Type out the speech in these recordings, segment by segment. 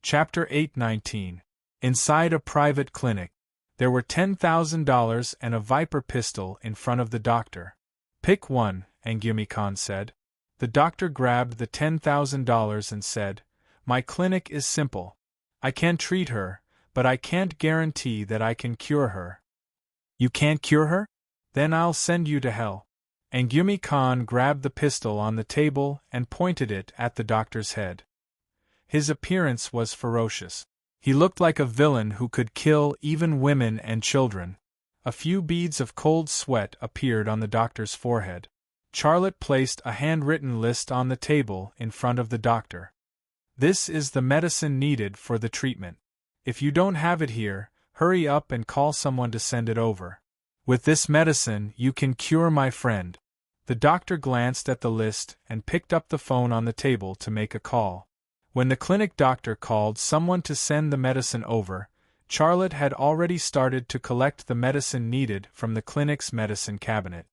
Chapter 819. Inside a private clinic. There were $10,000 and a Viper pistol in front of the doctor. "Pick one," Angumi Khan said. The doctor grabbed the $10,000 and said, "My clinic is simple. I can treat her, but I can't guarantee that I can cure her." "You can't cure her? Then I'll send you to hell." Angumi Khan grabbed the pistol on the table and pointed it at the doctor's head. His appearance was ferocious. He looked like a villain who could kill even women and children. A few beads of cold sweat appeared on the doctor's forehead. Charlotte placed a handwritten list on the table in front of the doctor. "This is the medicine needed for the treatment. If you don't have it here, hurry up and call someone to send it over. With this medicine, you can cure my friend." The doctor glanced at the list and picked up the phone on the table to make a call. When the clinic doctor called someone to send the medicine over, Charlotte had already started to collect the medicine needed from the clinic's medicine cabinet.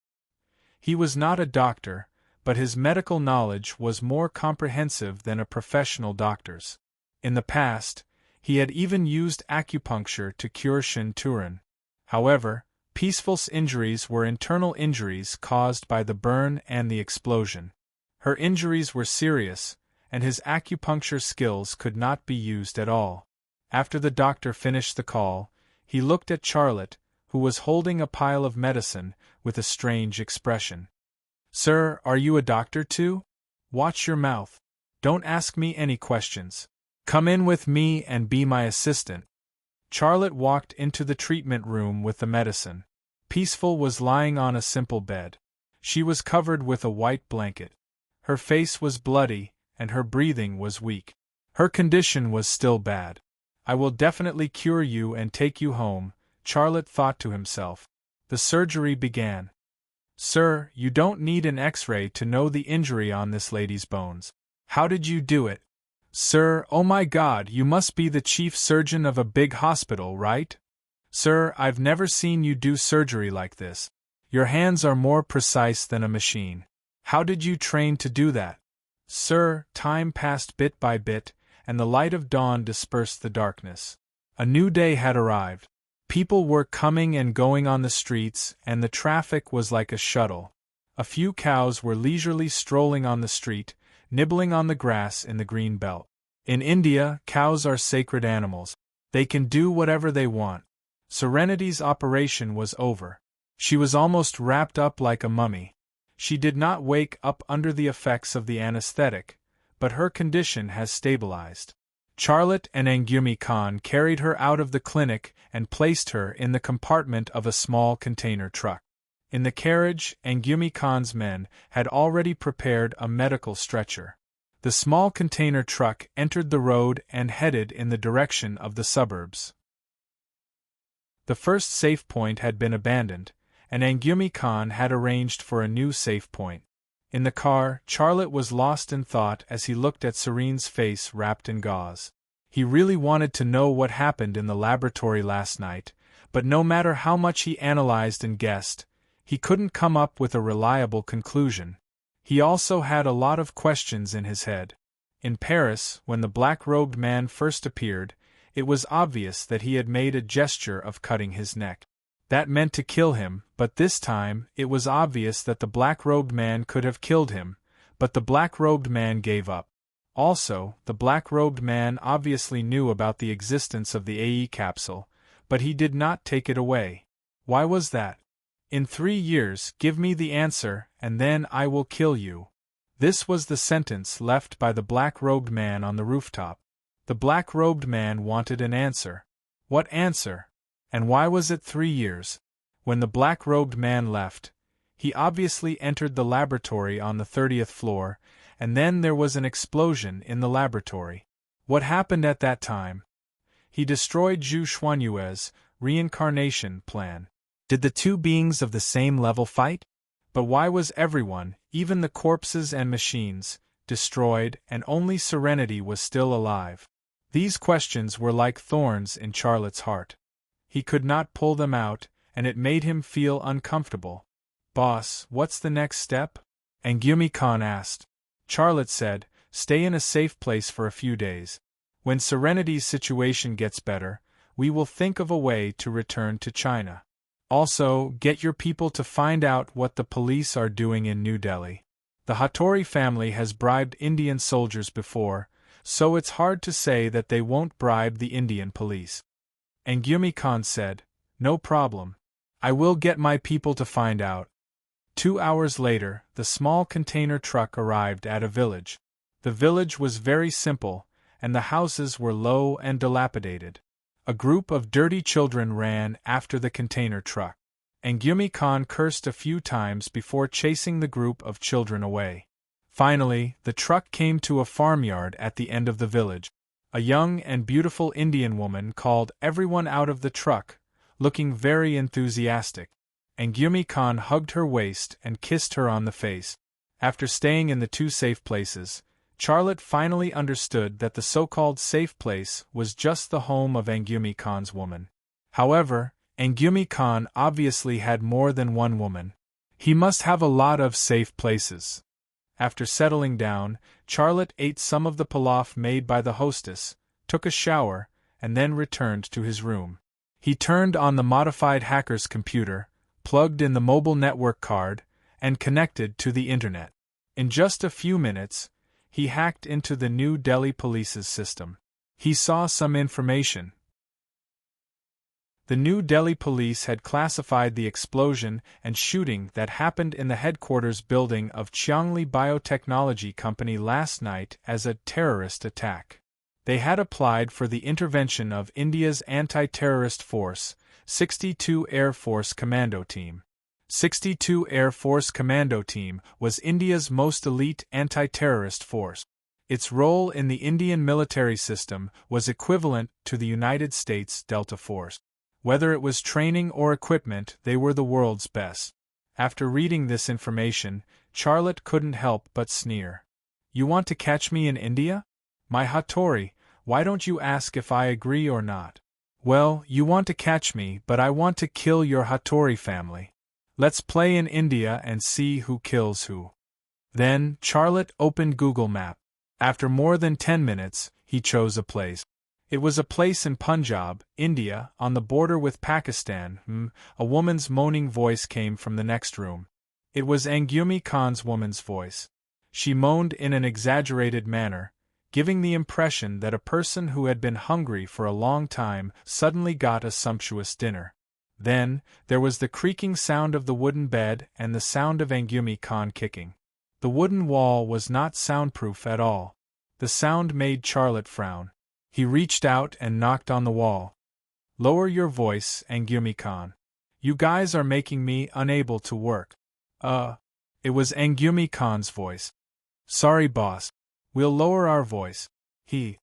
He was not a doctor, but his medical knowledge was more comprehensive than a professional doctor's. In the past, he had even used acupuncture to cure Shinturin. However, Peaceful's injuries were internal injuries caused by the burn and the explosion. Her injuries were serious, and his acupuncture skills could not be used at all. After the doctor finished the call, he looked at Charlotte, who was holding a pile of medicine, with a strange expression. "Sir, are you a doctor too? Watch your mouth. Don't ask me any questions. Come in with me and be my assistant." Charlotte walked into the treatment room with the medicine. Peaceful was lying on a simple bed. She was covered with a white blanket. Her face was bloody, and her breathing was weak. Her condition was still bad. "I will definitely cure you and take you home," Charlotte thought to himself. The surgery began. "Sir, you don't need an X-ray to know the injury on this lady's bones. How did you do it?" "Sir, oh my God, you must be the chief surgeon of a big hospital, right?" "Sir, I've never seen you do surgery like this. Your hands are more precise than a machine. How did you train to do that?" "Sir," time passed bit by bit, and the light of dawn dispersed the darkness. A new day had arrived. People were coming and going on the streets, and the traffic was like a shuttle. A few cows were leisurely strolling on the street, nibbling on the grass in the green belt. In India, cows are sacred animals. They can do whatever they want. Serenity's operation was over. She was almost wrapped up like a mummy. She did not wake up under the effects of the anesthetic, but her condition has stabilized. Charlotte and Angumi Khan carried her out of the clinic and placed her in the compartment of a small container truck. In the carriage, Angumi Khan's men had already prepared a medical stretcher. The small container truck entered the road and headed in the direction of the suburbs. The first safe point had been abandoned, and Angumi Khan had arranged for a new safe point. In the car, Charlotte was lost in thought as he looked at Serene's face wrapped in gauze. He really wanted to know what happened in the laboratory last night, but no matter how much he analyzed and guessed, he couldn't come up with a reliable conclusion. He also had a lot of questions in his head. In Paris, when the black-robed man first appeared, it was obvious that he had made a gesture of cutting his neck. That meant to kill him, but this time, it was obvious that the black-robed man could have killed him, but the black-robed man gave up. Also, the black-robed man obviously knew about the existence of the AE capsule, but he did not take it away. Why was that? "In 3 years, give me the answer, and then I will kill you." This was the sentence left by the black-robed man on the rooftop. The black-robed man wanted an answer. What answer? And why was it 3 years? When the black-robed man left, he obviously entered the laboratory on the 30th floor, and then there was an explosion in the laboratory. What happened at that time? He destroyed Zhu Xuanyue's reincarnation plan. Did the two beings of the same level fight? But why was everyone, even the corpses and machines, destroyed, and only Serenity was still alive? These questions were like thorns in Charlotte's heart. He could not pull them out, and it made him feel uncomfortable. "Boss, what's the next step?" Angumi Khan asked. Charlotte said, "Stay in a safe place for a few days. When Serenity's situation gets better, we will think of a way to return to China. Also, get your people to find out what the police are doing in New Delhi. The Hattori family has bribed Indian soldiers before, so it's hard to say that they won't bribe the Indian police. Angumi Khan said, "No problem. I will get my people to find out." 2 hours later, the small container truck arrived at a village. The village was very simple, and the houses were low and dilapidated. A group of dirty children ran after the container truck. Angumi Khan cursed a few times before chasing the group of children away. Finally, the truck came to a farmyard at the end of the village. A young and beautiful Indian woman called everyone out of the truck, looking very enthusiastic. Angumi Khan hugged her waist and kissed her on the face. After staying in the 2 safe places, Charlotte finally understood that the so-called safe place was just the home of Angumi Khan's woman. However, Angumi Khan obviously had more than one woman. He must have a lot of safe places. After settling down, Charlotte ate some of the pilaf made by the hostess, took a shower, and then returned to his room. He turned on the modified hacker's computer, plugged in the mobile network card, and connected to the internet. In just a few minutes, he hacked into the New Delhi police's system. He saw some information. The New Delhi police had classified the explosion and shooting that happened in the headquarters building of Chiangli Biotechnology Company last night as a terrorist attack. They had applied for the intervention of India's anti-terrorist force, 62 Air Force Commando Team. 62 Air Force Commando Team was India's most elite anti-terrorist force. Its role in the Indian military system was equivalent to the United States Delta Force. Whether it was training or equipment, they were the world's best. After reading this information, Charlotte couldn't help but sneer. "You want to catch me in India? My Hattori, why don't you ask if I agree or not?" "Well, you want to catch me, but I want to kill your Hattori family. Let's play in India and see who kills who." Then, Charlotte opened Google Map. After more than 10 minutes, he chose a place. It was a place in Punjab, India, on the border with Pakistan. A woman's moaning voice came from the next room. It was Angumi Khan's woman's voice. She moaned in an exaggerated manner, giving the impression that a person who had been hungry for a long time suddenly got a sumptuous dinner. Then, there was the creaking sound of the wooden bed and the sound of Angumi Khan kicking. The wooden wall was not soundproof at all. The sound made Charlotte frown. He reached out and knocked on the wall. "Lower your voice, Angumi Khan. You guys are making me unable to work." It was Angumi Khan's voice. "Sorry, boss. We'll lower our voice." He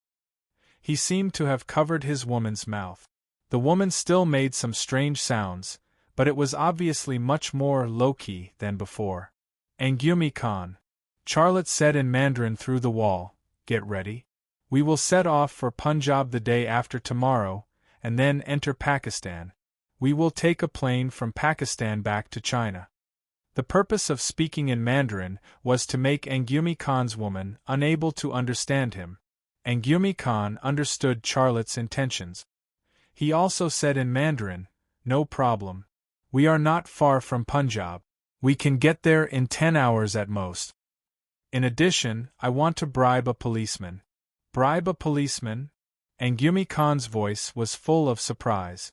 seemed to have covered his woman's mouth. The woman still made some strange sounds, but it was obviously much more low-key than before. "Angumi Khan," Charlotte said in Mandarin through the wall, "get ready. We will set off for Punjab the day after tomorrow, and then enter Pakistan. We will take a plane from Pakistan back to China." The purpose of speaking in Mandarin was to make Angumi Khan's woman unable to understand him. Angumi Khan understood Charlotte's intentions. He also said in Mandarin, "No problem. We are not far from Punjab. We can get there in 10 hours at most. In addition, I want to bribe a policeman." "Bribe a policeman?" Angumi Khan's voice was full of surprise.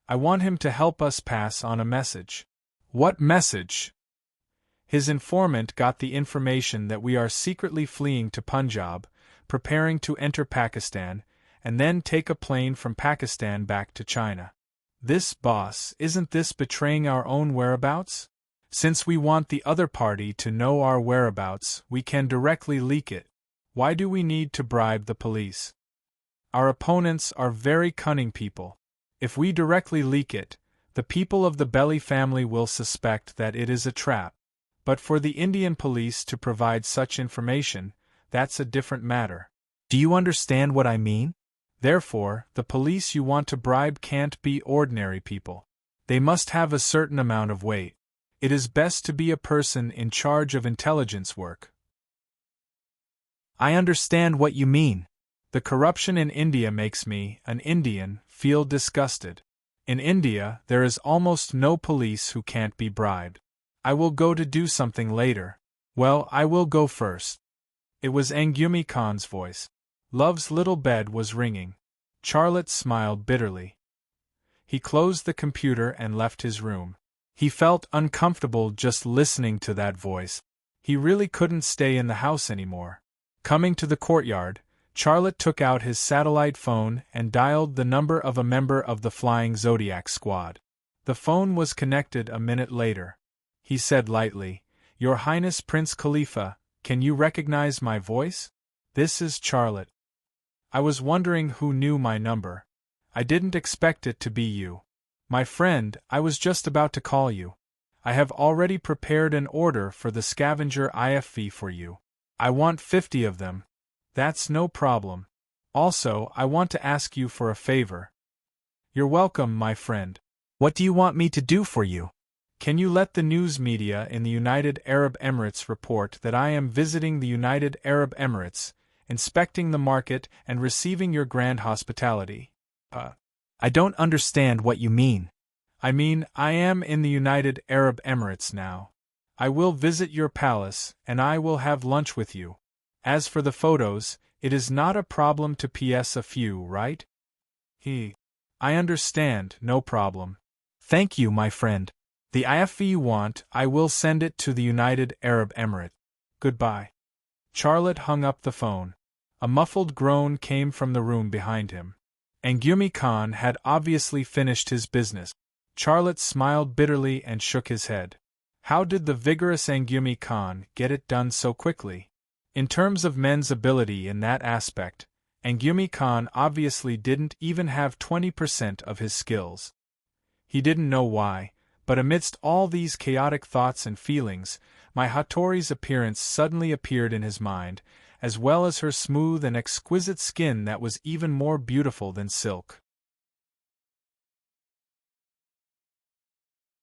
"I want him to help us pass on a message." "What message?" "His informant got the information that we are secretly fleeing to Punjab, preparing to enter Pakistan, and then take a plane from Pakistan back to China." "This, boss, isn't this betraying our own whereabouts? Since we want the other party to know our whereabouts, we can directly leak it. Why do we need to bribe the police? Our opponents are very cunning people. If we directly leak it, the people of the Belly family will suspect that it is a trap. But for the Indian police to provide such information, that's a different matter. Do you understand what I mean? Therefore, the police you want to bribe can't be ordinary people. They must have a certain amount of weight. It is best to be a person in charge of intelligence work." "I understand what you mean. The corruption in India makes me, an Indian, feel disgusted. In India, there is almost no police who can't be bribed. I will go to do something later. Well, I will go first. It was Angumi Khan's voice. Love's little bed was ringing. Charlotte smiled bitterly. He closed the computer and left his room. He felt uncomfortable just listening to that voice. He really couldn't stay in the house anymore. Coming to the courtyard, Charlotte took out his satellite phone and dialed the number of a member of the Flying Zodiac Squad. The phone was connected a minute later. He said lightly, "Your Highness Prince Khalifa, can you recognize my voice? This is Charlotte. I was wondering who knew my number. I didn't expect it to be you. My friend, I was just about to call you. I have already prepared an order for the scavenger IFV for you. I want 50 of them. That's no problem. Also, I want to ask you for a favor." "You're welcome, my friend. What do you want me to do for you?" "Can you let the news media in the United Arab Emirates report that I am visiting the United Arab Emirates, inspecting the market and receiving your grand hospitality?" I don't understand what you mean." "I mean, I am in the United Arab Emirates now. I will visit your palace, and I will have lunch with you. As for the photos, it is not a problem to PS a few, right?" I understand, no problem. Thank you, my friend. The IFV you want, I will send it to the United Arab Emirates. Goodbye." Charlotte hung up the phone. A muffled groan came from the room behind him. Angumi Khan had obviously finished his business. Charlotte smiled bitterly and shook his head. How did the vigorous Angumi Khan get it done so quickly? In terms of men's ability in that aspect, Angumi Khan obviously didn't even have 20% of his skills. He didn't know why, but amidst all these chaotic thoughts and feelings, my Hattori's appearance suddenly appeared in his mind, as well as her smooth and exquisite skin that was even more beautiful than silk.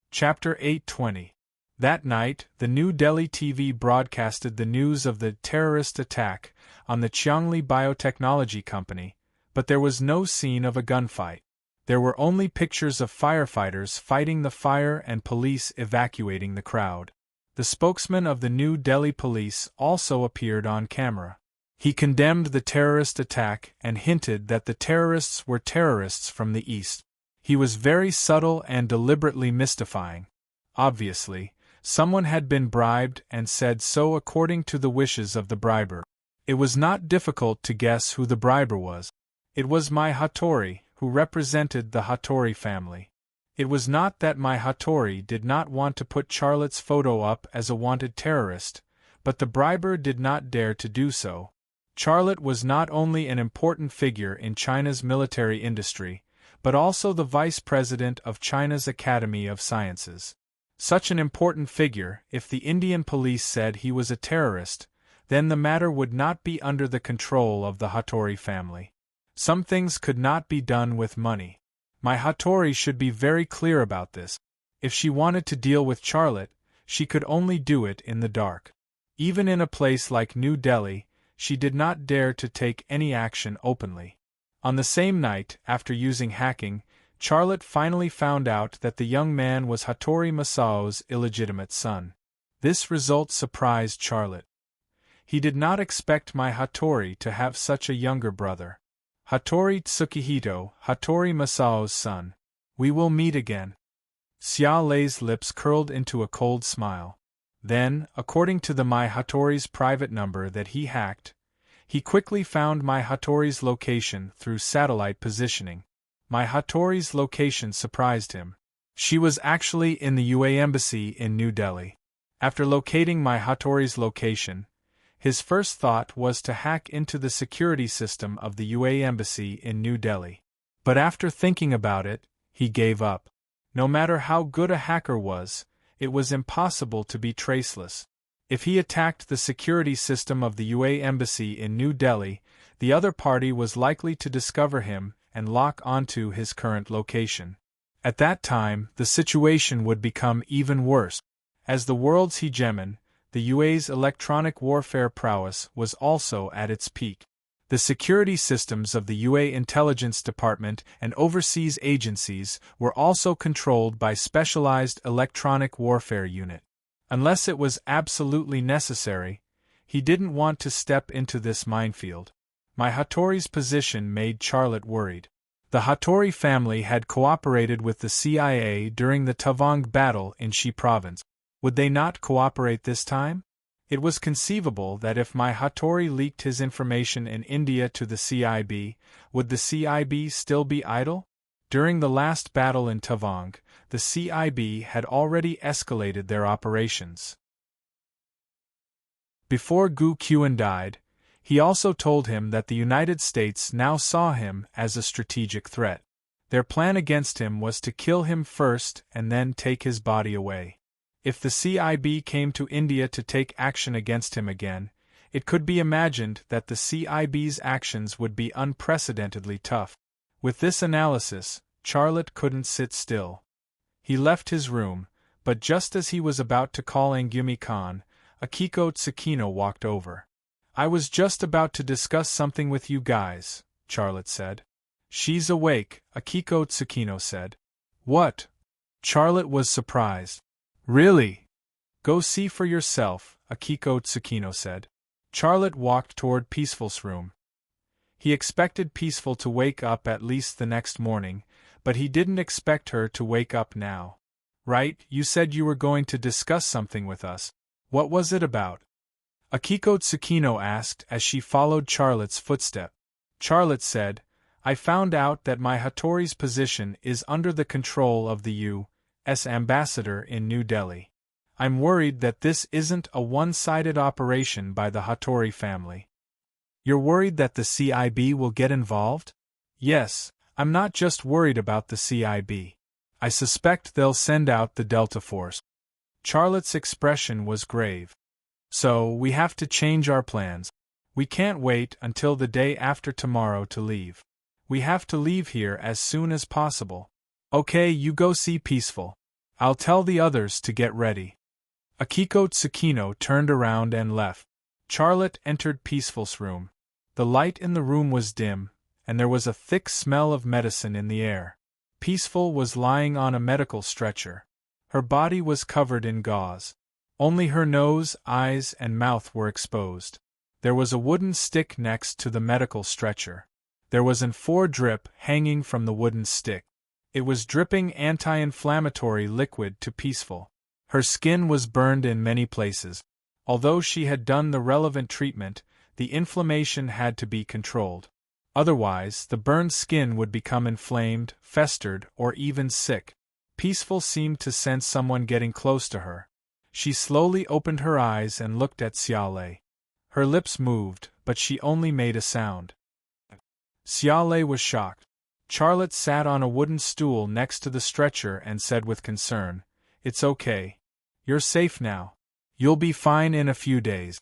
Chapter 820. That night, the New Delhi TV broadcasted the news of the terrorist attack on the Qiangli Biotechnology Company, but there was no scene of a gunfight. There were only pictures of firefighters fighting the fire and police evacuating the crowd. The spokesman of the New Delhi police also appeared on camera. He condemned the terrorist attack and hinted that the terrorists were terrorists from the East. He was very subtle and deliberately mystifying. Obviously, someone had been bribed and said so according to the wishes of the briber. It was not difficult to guess who the briber was. It was my Hattori, who represented the Hattori family. It was not that my Hattori did not want to put Charlotte's photo up as a wanted terrorist, but the briber did not dare to do so. Charlotte was not only an important figure in China's military industry, but also the vice president of China's Academy of Sciences. Such an important figure, if the Indian police said he was a terrorist, then the matter would not be under the control of the Hattori family. Some things could not be done with money. My Hattori should be very clear about this. If she wanted to deal with Charlotte, she could only do it in the dark. Even in a place like New Delhi, she did not dare to take any action openly. On the same night, after using hacking, Charlotte finally found out that the young man was Hattori Masao's illegitimate son. This result surprised Charlotte. He did not expect my Hattori to have such a younger brother. Hattori Tsukihito, Hattori Masao's son. We will meet again. Xia Lei's lips curled into a cold smile. Then, according to the My Hattori's private number that he hacked, he quickly found My Hattori's location through satellite positioning. My Hattori's location surprised him. She was actually in the UAE embassy in New Delhi. After locating My Hattori's location, his first thought was to hack into the security system of the UAE embassy in New Delhi. But after thinking about it, he gave up. No matter how good a hacker was, it was impossible to be traceless. If he attacked the security system of the UAE embassy in New Delhi, the other party was likely to discover him and lock onto his current location. At that time, the situation would become even worse. As the world's hegemon, the UAE's electronic warfare prowess was also at its peak. The security systems of the UA Intelligence Department and overseas agencies were also controlled by specialized electronic warfare unit. Unless it was absolutely necessary, he didn't want to step into this minefield. My Hattori's position made Charlotte worried. The Hattori family had cooperated with the CIA during the Tavang battle in Xi province. Would they not cooperate this time? It was conceivable that if my Hattori leaked his information in India to the CIB, would the CIB still be idle? During the last battle in Tavang, the CIB had already escalated their operations. Before Gu Qian died, he also told him that the United States now saw him as a strategic threat. Their plan against him was to kill him first and then take his body away. If the CIB came to India to take action against him again, it could be imagined that the CIB's actions would be unprecedentedly tough. With this analysis, Charlotte couldn't sit still. He left his room, but just as he was about to call Angumi Khan, Akiko Tsukino walked over. "I was just about to discuss something with you guys," Charlotte said. "She's awake," Akiko Tsukino said. "What?" Charlotte was surprised. "Really?" "Go see for yourself," Akiko Tsukino said. Charlotte walked toward Peaceful's room. He expected Peaceful to wake up at least the next morning, but he didn't expect her to wake up now. "Right, you said you were going to discuss something with us. What was it about?" Akiko Tsukino asked as she followed Charlotte's footstep. Charlotte said, "I found out that my Hattori's position is under the control of the U.S. ambassador in New Delhi. I'm worried that this isn't a one-sided operation by the Hattori family." "You're worried that the CIB will get involved?" "Yes, I'm not just worried about the CIB. I suspect they'll send out the Delta Force." Charlotte's expression was grave. "So, we have to change our plans. We can't wait until the day after tomorrow to leave. We have to leave here as soon as possible." "Okay, you go see Peaceful. I'll tell the others to get ready." Akiko Tsukino turned around and left. Charlotte entered Peaceful's room. The light in the room was dim, and there was a thick smell of medicine in the air. Peaceful was lying on a medical stretcher. Her body was covered in gauze. Only her nose, eyes, and mouth were exposed. There was a wooden stick next to the medical stretcher. There was an IV drip hanging from the wooden stick. It was dripping anti-inflammatory liquid to Peaceful. Her skin was burned in many places. Although she had done the relevant treatment, the inflammation had to be controlled. Otherwise, the burned skin would become inflamed, festered, or even sick. Peaceful seemed to sense someone getting close to her. She slowly opened her eyes and looked at Xiaolei. Her lips moved, but she only made a sound. Xiaolei was shocked. Charlotte sat on a wooden stool next to the stretcher and said with concern, "It's okay. You're safe now. You'll be fine in a few days."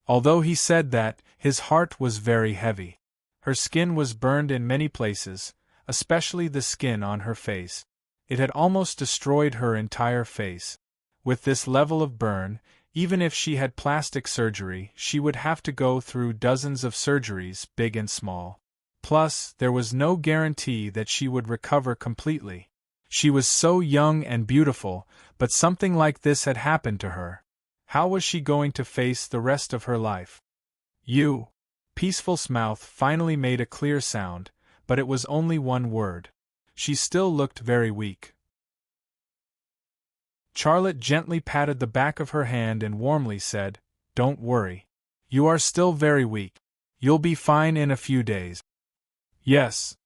Although he said that, his heart was very heavy. Her skin was burned in many places, especially the skin on her face. It had almost destroyed her entire face. With this level of burn, even if she had plastic surgery, she would have to go through dozens of surgeries, big and small. Plus, there was no guarantee that she would recover completely. She was so young and beautiful, but something like this had happened to her. How was she going to face the rest of her life? "You." Peaceful's mouth finally made a clear sound, but it was only one word. She still looked very weak. Charlotte gently patted the back of her hand and warmly said, "Don't worry. You are still very weak. You'll be fine in a few days." "Yes."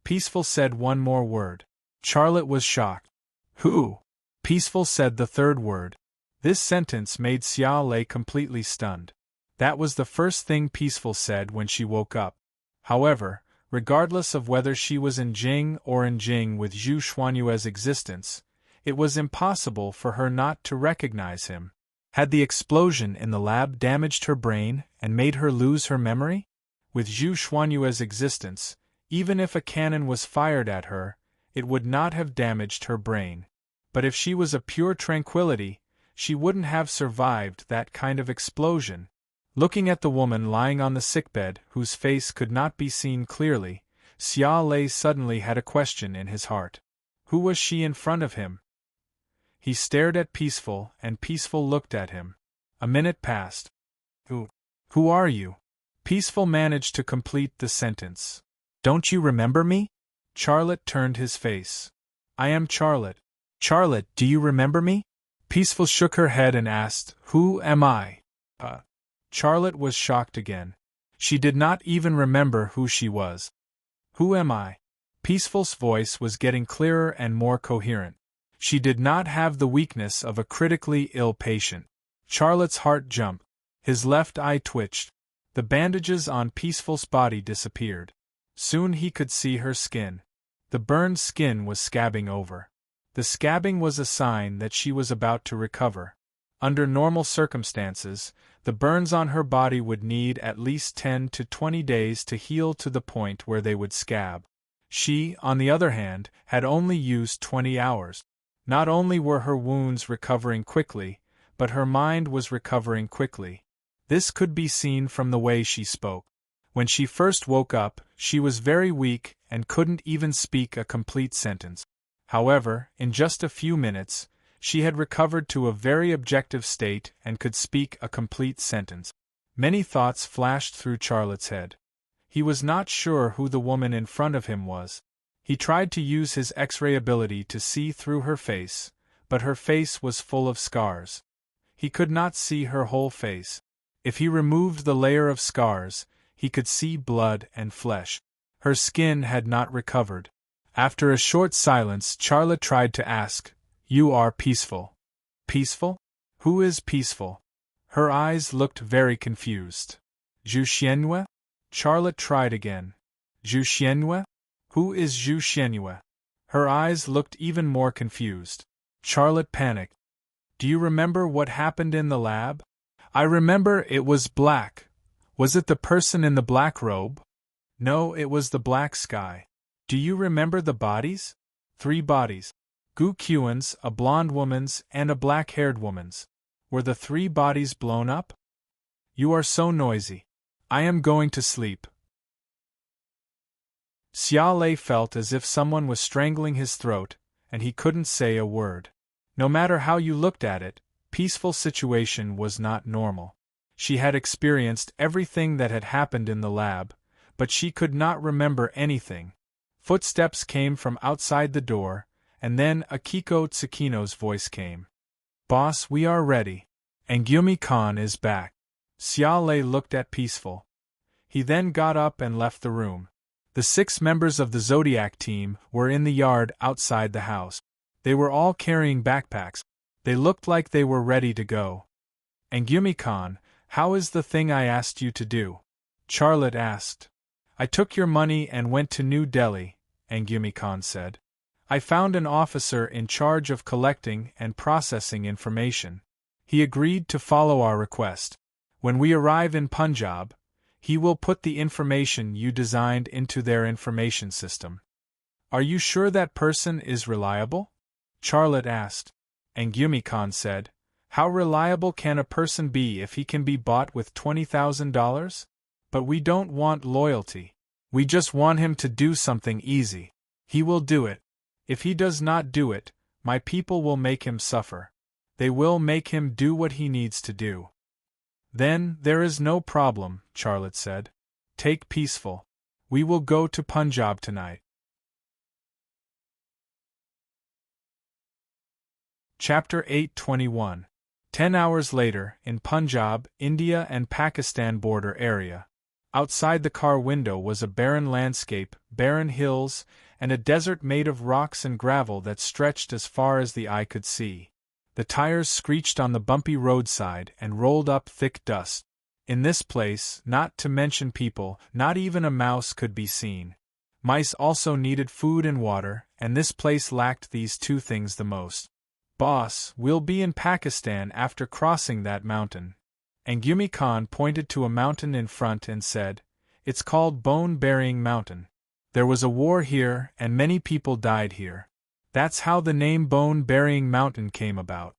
Peaceful said one more word. Charlotte was shocked. "Who?" Peaceful said the third word. This sentence made Xiaolei completely stunned. That was the first thing Peaceful said when she woke up. However, regardless of whether she was in Jing or in Jing with Zhu Xuanyue's existence, it was impossible for her not to recognize him. Had the explosion in the lab damaged her brain and made her lose her memory? With Zhu Xuanyue's existence, even if a cannon was fired at her, it would not have damaged her brain. But if she was a pure tranquility, she wouldn't have survived that kind of explosion. Looking at the woman lying on the sickbed, whose face could not be seen clearly, Xia Lei suddenly had a question in his heart. Who was she in front of him? He stared at Peaceful, and Peaceful looked at him. A minute passed. Who are you? Peaceful managed to complete the sentence. Don't you remember me? Charlotte turned his face. I am Charlotte. Charlotte, do you remember me? Peaceful shook her head and asked, Who am I? Charlotte was shocked again. She did not even remember who she was. Who am I? Peaceful's voice was getting clearer and more coherent. She did not have the weakness of a critically ill patient. Charlotte's heart jumped. His left eye twitched. The bandages on Peaceful's body disappeared. Soon he could see her skin. The burned skin was scabbing over. The scabbing was a sign that she was about to recover. Under normal circumstances, the burns on her body would need at least 10 to 20 days to heal to the point where they would scab. She, on the other hand, had only used 20 hours. Not only were her wounds recovering quickly, but her mind was recovering quickly. This could be seen from the way she spoke. When she first woke up, she was very weak and couldn't even speak a complete sentence. However, in just a few minutes, she had recovered to a very objective state and could speak a complete sentence. Many thoughts flashed through Charlotte's head. He was not sure who the woman in front of him was. He tried to use his X-ray ability to see through her face, but her face was full of scars. He could not see her whole face. If he removed the layer of scars, he could see blood and flesh. Her skin had not recovered. After a short silence, Charlotte tried to ask, You are Peaceful. Peaceful? Who is Peaceful? Her eyes looked very confused. Zhu Xianyue? Charlotte tried again. Zhu Xianyue? Who is Zhu Xianyue? Her eyes looked even more confused. Charlotte panicked. Do you remember what happened in the lab? I remember it was black. Was it the person in the black robe? No, it was the black sky. Do you remember the bodies? 3 bodies. Gu Qian's, a blonde woman's, and a black-haired woman's. Were the 3 bodies blown up? You are so noisy. I am going to sleep. Xia Lei felt as if someone was strangling his throat, and he couldn't say a word. No matter how you looked at it, Peaceful's situation was not normal. She had experienced everything that had happened in the lab, but she could not remember anything. Footsteps came from outside the door, and then Akiko Tsukino's voice came. Boss, we are ready. And Gyumi-kan is back. Xia Lei looked at Peaceful. He then got up and left the room. The 6 members of the Zodiac team were in the yard outside the house. They were all carrying backpacks. They looked like they were ready to go. And Gyumi-kan, how is the thing I asked you to do? Charlotte asked. I took your money and went to New Delhi, and Gyumi-kan said. I found an officer in charge of collecting and processing information. He agreed to follow our request. When we arrive in Punjab, he will put the information you designed into their information system. Are you sure that person is reliable? Charlotte asked. And Gyumi-kan said, How reliable can a person be if he can be bought with $20,000? But we don't want loyalty. We just want him to do something easy. He will do it. If he does not do it, my people will make him suffer. They will make him do what he needs to do. Then, there is no problem, Charlotte said. Take Peaceful. We will go to Punjab tonight. Chapter 8:21. 10 hours later, in Punjab, India and Pakistan border area. Outside the car window was a barren landscape, barren hills, and a desert made of rocks and gravel that stretched as far as the eye could see. The tires screeched on the bumpy roadside and rolled up thick dust. In this place, not to mention people, not even a mouse could be seen. Mice also needed food and water, and this place lacked these 2 things the most. Boss, we'll be in Pakistan after crossing that mountain. And Gyumi-kan pointed to a mountain in front and said, It's called Bone-Burying Mountain. There was a war here and many people died here. That's how the name Bone-Burying Mountain came about.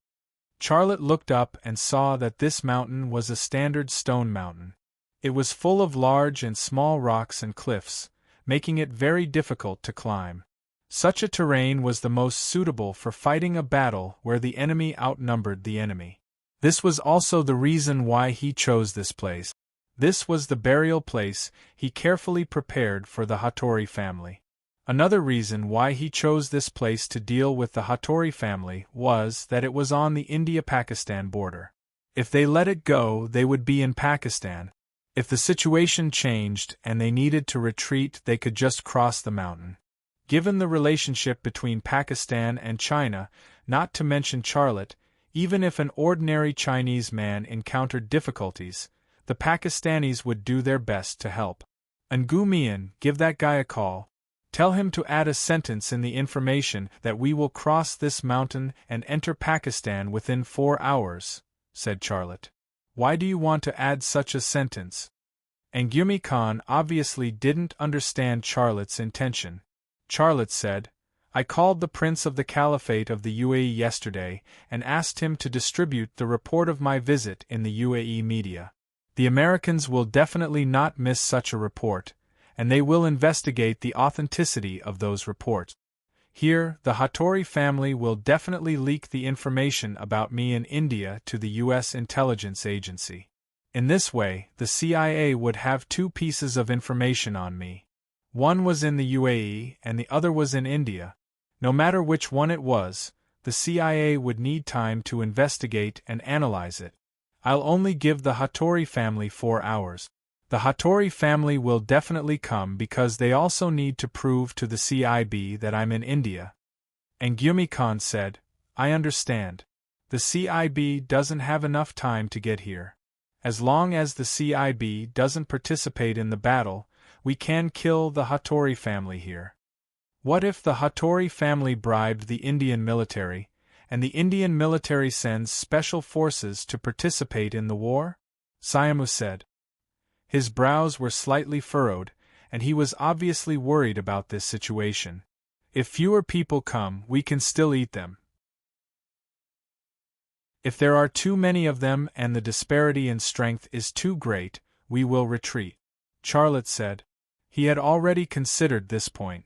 Charlotte looked up and saw that this mountain was a standard stone mountain. It was full of large and small rocks and cliffs, making it very difficult to climb. Such a terrain was the most suitable for fighting a battle where the enemy outnumbered the enemy. This was also the reason why he chose this place. This was the burial place he carefully prepared for the Hattori family. Another reason why he chose this place to deal with the Hattori family was that it was on the India-Pakistan border. If they let it go, they would be in Pakistan. If the situation changed and they needed to retreat, they could just cross the mountain. Given the relationship between Pakistan and China, not to mention Charlotte, even if an ordinary Chinese man encountered difficulties, the Pakistanis would do their best to help. Nguyen, give that guy a call. Tell him to add a sentence in the information that we will cross this mountain and enter Pakistan within 4 hours, said Charlotte. Why do you want to add such a sentence? Nguyen Khan obviously didn't understand Charlotte's intention. Charlotte said, I called the Prince of the Caliphate of the UAE yesterday and asked him to distribute the report of my visit in the UAE media. The Americans will definitely not miss such a report, and they will investigate the authenticity of those reports. Here, the Hattori family will definitely leak the information about me in India to the U.S. intelligence agency. In this way, the CIA would have 2 pieces of information on me. One was in the UAE and the other was in India. No matter which one it was, the CIA would need time to investigate and analyze it. I'll only give the Hattori family 4 hours. The Hattori family will definitely come because they also need to prove to the CIB that I'm in India. Nguyen Khan said, I understand. The CIB doesn't have enough time to get here. As long as the CIB doesn't participate in the battle, we can kill the Hattori family here. What if the Hattori family bribed the Indian military, and the Indian military sends special forces to participate in the war? Siamu said. His brows were slightly furrowed, and he was obviously worried about this situation. If fewer people come, we can still eat them. If there are too many of them and the disparity in strength is too great, we will retreat, Charlotte said. He had already considered this point.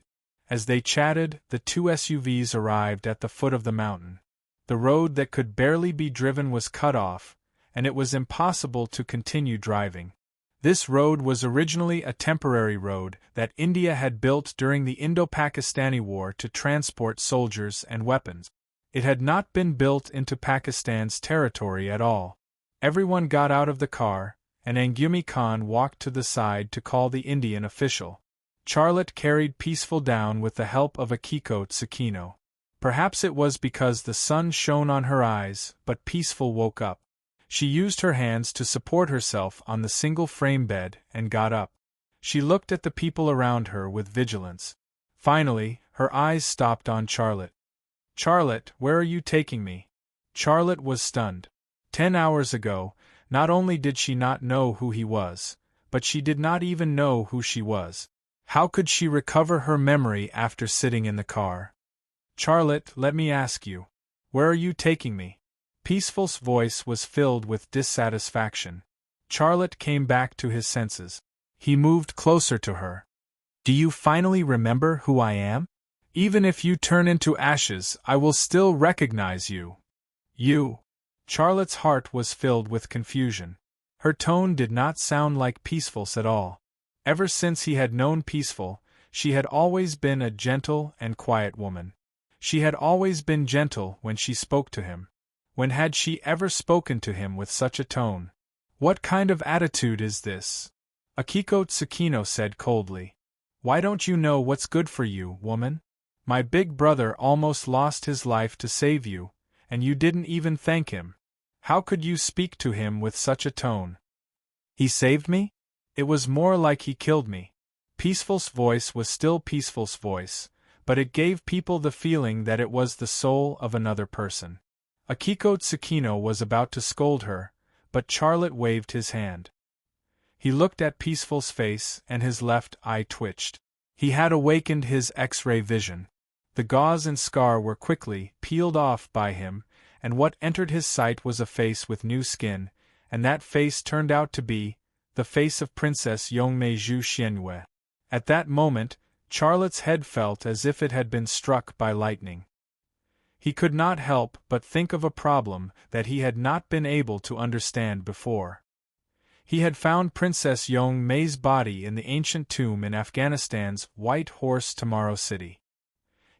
As they chatted, the 2 SUVs arrived at the foot of the mountain. The road that could barely be driven was cut off, and it was impossible to continue driving. This road was originally a temporary road that India had built during the Indo-Pakistani War to transport soldiers and weapons. It had not been built into Pakistan's territory at all. Everyone got out of the car, and Nguyen Khan walked to the side to call the Indian official. Charlotte carried Peaceful down with the help of a Kikot Sakino. Perhaps it was because the sun shone on her eyes, but Peaceful woke up. She used her hands to support herself on the single-frame bed and got up. She looked at the people around her with vigilance. Finally, her eyes stopped on Charlotte. Charlotte, where are you taking me? Charlotte was stunned. 10 hours ago, not only did she not know who he was, but she did not even know who she was. How could she recover her memory after sitting in the car? Charlotte, let me ask you. Where are you taking me? Peaceful's voice was filled with dissatisfaction. Charlotte came back to his senses. He moved closer to her. Do you finally remember who I am? Even if you turn into ashes, I will still recognize you. You. Charlotte's heart was filled with confusion. Her tone did not sound like Peaceful's at all. Ever since he had known Peaceful, she had always been a gentle and quiet woman. She had always been gentle when she spoke to him. When had she ever spoken to him with such a tone? What kind of attitude is this? Akiko Tsukino said coldly. Why don't you know what's good for you, woman? My big brother almost lost his life to save you, and you didn't even thank him. How could you speak to him with such a tone? He saved me? It was more like he killed me. Peaceful's voice was still Peaceful's voice, but it gave people the feeling that it was the soul of another person. Akiko Tsukino was about to scold her, but Charlotte waved his hand. He looked at Peaceful's face and his left eye twitched. He had awakened his X-ray vision. The gauze and scar were quickly peeled off by him, and what entered his sight was a face with new skin, and that face turned out to be the face of Princess Yongmei Zhu Xianyue. At that moment, Charlotte's head felt as if it had been struck by lightning. He could not help but think of a problem that he had not been able to understand before. He had found Princess Yongmei's body in the ancient tomb in Afghanistan's White Horse Tomorrow City.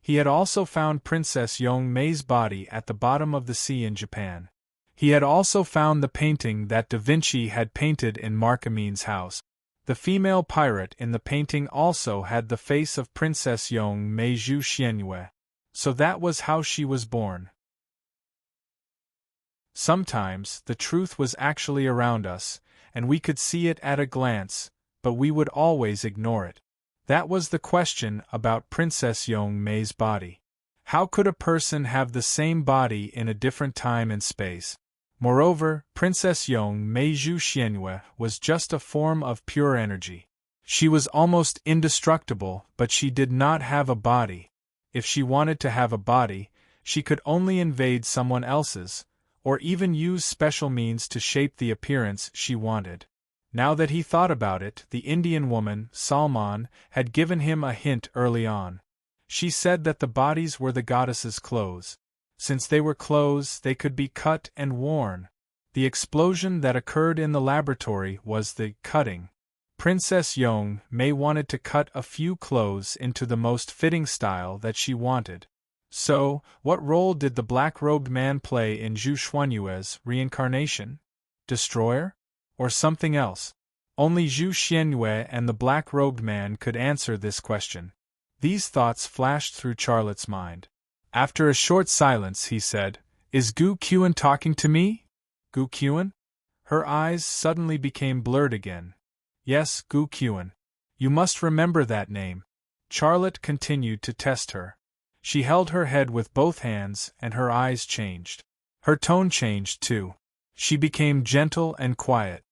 He had also found Princess Yongmei's body at the bottom of the sea in Japan. He had also found the painting that Da Vinci had painted in Mark Amin's house. The female pirate in the painting also had the face of Princess Yongmei Zhu Xianyue. So that was how she was born. Sometimes the truth was actually around us, and we could see it at a glance, but we would always ignore it. That was the question about Princess Yongmei's body. How could a person have the same body in a different time and space? Moreover, Princess Yongmei Zhu Xianyue was just a form of pure energy. She was almost indestructible, but she did not have a body. If she wanted to have a body, she could only invade someone else's, or even use special means to shape the appearance she wanted. Now that he thought about it, the Indian woman, Salman, had given him a hint early on. She said that the bodies were the goddess's clothes. Since they were clothes, they could be cut and worn. The explosion that occurred in the laboratory was the cutting. Princess Yongmei wanted to cut a few clothes into the most fitting style that she wanted. So, what role did the black-robed man play in Zhu Xuanyue's reincarnation? Destroyer? Or something else? Only Zhu Xianyue and the black-robed man could answer this question. These thoughts flashed through Charlotte's mind. After a short silence, he said, "Is Gu Qian talking to me?" Gu Qian? Her eyes suddenly became blurred again. Yes, Gu Qian. You must remember that name. Charlotte continued to test her. She held her head with both hands, and her eyes changed. Her tone changed too. She became gentle and quiet.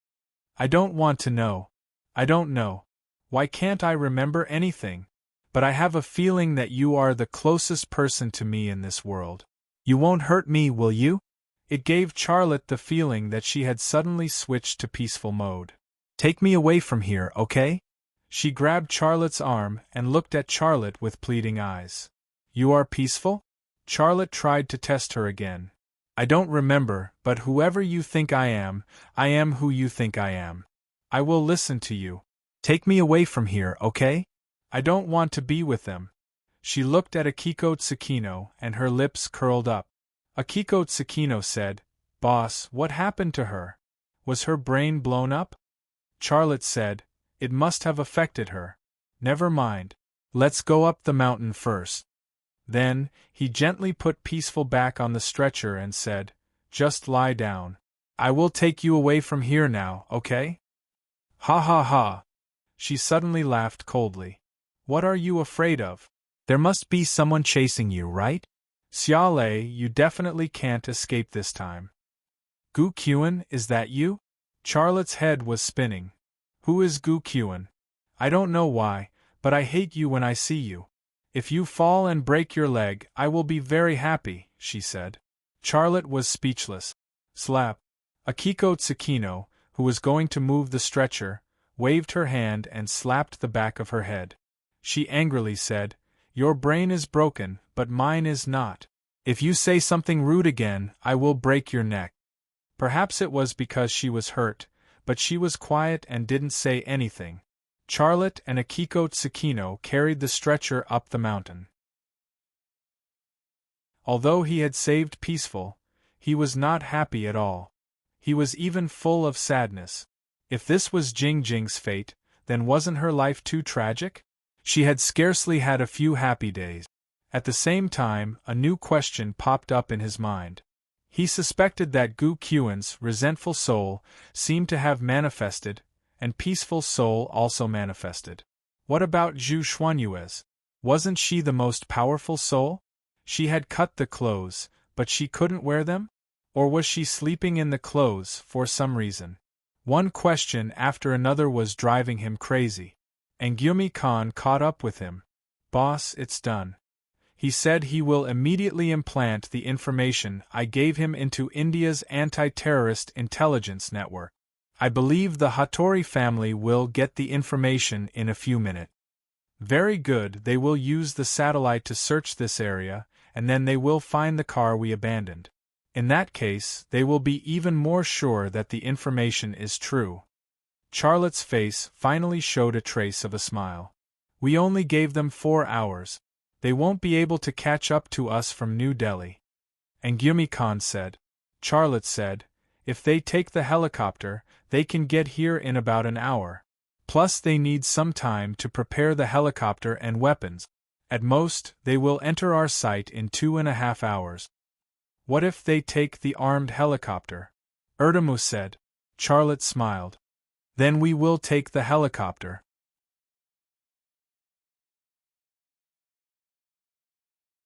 I don't want to know. I don't know. Why can't I remember anything? But I have a feeling that you are the closest person to me in this world. You won't hurt me, will you? It gave Charlotte the feeling that she had suddenly switched to peaceful mode. Take me away from here, okay? She grabbed Charlotte's arm and looked at Charlotte with pleading eyes. You are peaceful? Charlotte tried to test her again. I don't remember, but whoever you think I am who you think I am. I will listen to you. Take me away from here, okay? I don't want to be with them. She looked at Akiko Tsukino and her lips curled up. Akiko Tsukino said, Boss, what happened to her? Was her brain blown up? Charlotte said, It must have affected her. Never mind. Let's go up the mountain first. Then, he gently put Peaceful back on the stretcher and said, Just lie down. I will take you away from here now, okay? Ha ha ha. She suddenly laughed coldly. What are you afraid of? There must be someone chasing you, right? Xiaolei, you definitely can't escape this time. Gu Qian, is that you? Charlotte's head was spinning. Who is Gu Qian? I don't know why, but I hate you when I see you. If you fall and break your leg, I will be very happy, she said. Charlotte was speechless. Slap. Akiko Tsukino, who was going to move the stretcher, waved her hand and slapped the back of her head. She angrily said, Your brain is broken, but mine is not. If you say something rude again, I will break your neck. Perhaps it was because she was hurt, but she was quiet and didn't say anything. Charlotte and Akiko Tsukino carried the stretcher up the mountain. Although he had saved Peaceful, he was not happy at all. He was even full of sadness. If this was Jing Jing's fate, then wasn't her life too tragic? She had scarcely had a few happy days. At the same time, a new question popped up in his mind. He suspected that Gu Qian's resentful soul seemed to have manifested, and Peaceful soul also manifested. What about Zhu Xuanyue's? Wasn't she the most powerful soul? She had cut the clothes, but she couldn't wear them? Or was she sleeping in the clothes for some reason? One question after another was driving him crazy. And Gyumi Khan caught up with him. Boss, it's done. He said he will immediately implant the information I gave him into India's anti-terrorist intelligence network. I believe the Hattori family will get the information in a few minutes. Very good, they will use the satellite to search this area, and then they will find the car we abandoned. In that case, they will be even more sure that the information is true. Charlotte's face finally showed a trace of a smile. We only gave them 4 hours. They won't be able to catch up to us from New Delhi. And Gyumi Khan said. Charlotte said, if they take the helicopter, they can get here in about an hour. Plus they need some time to prepare the helicopter and weapons. At most, they will enter our site in 2.5 hours. What if they take the armed helicopter? Erdamu said. Charlotte smiled. Then we will take the helicopter.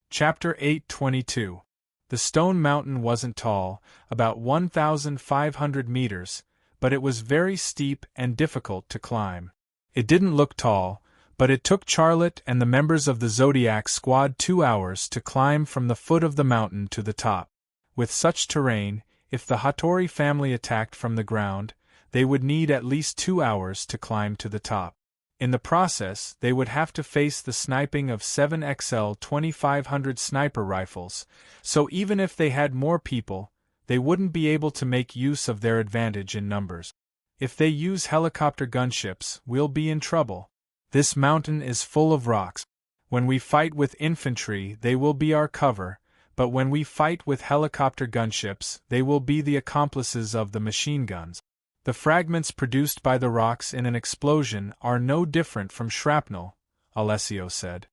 Chapter 8:22. The stone mountain wasn't tall, about 1,500 meters, but it was very steep and difficult to climb. It didn't look tall, but it took Charlotte and the members of the Zodiac squad 2 hours to climb from the foot of the mountain to the top. With such terrain, if the Hattori family attacked from the ground, they would need at least 2 hours to climb to the top. In the process, they would have to face the sniping of 7 XL 2500 sniper rifles, so even if they had more people, they wouldn't be able to make use of their advantage in numbers. If they use helicopter gunships, we'll be in trouble. This mountain is full of rocks. When we fight with infantry, they will be our cover, but when we fight with helicopter gunships, they will be the accomplices of the machine guns. The fragments produced by the rocks in an explosion are no different from shrapnel, Alessio said.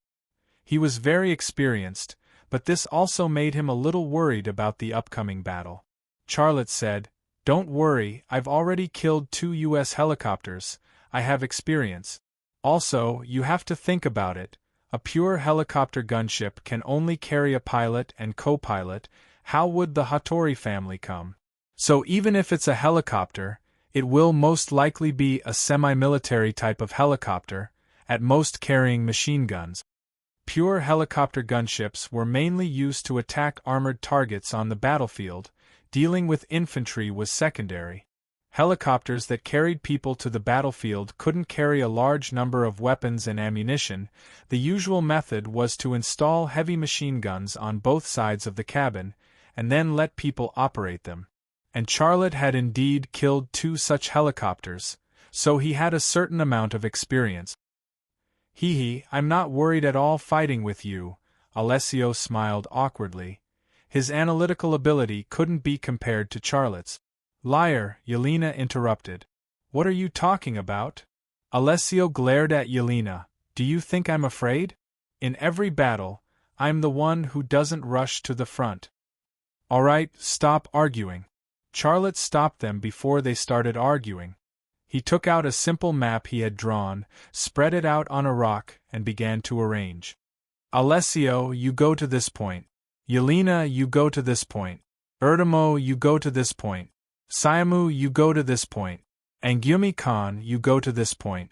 He was very experienced, but this also made him a little worried about the upcoming battle. Charlotte said, Don't worry, I've already killed 2 US helicopters, I have experience. Also, you have to think about it, a pure helicopter gunship can only carry a pilot and co-pilot, how would the Hattori family come? So even if it's a helicopter, it will most likely be a semi-military type of helicopter, at most carrying machine guns. Pure helicopter gunships were mainly used to attack armored targets on the battlefield, dealing with infantry was secondary. Helicopters that carried people to the battlefield couldn't carry a large number of weapons and ammunition. The usual method was to install heavy machine guns on both sides of the cabin, and then let people operate them. And Charlotte had indeed killed 2 such helicopters, so he had a certain amount of experience. I'm not worried at all fighting with you, Alessio smiled awkwardly. His analytical ability couldn't be compared to Charlotte's. Liar, Yelena interrupted. What are you talking about? Alessio glared at Yelena. Do you think I'm afraid? In every battle, I'm the one who doesn't rush to the front. All right, stop arguing. Charlotte stopped them before they started arguing. He took out a simple map he had drawn, spread it out on a rock, and began to arrange. Alessio, you go to this point. Yelena, you go to this point. Erdemo, you go to this point. Siamu, you go to this point. And Gyumi Khan, you go to this point.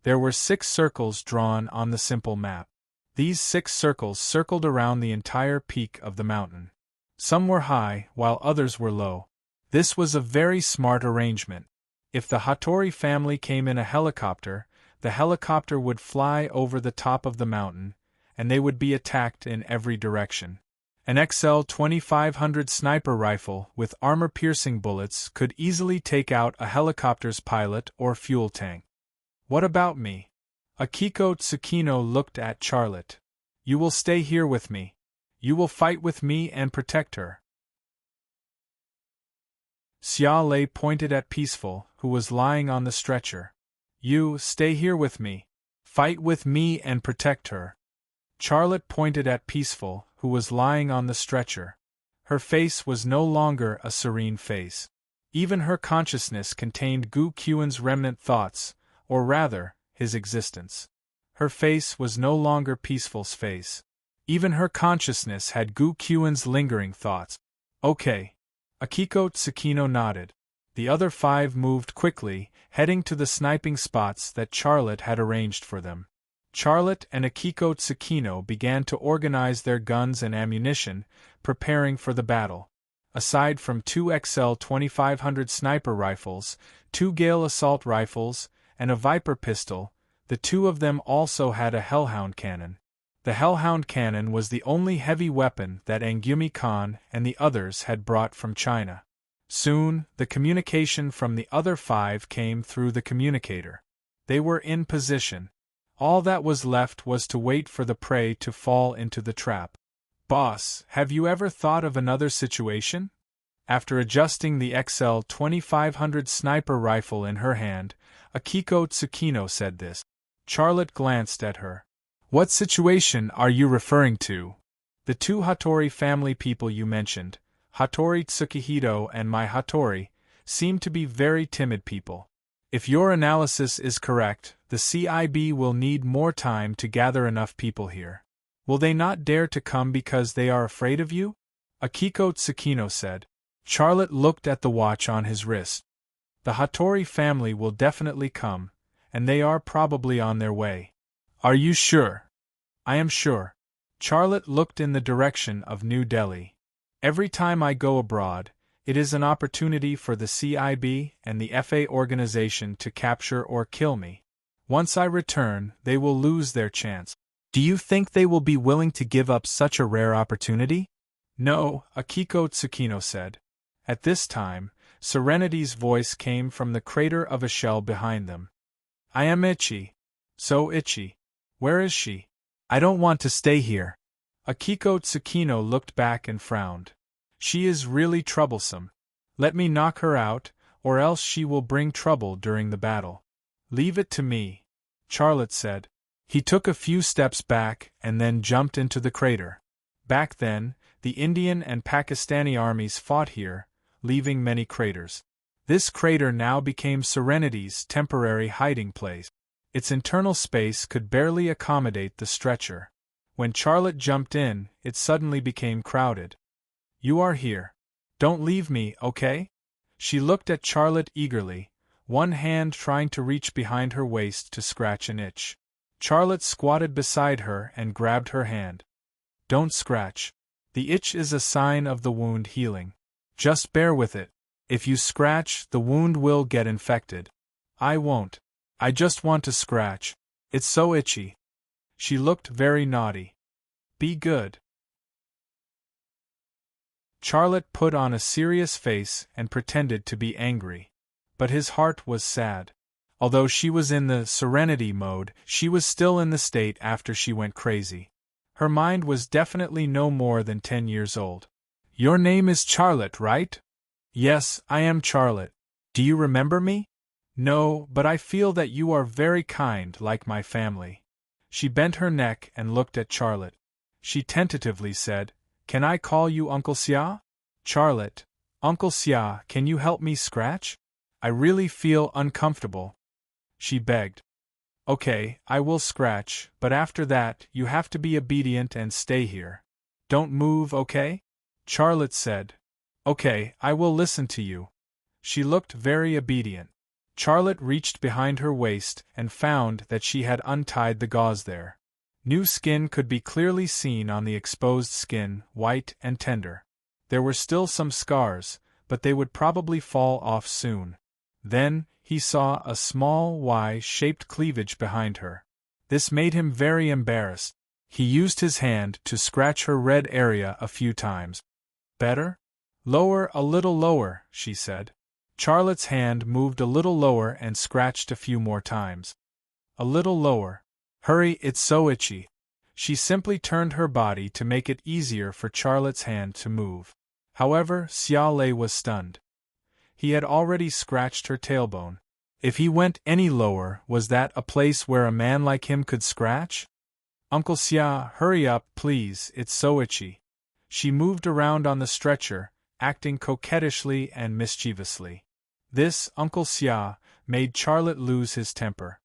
There were 6 circles drawn on the simple map. These 6 circles circled around the entire peak of the mountain. Some were high, while others were low. This was a very smart arrangement. If the Hattori family came in a helicopter, the helicopter would fly over the top of the mountain, and they would be attacked in every direction. An XL 2500 sniper rifle with armor-piercing bullets could easily take out a helicopter's pilot or fuel tank. What about me? Akiko Tsukino looked at Charlotte. You will stay here with me. You will fight with me and protect her. Xia Lei pointed at Peaceful, who was lying on the stretcher. You, stay here with me. Fight with me and protect her. Charlotte pointed at Peaceful, who was lying on the stretcher. Her face was no longer a serene face. Even her consciousness contained Gu Qian's remnant thoughts, or rather, his existence. Her face was no longer Peaceful's face. Even her consciousness had Gu Qian's lingering thoughts. Okay. Akiko Tsukino nodded. The other 5 moved quickly, heading to the sniping spots that Charlotte had arranged for them. Charlotte and Akiko Tsukino began to organize their guns and ammunition, preparing for the battle. Aside from 2 XL 2500 sniper rifles, 2 Gale assault rifles, and a Viper pistol, the two of them also had a Hellhound cannon. The Hellhound cannon was the only heavy weapon that Angumi Khan and the others had brought from China. Soon, the communication from the other 5 came through the communicator. They were in position. All that was left was to wait for the prey to fall into the trap. "Boss, have you ever thought of another situation?" After adjusting the XL 2500 sniper rifle in her hand, Akiko Tsukino said this. Charlotte glanced at her. "What situation are you referring to?" "The 2 Hattori family people you mentioned, Hattori Tsukihito and my Hattori, seem to be very timid people. If your analysis is correct, the CIB will need more time to gather enough people here. Will they not dare to come because they are afraid of you?" Akiko Tsukino said. Charlotte looked at the watch on his wrist. "The Hattori family will definitely come, and they are probably on their way." "Are you sure?" "I am sure." Charlotte looked in the direction of New Delhi. "Every time I go abroad, it is an opportunity for the CIB and the FA organization to capture or kill me. Once I return, they will lose their chance." "Do you think they will be willing to give up such a rare opportunity?" "No," Akiko Tsukino said. At this time, Serenity's voice came from the crater of a shell behind them. "I am itchy. So itchy. Where is she? I don't want to stay here." Akiko Tsukino looked back and frowned. "She is really troublesome. Let me knock her out, or else she will bring trouble during the battle." "Leave it to me," Charlotte said. He took a few steps back and then jumped into the crater. Back then, the Indian and Pakistani armies fought here, leaving many craters. This crater now became Serenity's temporary hiding place. Its internal space could barely accommodate the stretcher. When Charlotte jumped in, it suddenly became crowded. "You are here. Don't leave me, okay?" She looked at Charlotte eagerly, one hand trying to reach behind her waist to scratch an itch. Charlotte squatted beside her and grabbed her hand. "Don't scratch. The itch is a sign of the wound healing. Just bear with it. If you scratch, the wound will get infected." "I won't. I just want to scratch. It's so itchy." She looked very naughty. "Be good." Charlotte put on a serious face and pretended to be angry. But his heart was sad. Although she was in the serenity mode, she was still in the state after she went crazy. Her mind was definitely no more than 10 years old. "Your name is Charlotte, right?" "Yes, I am Charlotte. Do you remember me?" "No, but I feel that you are very kind, like my family." She bent her neck and looked at Charlotte. She tentatively said, "Can I call you Uncle Xia?" "Charlotte, Uncle Xia, can you help me scratch? I really feel uncomfortable," she begged. "Okay, I will scratch, but after that, you have to be obedient and stay here. Don't move, okay?" Charlotte said. "Okay, I will listen to you." She looked very obedient. Charlotte reached behind her waist and found that she had untied the gauze there. New skin could be clearly seen on the exposed skin, white and tender. There were still some scars, but they would probably fall off soon. Then, he saw a small Y-shaped cleavage behind her. This made him very embarrassed. He used his hand to scratch her red area a few times. "Better? Lower, a little lower," she said. Charlotte's hand moved a little lower and scratched a few more times. "A little lower. Hurry, it's so itchy." She simply turned her body to make it easier for Charlotte's hand to move. However, Xia Lei was stunned. He had already scratched her tailbone. If he went any lower, was that a place where a man like him could scratch? "Uncle Xia, hurry up, please, it's so itchy." She moved around on the stretcher, acting coquettishly and mischievously. This, Uncle Xia, made Charlotte lose his temper.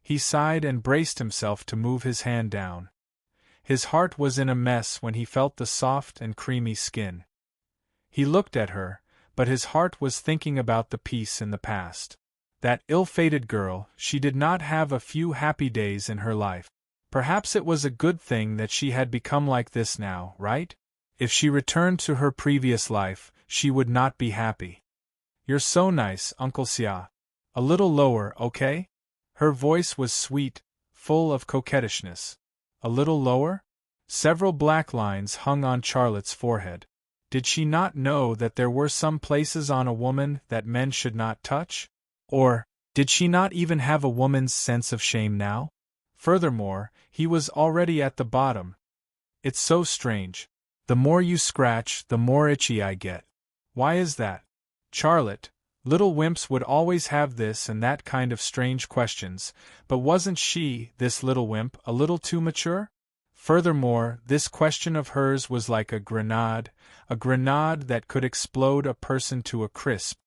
He sighed and braced himself to move his hand down. His heart was in a mess when he felt the soft and creamy skin. He looked at her, but his heart was thinking about the peace in the past. That ill-fated girl, she did not have a few happy days in her life. Perhaps it was a good thing that she had become like this now, right? If she returned to her previous life, she would not be happy. You're so nice, Uncle Xia. A little lower, okay? Her voice was sweet, full of coquettishness. A little lower? Several black lines hung on Charlotte's forehead. Did she not know that there were some places on a woman that men should not touch? Or, did she not even have a woman's sense of shame now? Furthermore, he was already at the bottom. It's so strange. The more you scratch, the more itchy I get. Why is that? Charlotte, little wimps would always have this and that kind of strange questions, but wasn't she, this little wimp, a little too mature? Furthermore, this question of hers was like a grenade that could explode a person to a crisp.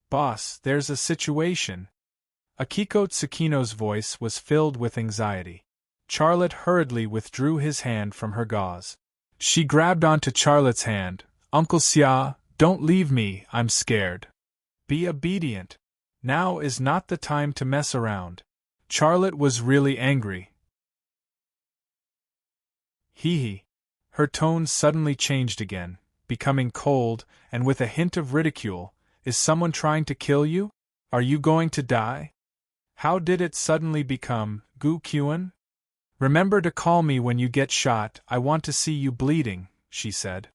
Boss, there's a situation. Akiko Tsukino's voice was filled with anxiety. Charlotte hurriedly withdrew his hand from her gauze. She grabbed onto Charlotte's hand. Uncle Xia, don't leave me, I'm scared. Be obedient. Now is not the time to mess around. Charlotte was really angry. Hee. Her tone suddenly changed again, becoming cold, and with a hint of ridicule. Is someone trying to kill you? Are you going to die? How did it suddenly become, Gu Qian? Remember to call me when you get shot, I want to see you bleeding, she said.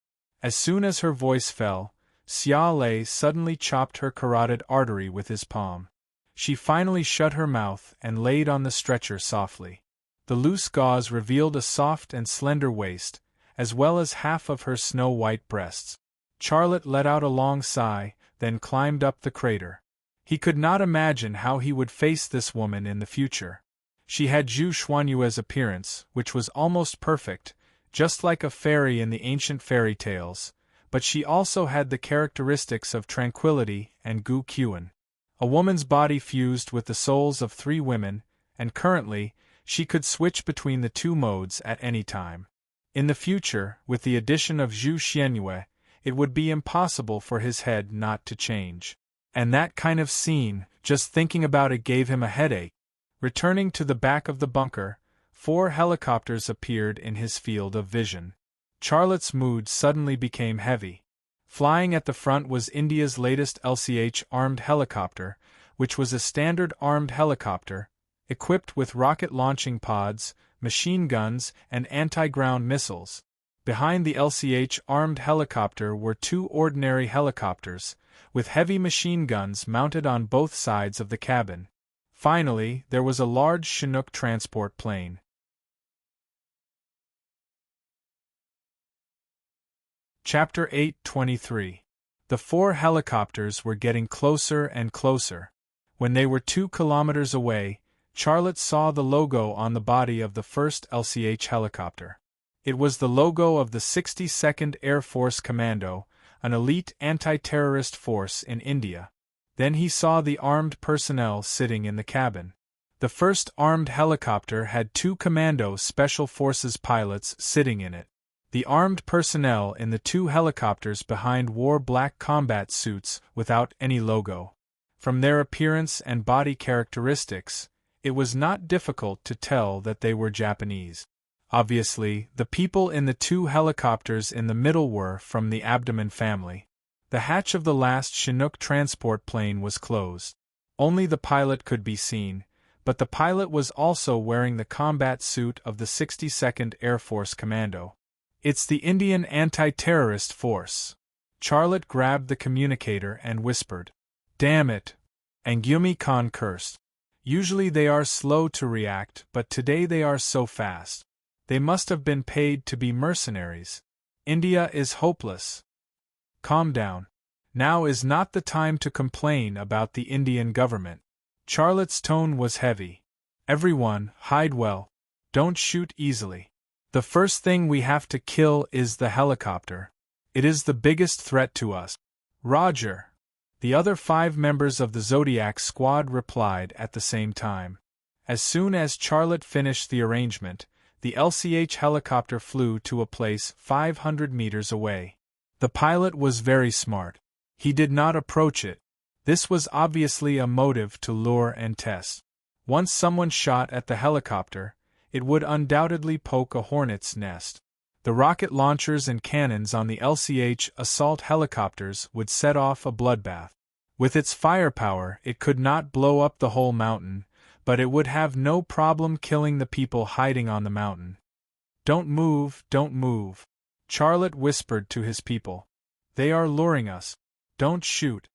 As soon as her voice fell, Xia Lei suddenly chopped her carotid artery with his palm. She finally shut her mouth and laid on the stretcher softly. The loose gauze revealed a soft and slender waist, as well as half of her snow-white breasts. Charlotte let out a long sigh, then climbed up the crater. He could not imagine how he would face this woman in the future. She had Zhu Xuanyue's appearance, which was almost perfect, just like a fairy in the ancient fairy tales, but she also had the characteristics of tranquility and Gu Qian. A woman's body fused with the souls of 3 women, and currently, she could switch between the 2 modes at any time. In the future, with the addition of Zhu Xuanyue, it would be impossible for his head not to change. And that kind of scene, just thinking about it gave him a headache. Returning to the back of the bunker, 4 helicopters appeared in his field of vision. Charlotte's mood suddenly became heavy. Flying at the front was India's latest LCH armed helicopter, which was a standard armed helicopter, equipped with rocket launching pods, machine guns, and anti-ground missiles. Behind the LCH armed helicopter were 2 ordinary helicopters, with heavy machine guns mounted on both sides of the cabin. Finally, there was a large Chinook transport plane. Chapter 8:23. The 4 helicopters were getting closer and closer. When they were 2 kilometers away, Charlotte saw the logo on the body of the first LCH helicopter. It was the logo of the 62nd Air Force Commando, an elite anti-terrorist force in India. Then he saw the armed personnel sitting in the cabin. The first armed helicopter had 2 Commando Special Forces pilots sitting in it. The armed personnel in the 2 helicopters behind wore black combat suits without any logo. From their appearance and body characteristics, it was not difficult to tell that they were Japanese. Obviously, the people in the 2 helicopters in the middle were from the Abdomen family. The hatch of the last Chinook transport plane was closed. Only the pilot could be seen, but the pilot was also wearing the combat suit of the 62nd Air Force Commando. It's the Indian anti-terrorist force. Charlotte grabbed the communicator and whispered. Damn it! Angumi Khan cursed. Usually they are slow to react, but today they are so fast. They must have been paid to be mercenaries. India is hopeless. Calm down. Now is not the time to complain about the Indian government. Charlotte's tone was heavy. Everyone, hide well. Don't shoot easily. The first thing we have to kill is the helicopter. It is the biggest threat to us. Roger. The other 5 members of the Zodiac squad replied at the same time. As soon as Charlotte finished the arrangement, the LCH helicopter flew to a place 500 meters away. The pilot was very smart. He did not approach it. This was obviously a motive to lure and test. Once someone shot at the helicopter, it would undoubtedly poke a hornet's nest. The rocket launchers and cannons on the LCH assault helicopters would set off a bloodbath. With its firepower, it could not blow up the whole mountain, but it would have no problem killing the people hiding on the mountain. "Don't move, don't move," Charlotte whispered to his people. "They are luring us. Don't shoot."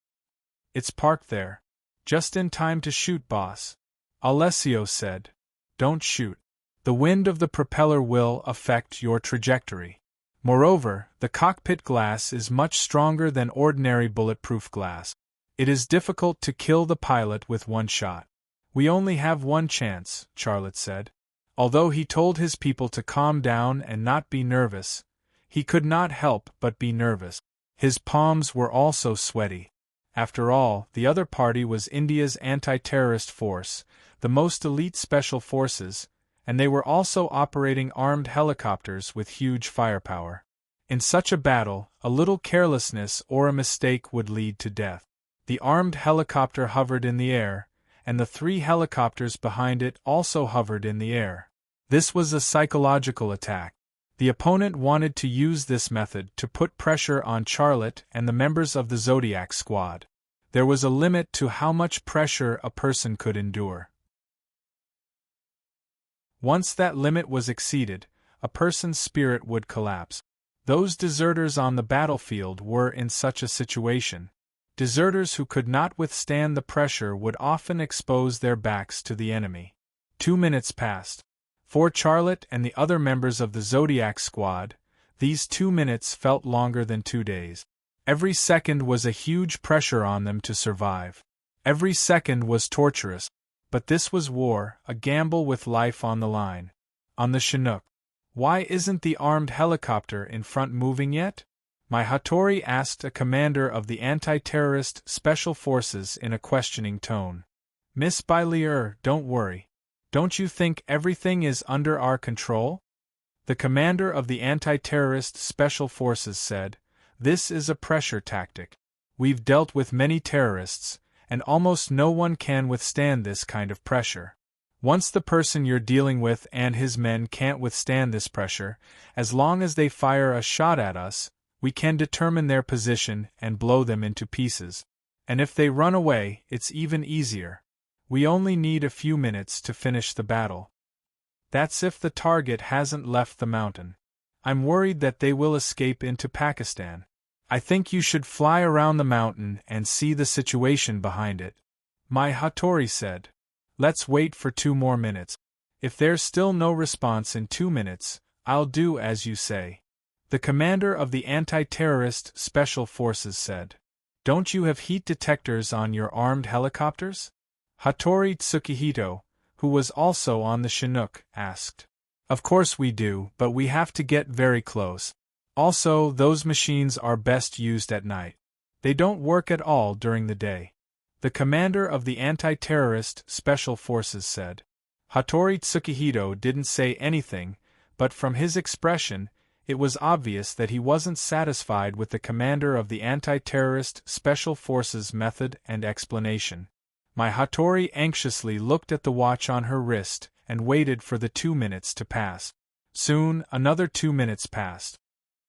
"It's parked there. Just in time to shoot, boss," Alessio said. "Don't shoot. The wind of the propeller will affect your trajectory. Moreover, the cockpit glass is much stronger than ordinary bulletproof glass. It is difficult to kill the pilot with one shot." "We only have one chance," Charlotte said. Although he told his people to calm down and not be nervous, he could not help but be nervous. His palms were also sweaty. After all, the other party was India's anti-terrorist force, the most elite special forces, and they were also operating armed helicopters with huge firepower. In such a battle, a little carelessness or a mistake would lead to death. The armed helicopter hovered in the air, and the 3 helicopters behind it also hovered in the air. This was a psychological attack. The opponent wanted to use this method to put pressure on Charlotte and the members of the Zodiac squad. There was a limit to how much pressure a person could endure. Once that limit was exceeded, a person's spirit would collapse. Those deserters on the battlefield were in such a situation. Deserters who could not withstand the pressure would often expose their backs to the enemy. 2 minutes passed. For Charlotte and the other members of the Zodiac squad, these 2 minutes felt longer than 2 days. Every second was a huge pressure on them to survive. Every second was torturous. But this was war, a gamble with life on the line. On the Chinook. "Why isn't the armed helicopter in front moving yet?" My Hattori asked a commander of the anti-terrorist special forces in a questioning tone. "Miss Bailier, don't worry. Don't you think everything is under our control?" The commander of the anti-terrorist special forces said, "This is a pressure tactic. We've dealt with many terrorists, and almost no one can withstand this kind of pressure. Once the person you're dealing with and his men can't withstand this pressure, as long as they fire a shot at us, we can determine their position and blow them into pieces. And if they run away, it's even easier. We only need a few minutes to finish the battle. That's if the target hasn't left the mountain. I'm worried that they will escape into Pakistan. I think you should fly around the mountain and see the situation behind it," my Hattori said. "Let's wait for 2 more minutes. If there's still no response in 2 minutes, I'll do as you say." The commander of the anti-terrorist special forces said, "Don't you have heat detectors on your armed helicopters?" Hattori Tsukihito, who was also on the Chinook, asked. "Of course we do, but we have to get very close. Also, those machines are best used at night. They don't work at all during the day," the commander of the anti-terrorist special forces said. Hattori Tsukihito didn't say anything, but from his expression, it was obvious that he wasn't satisfied with the commander of the anti-terrorist special forces' method and explanation. My Hattori anxiously looked at the watch on her wrist and waited for the 2 minutes to pass. Soon, another 2 minutes passed.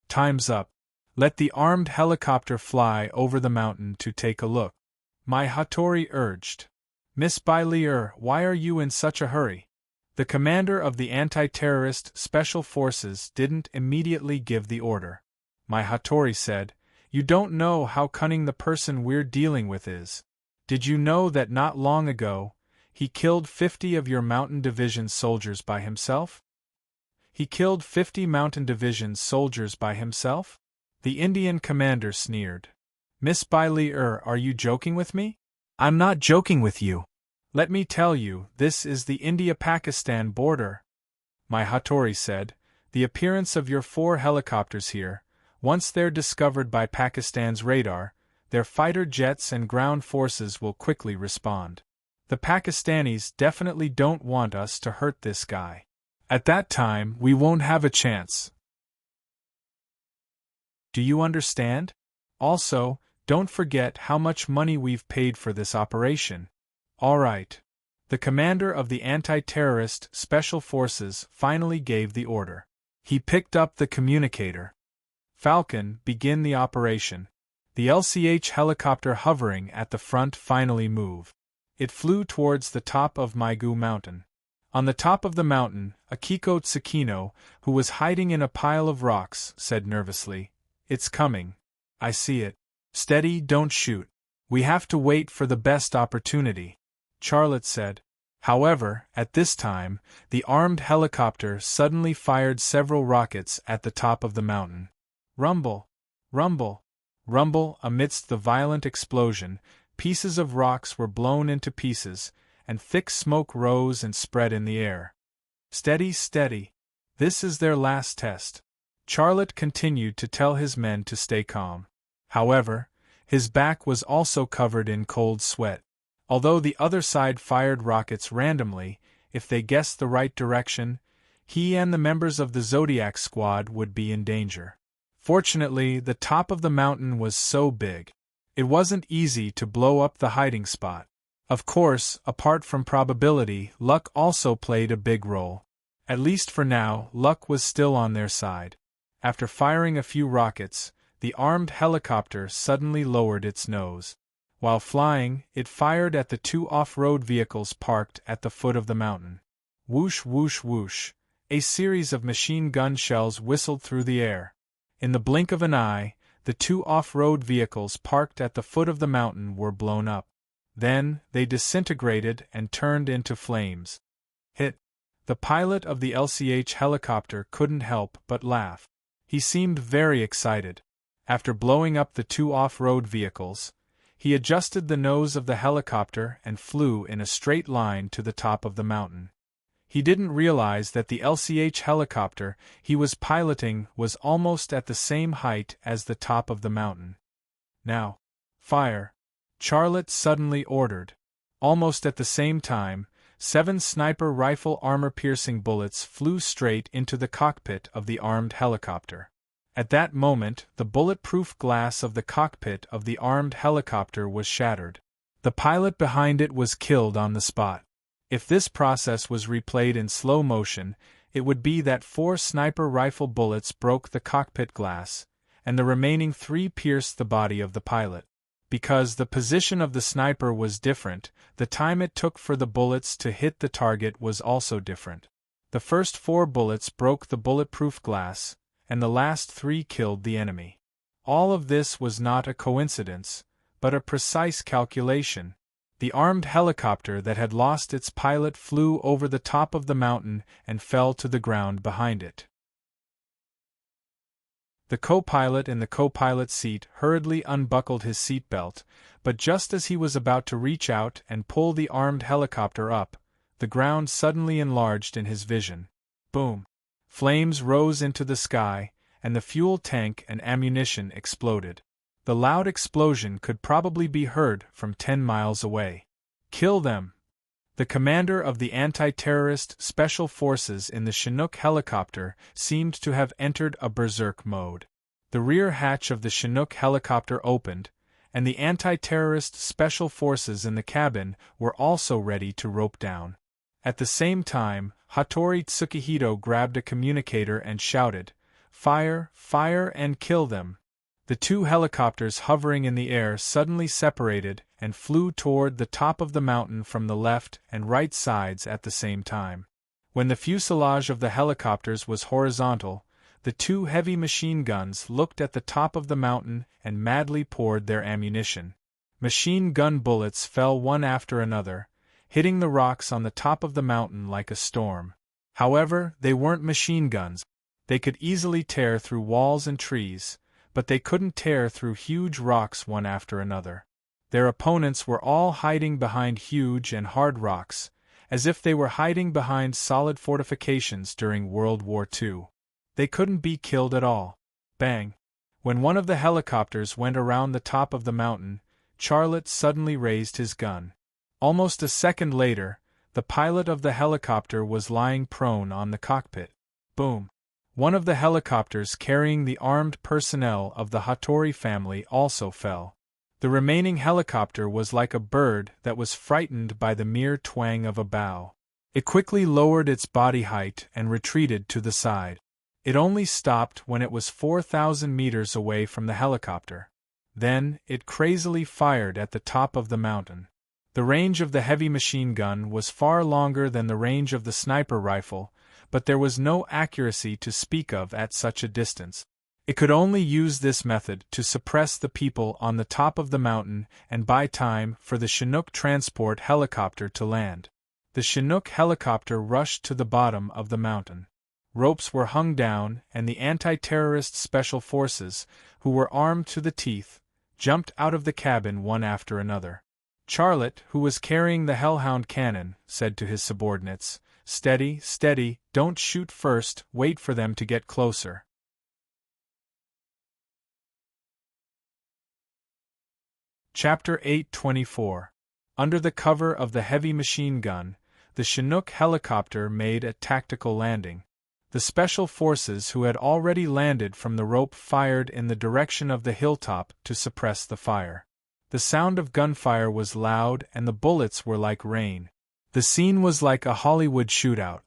"Time's up. Let the armed helicopter fly over the mountain to take a look," my Hattori urged. "Miss Bailier, why are you in such a hurry?" The commander of the anti-terrorist special forces didn't immediately give the order. My Hattori said, "You don't know how cunning the person we're dealing with is. Did you know that not long ago, he killed 50 of your Mountain Division soldiers by himself?" "He killed 50 Mountain Division soldiers by himself?" The Indian commander sneered. "Miss Bailier, are you joking with me?" "I'm not joking with you. Let me tell you, this is the India-Pakistan border," my Hattori said. "The appearance of your 4 helicopters here, once they're discovered by Pakistan's radar, their fighter jets and ground forces will quickly respond. The Pakistanis definitely don't want us to hurt this guy. At that time, we won't have a chance. Do you understand? Also, Don't forget how much money we've paid for this operation. All right. The commander of the anti-terrorist special forces finally gave the order. He picked up the communicator. Falcon, begin the operation. The LCH helicopter hovering at the front finally moved. It flew towards the top of Maigu Mountain. On the top of the mountain, Akiko Tsukino, who was hiding in a pile of rocks, said nervously, "It's coming. I see it. Steady, don't shoot. We have to wait for the best opportunity," Charlotte said. However, at this time, the armed helicopter suddenly fired several rockets at the top of the mountain. Rumble! Rumble! Rumble! Amidst the violent explosion, pieces of rocks were blown into pieces, and thick smoke rose and spread in the air. Steady, steady. This is their last test. Charlotte continued to tell his men to stay calm. However, his back was also covered in cold sweat. Although the other side fired rockets randomly, if they guessed the right direction, he and the members of the Zodiac squad would be in danger. Fortunately, the top of the mountain was so big. It wasn't easy to blow up the hiding spot. Of course, apart from probability, luck also played a big role. At least for now, luck was still on their side. After firing a few rockets, the armed helicopter suddenly lowered its nose. While flying, it fired at the two off-road vehicles parked at the foot of the mountain. Whoosh, whoosh, whoosh. A series of machine gun shells whistled through the air. In the blink of an eye, the two off-road vehicles parked at the foot of the mountain were blown up. Then, they disintegrated and turned into flames. Hit! The pilot of the LCH helicopter couldn't help but laugh. He seemed very excited. After blowing up the two off-road vehicles, he adjusted the nose of the helicopter and flew in a straight line to the top of the mountain. He didn't realize that the LCH helicopter he was piloting was almost at the same height as the top of the mountain. Now, fire! Charlotte suddenly ordered. Almost at the same time, 7 sniper rifle armor-piercing bullets flew straight into the cockpit of the armed helicopter. At that moment, the bulletproof glass of the cockpit of the armed helicopter was shattered. The pilot behind it was killed on the spot. If this process was replayed in slow motion, it would be that 4 sniper rifle bullets broke the cockpit glass, and the remaining 3 pierced the body of the pilot. Because the position of the sniper was different, the time it took for the bullets to hit the target was also different. The first 4 bullets broke the bulletproof glass, and the last 3 killed the enemy. All of this was not a coincidence, but a precise calculation. The armed helicopter that had lost its pilot flew over the top of the mountain and fell to the ground behind it. The co-pilot in the co-pilot's seat hurriedly unbuckled his seatbelt, but just as he was about to reach out and pull the armed helicopter up, the ground suddenly enlarged in his vision. Boom! Flames rose into the sky, and the fuel tank and ammunition exploded. The loud explosion could probably be heard from 10 miles away. Kill them! The commander of the anti-terrorist special forces in the Chinook helicopter seemed to have entered a berserk mode. The rear hatch of the Chinook helicopter opened, and the anti-terrorist special forces in the cabin were also ready to rope down. At the same time, Hattori Tsukihito grabbed a communicator and shouted, "Fire, fire and kill them!" The 2 helicopters hovering in the air suddenly separated and flew toward the top of the mountain from the left and right sides at the same time. When the fuselage of the helicopters was horizontal, the 2 heavy machine guns looked at the top of the mountain and madly poured their ammunition. Machine gun bullets fell one after another, hitting the rocks on the top of the mountain like a storm. However, they weren't machine guns. They could easily tear through walls and trees, but they couldn't tear through huge rocks one after another. Their opponents were all hiding behind huge and hard rocks, as if they were hiding behind solid fortifications during World War II. They couldn't be killed at all. Bang! When one of the helicopters went around the top of the mountain, Charlotte suddenly raised his gun. Almost a second later, the pilot of the helicopter was lying prone on the cockpit. Boom! One of the helicopters carrying the armed personnel of the Hattori family also fell. The remaining helicopter was like a bird that was frightened by the mere twang of a bow. It quickly lowered its body height and retreated to the side. It only stopped when it was 4,000 meters away from the helicopter. Then, it crazily fired at the top of the mountain. The range of the heavy machine gun was far longer than the range of the sniper rifle, but there was no accuracy to speak of at such a distance. It could only use this method to suppress the people on the top of the mountain and buy time for the Chinook transport helicopter to land. The Chinook helicopter rushed to the bottom of the mountain. Ropes were hung down, and the anti-terrorist special forces, who were armed to the teeth, jumped out of the cabin one after another. Charlotte, who was carrying the hellhound cannon, said to his subordinates, "Steady, steady, don't shoot first, wait for them to get closer." Chapter 8:24. Under the cover of the heavy machine gun, the Chinook helicopter made a tactical landing. The special forces who had already landed from the rope fired in the direction of the hilltop to suppress the fire. The sound of gunfire was loud and the bullets were like rain. The scene was like a Hollywood shootout.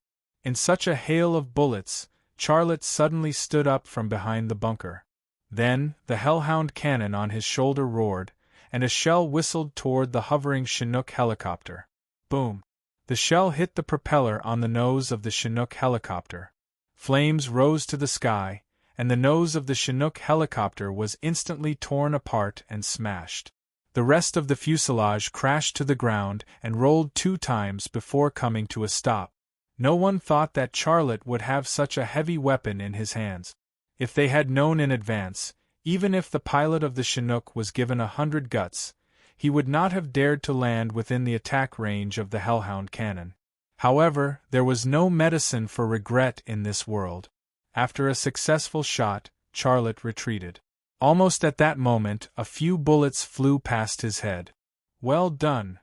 In such a hail of bullets, Charlotte suddenly stood up from behind the bunker. Then, the hellhound cannon on his shoulder roared, and a shell whistled toward the hovering Chinook helicopter. Boom! The shell hit the propeller on the nose of the Chinook helicopter. Flames rose to the sky, and the nose of the Chinook helicopter was instantly torn apart and smashed. The rest of the fuselage crashed to the ground and rolled 2 times before coming to a stop. No one thought that Charlotte would have such a heavy weapon in his hands. If they had known in advance, even if the pilot of the Chinook was given 100 guts, he would not have dared to land within the attack range of the hellhound cannon. However, there was no medicine for regret in this world. After a successful shot, Charlotte retreated. Almost at that moment, a few bullets flew past his head. "Well done!"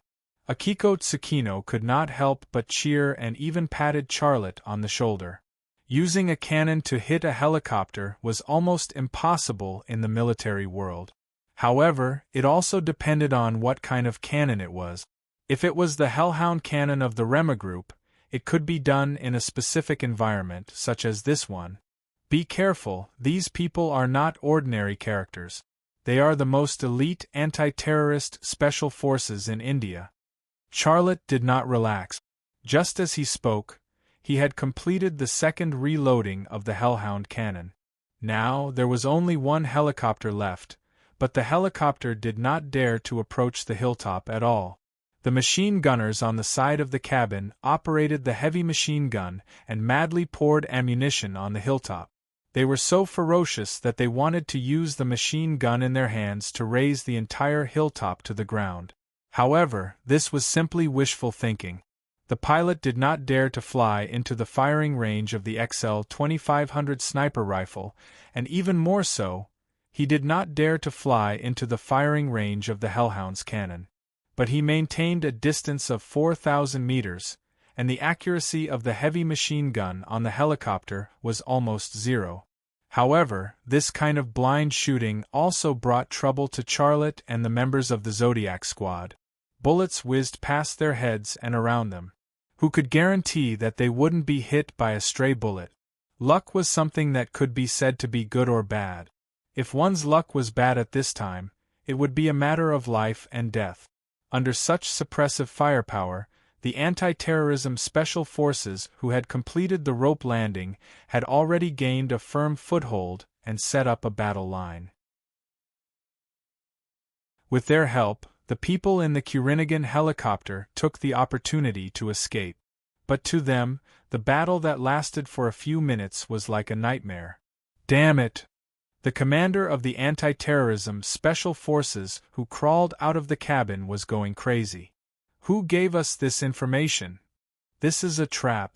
Akiko Tsukino could not help but cheer and even patted Charlotte on the shoulder. Using a cannon to hit a helicopter was almost impossible in the military world. However, it also depended on what kind of cannon it was. If it was the hellhound cannon of the Rema group, it could be done in a specific environment, such as this one. Be careful, these people are not ordinary characters. They are the most elite anti-terrorist special forces in India. Charlotte did not relax. Just as he spoke, he had completed the second reloading of the hellhound cannon. Now, there was only one helicopter left, but the helicopter did not dare to approach the hilltop at all. The machine gunners on the side of the cabin operated the heavy machine gun and madly poured ammunition on the hilltop. They were so ferocious that they wanted to use the machine gun in their hands to raise the entire hilltop to the ground. However, this was simply wishful thinking. The pilot did not dare to fly into the firing range of the XL 2500 sniper rifle, and even more so, he did not dare to fly into the firing range of the hellhound's cannon. But he maintained a distance of 4,000 meters, and the accuracy of the heavy machine gun on the helicopter was almost zero. However, this kind of blind shooting also brought trouble to Charlotte and the members of the Zodiac squad. Bullets whizzed past their heads and around them. Who could guarantee that they wouldn't be hit by a stray bullet? Luck was something that could be said to be good or bad. If one's luck was bad at this time, it would be a matter of life and death. Under such suppressive firepower, the anti-terrorism special forces who had completed the rope landing had already gained a firm foothold and set up a battle line. With their help, the people in the Kurinigan helicopter took the opportunity to escape. But to them, the battle that lasted for a few minutes was like a nightmare. Damn it! The commander of the anti-terrorism special forces who crawled out of the cabin was going crazy. Who gave us this information? This is a trap.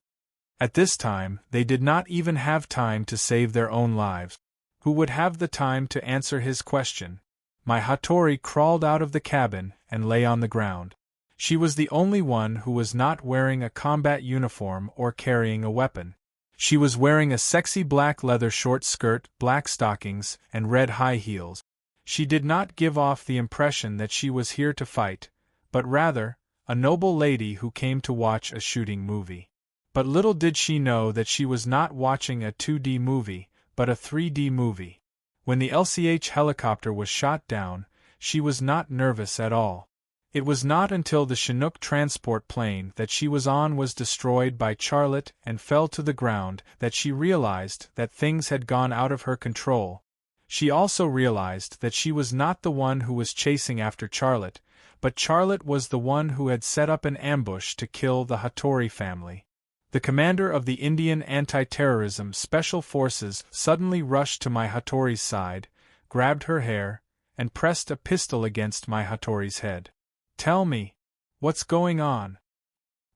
At this time, they did not even have time to save their own lives. Who would have the time to answer his question? My Hattori crawled out of the cabin and lay on the ground. She was the only one who was not wearing a combat uniform or carrying a weapon. She was wearing a sexy black leather short skirt, black stockings, and red high heels. She did not give off the impression that she was here to fight, but rather, a noble lady who came to watch a shooting movie. But little did she know that she was not watching a 2D movie, but a 3D movie. When the LCH helicopter was shot down, she was not nervous at all. It was not until the Chinook transport plane that she was on was destroyed by Charlotte and fell to the ground that she realized that things had gone out of her control. She also realized that she was not the one who was chasing after Charlotte, but Charlotte was the one who had set up an ambush to kill the Hattori family. The commander of the Indian Anti-Terrorism Special Forces suddenly rushed to my Hattori's side, grabbed her hair, and pressed a pistol against my Hattori's head. "Tell me, what's going on?"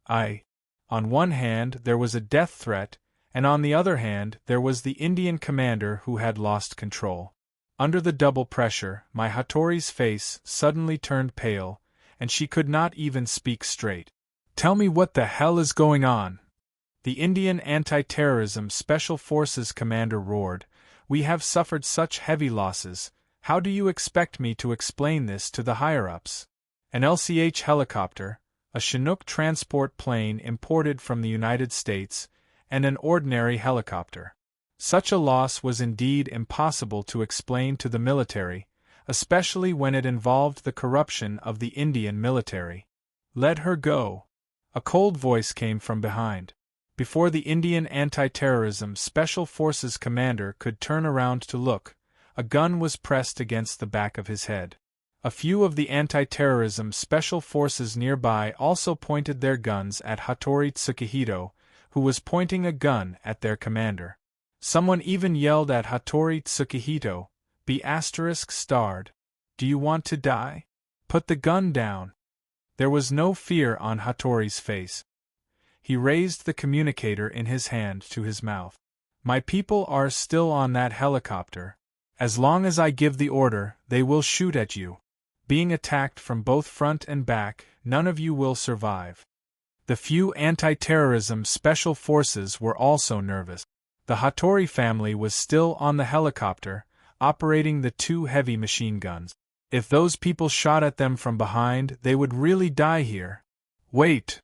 On one hand there was a death threat, and on the other hand there was the Indian commander who had lost control. Under the double pressure, my Hattori's face suddenly turned pale, and she could not even speak straight. "Tell me what the hell is going on?" The Indian Anti-Terrorism Special Forces commander roared. "We have suffered such heavy losses. How do you expect me to explain this to the higher-ups?" An LCH helicopter, a Chinook transport plane imported from the United States, and an ordinary helicopter. Such a loss was indeed impossible to explain to the military, especially when it involved the corruption of the Indian military. "Let her go." A cold voice came from behind. Before the Indian Anti-Terrorism Special Forces commander could turn around to look, a gun was pressed against the back of his head. A few of the anti-terrorism special forces nearby also pointed their guns at Hattori Tsukihito, who was pointing a gun at their commander. Someone even yelled at Hattori Tsukihito, "Be ****. Do you want to die? Put the gun down." There was no fear on Hattori's face. He raised the communicator in his hand to his mouth. "My people are still on that helicopter. As long as I give the order, they will shoot at you. Being attacked from both front and back, none of you will survive." The few anti-terrorism special forces were also nervous. The Hattori family was still on the helicopter, operating the 2 heavy machine guns. If those people shot at them from behind, they would really die here. "Wait!"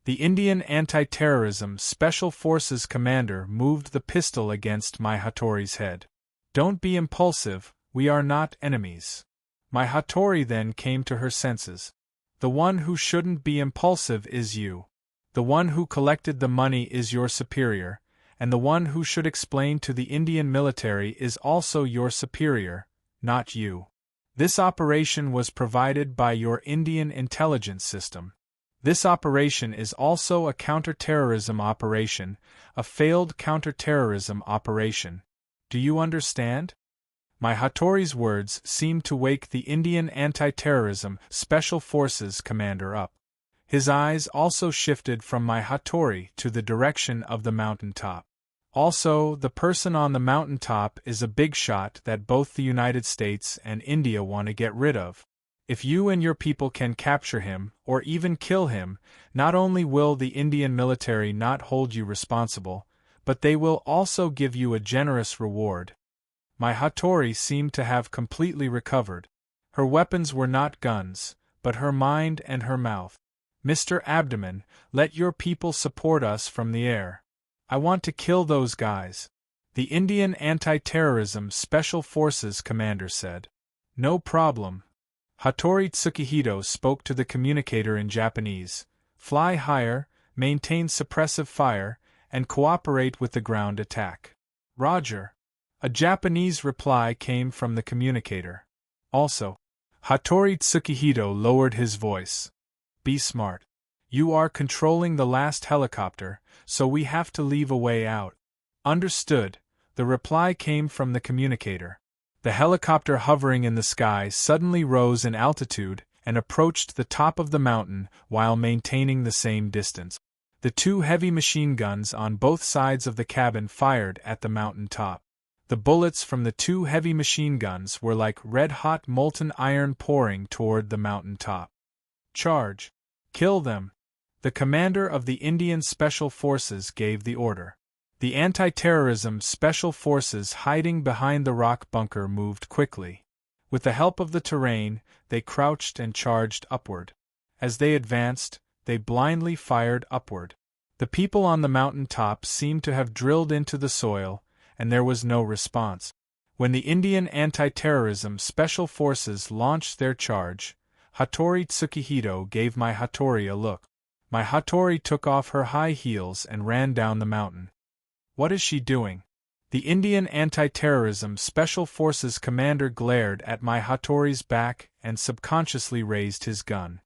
The Indian Anti-Terrorism Special Forces commander moved the pistol against my Hattori's head. "Don't be impulsive, we are not enemies." My Hattori then came to her senses. "The one who shouldn't be impulsive is you. The one who collected the money is your superior, and the one who should explain to the Indian military is also your superior, not you. This operation was provided by your Indian intelligence system. This operation is also a counter-terrorism operation, a failed counter-terrorism operation. Do you understand?" My Hattori's words seemed to wake the Indian Anti-Terrorism Special Forces commander up. His eyes also shifted from my Hattori to the direction of the mountain top. "Also, the person on the mountain top is a big shot that both the United States and India want to get rid of. If you and your people can capture him, or even kill him, not only will the Indian military not hold you responsible, but they will also give you a generous reward." My Hattori seemed to have completely recovered. Her weapons were not guns, but her mind and her mouth. "Mr. Abdomen, let your people support us from the air. I want to kill those guys," the Indian Anti-Terrorism Special Forces commander said. "No problem." Hattori Tsukihito spoke to the communicator in Japanese. "Fly higher, maintain suppressive fire, and cooperate with the ground attack." "Roger." A Japanese reply came from the communicator. Also, Hattori Tsukihito lowered his voice. "Be smart. You are controlling the last helicopter, so we have to leave a way out." "Understood," the reply came from the communicator. The helicopter hovering in the sky suddenly rose in altitude and approached the top of the mountain while maintaining the same distance. The 2 heavy machine guns on both sides of the cabin fired at the mountain top. The bullets from the 2 heavy machine guns were like red-hot molten iron pouring toward the mountain top. "Charge! Kill them!" The commander of the Indian Special Forces gave the order. The anti-terrorism special forces hiding behind the rock bunker moved quickly. With the help of the terrain, they crouched and charged upward. As they advanced, they blindly fired upward. The people on the mountain top seemed to have drilled into the soil, and there was no response. When the Indian anti-terrorism special forces launched their charge, Hattori Tsukihito gave my Hattori a look. My Hattori took off her high heels and ran down the mountain. What is she doing? The Indian anti-terrorism special forces commander glared at my Hattori's back and subconsciously raised his gun.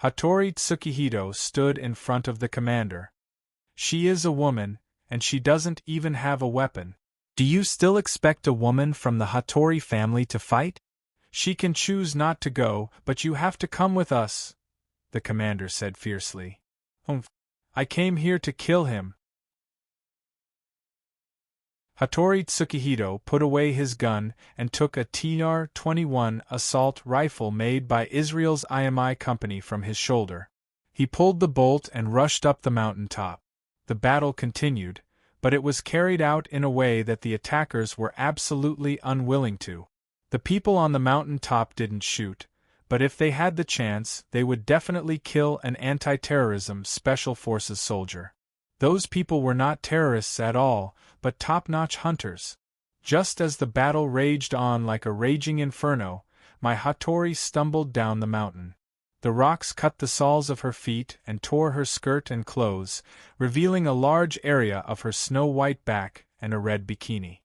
Hattori Tsukihito stood in front of the commander. She is a woman, and she doesn't even have a weapon. Do you still expect a woman from the Hattori family to fight? She can choose not to go, but you have to come with us, the commander said fiercely. I came here to kill him. Hattori Tsukihito put away his gun and took a TR-21 assault rifle made by Israel's IMI company from his shoulder. He pulled the bolt and rushed up the mountain top. The battle continued, but it was carried out in a way that the attackers were absolutely unwilling to. The people on the mountain top didn't shoot, but if they had the chance, they would definitely kill an anti-terrorism special forces soldier. Those people were not terrorists at all, but top-notch hunters. Just as the battle raged on like a raging inferno, my Hattori stumbled down the mountain. The rocks cut the soles of her feet and tore her skirt and clothes, revealing a large area of her snow-white back and a red bikini.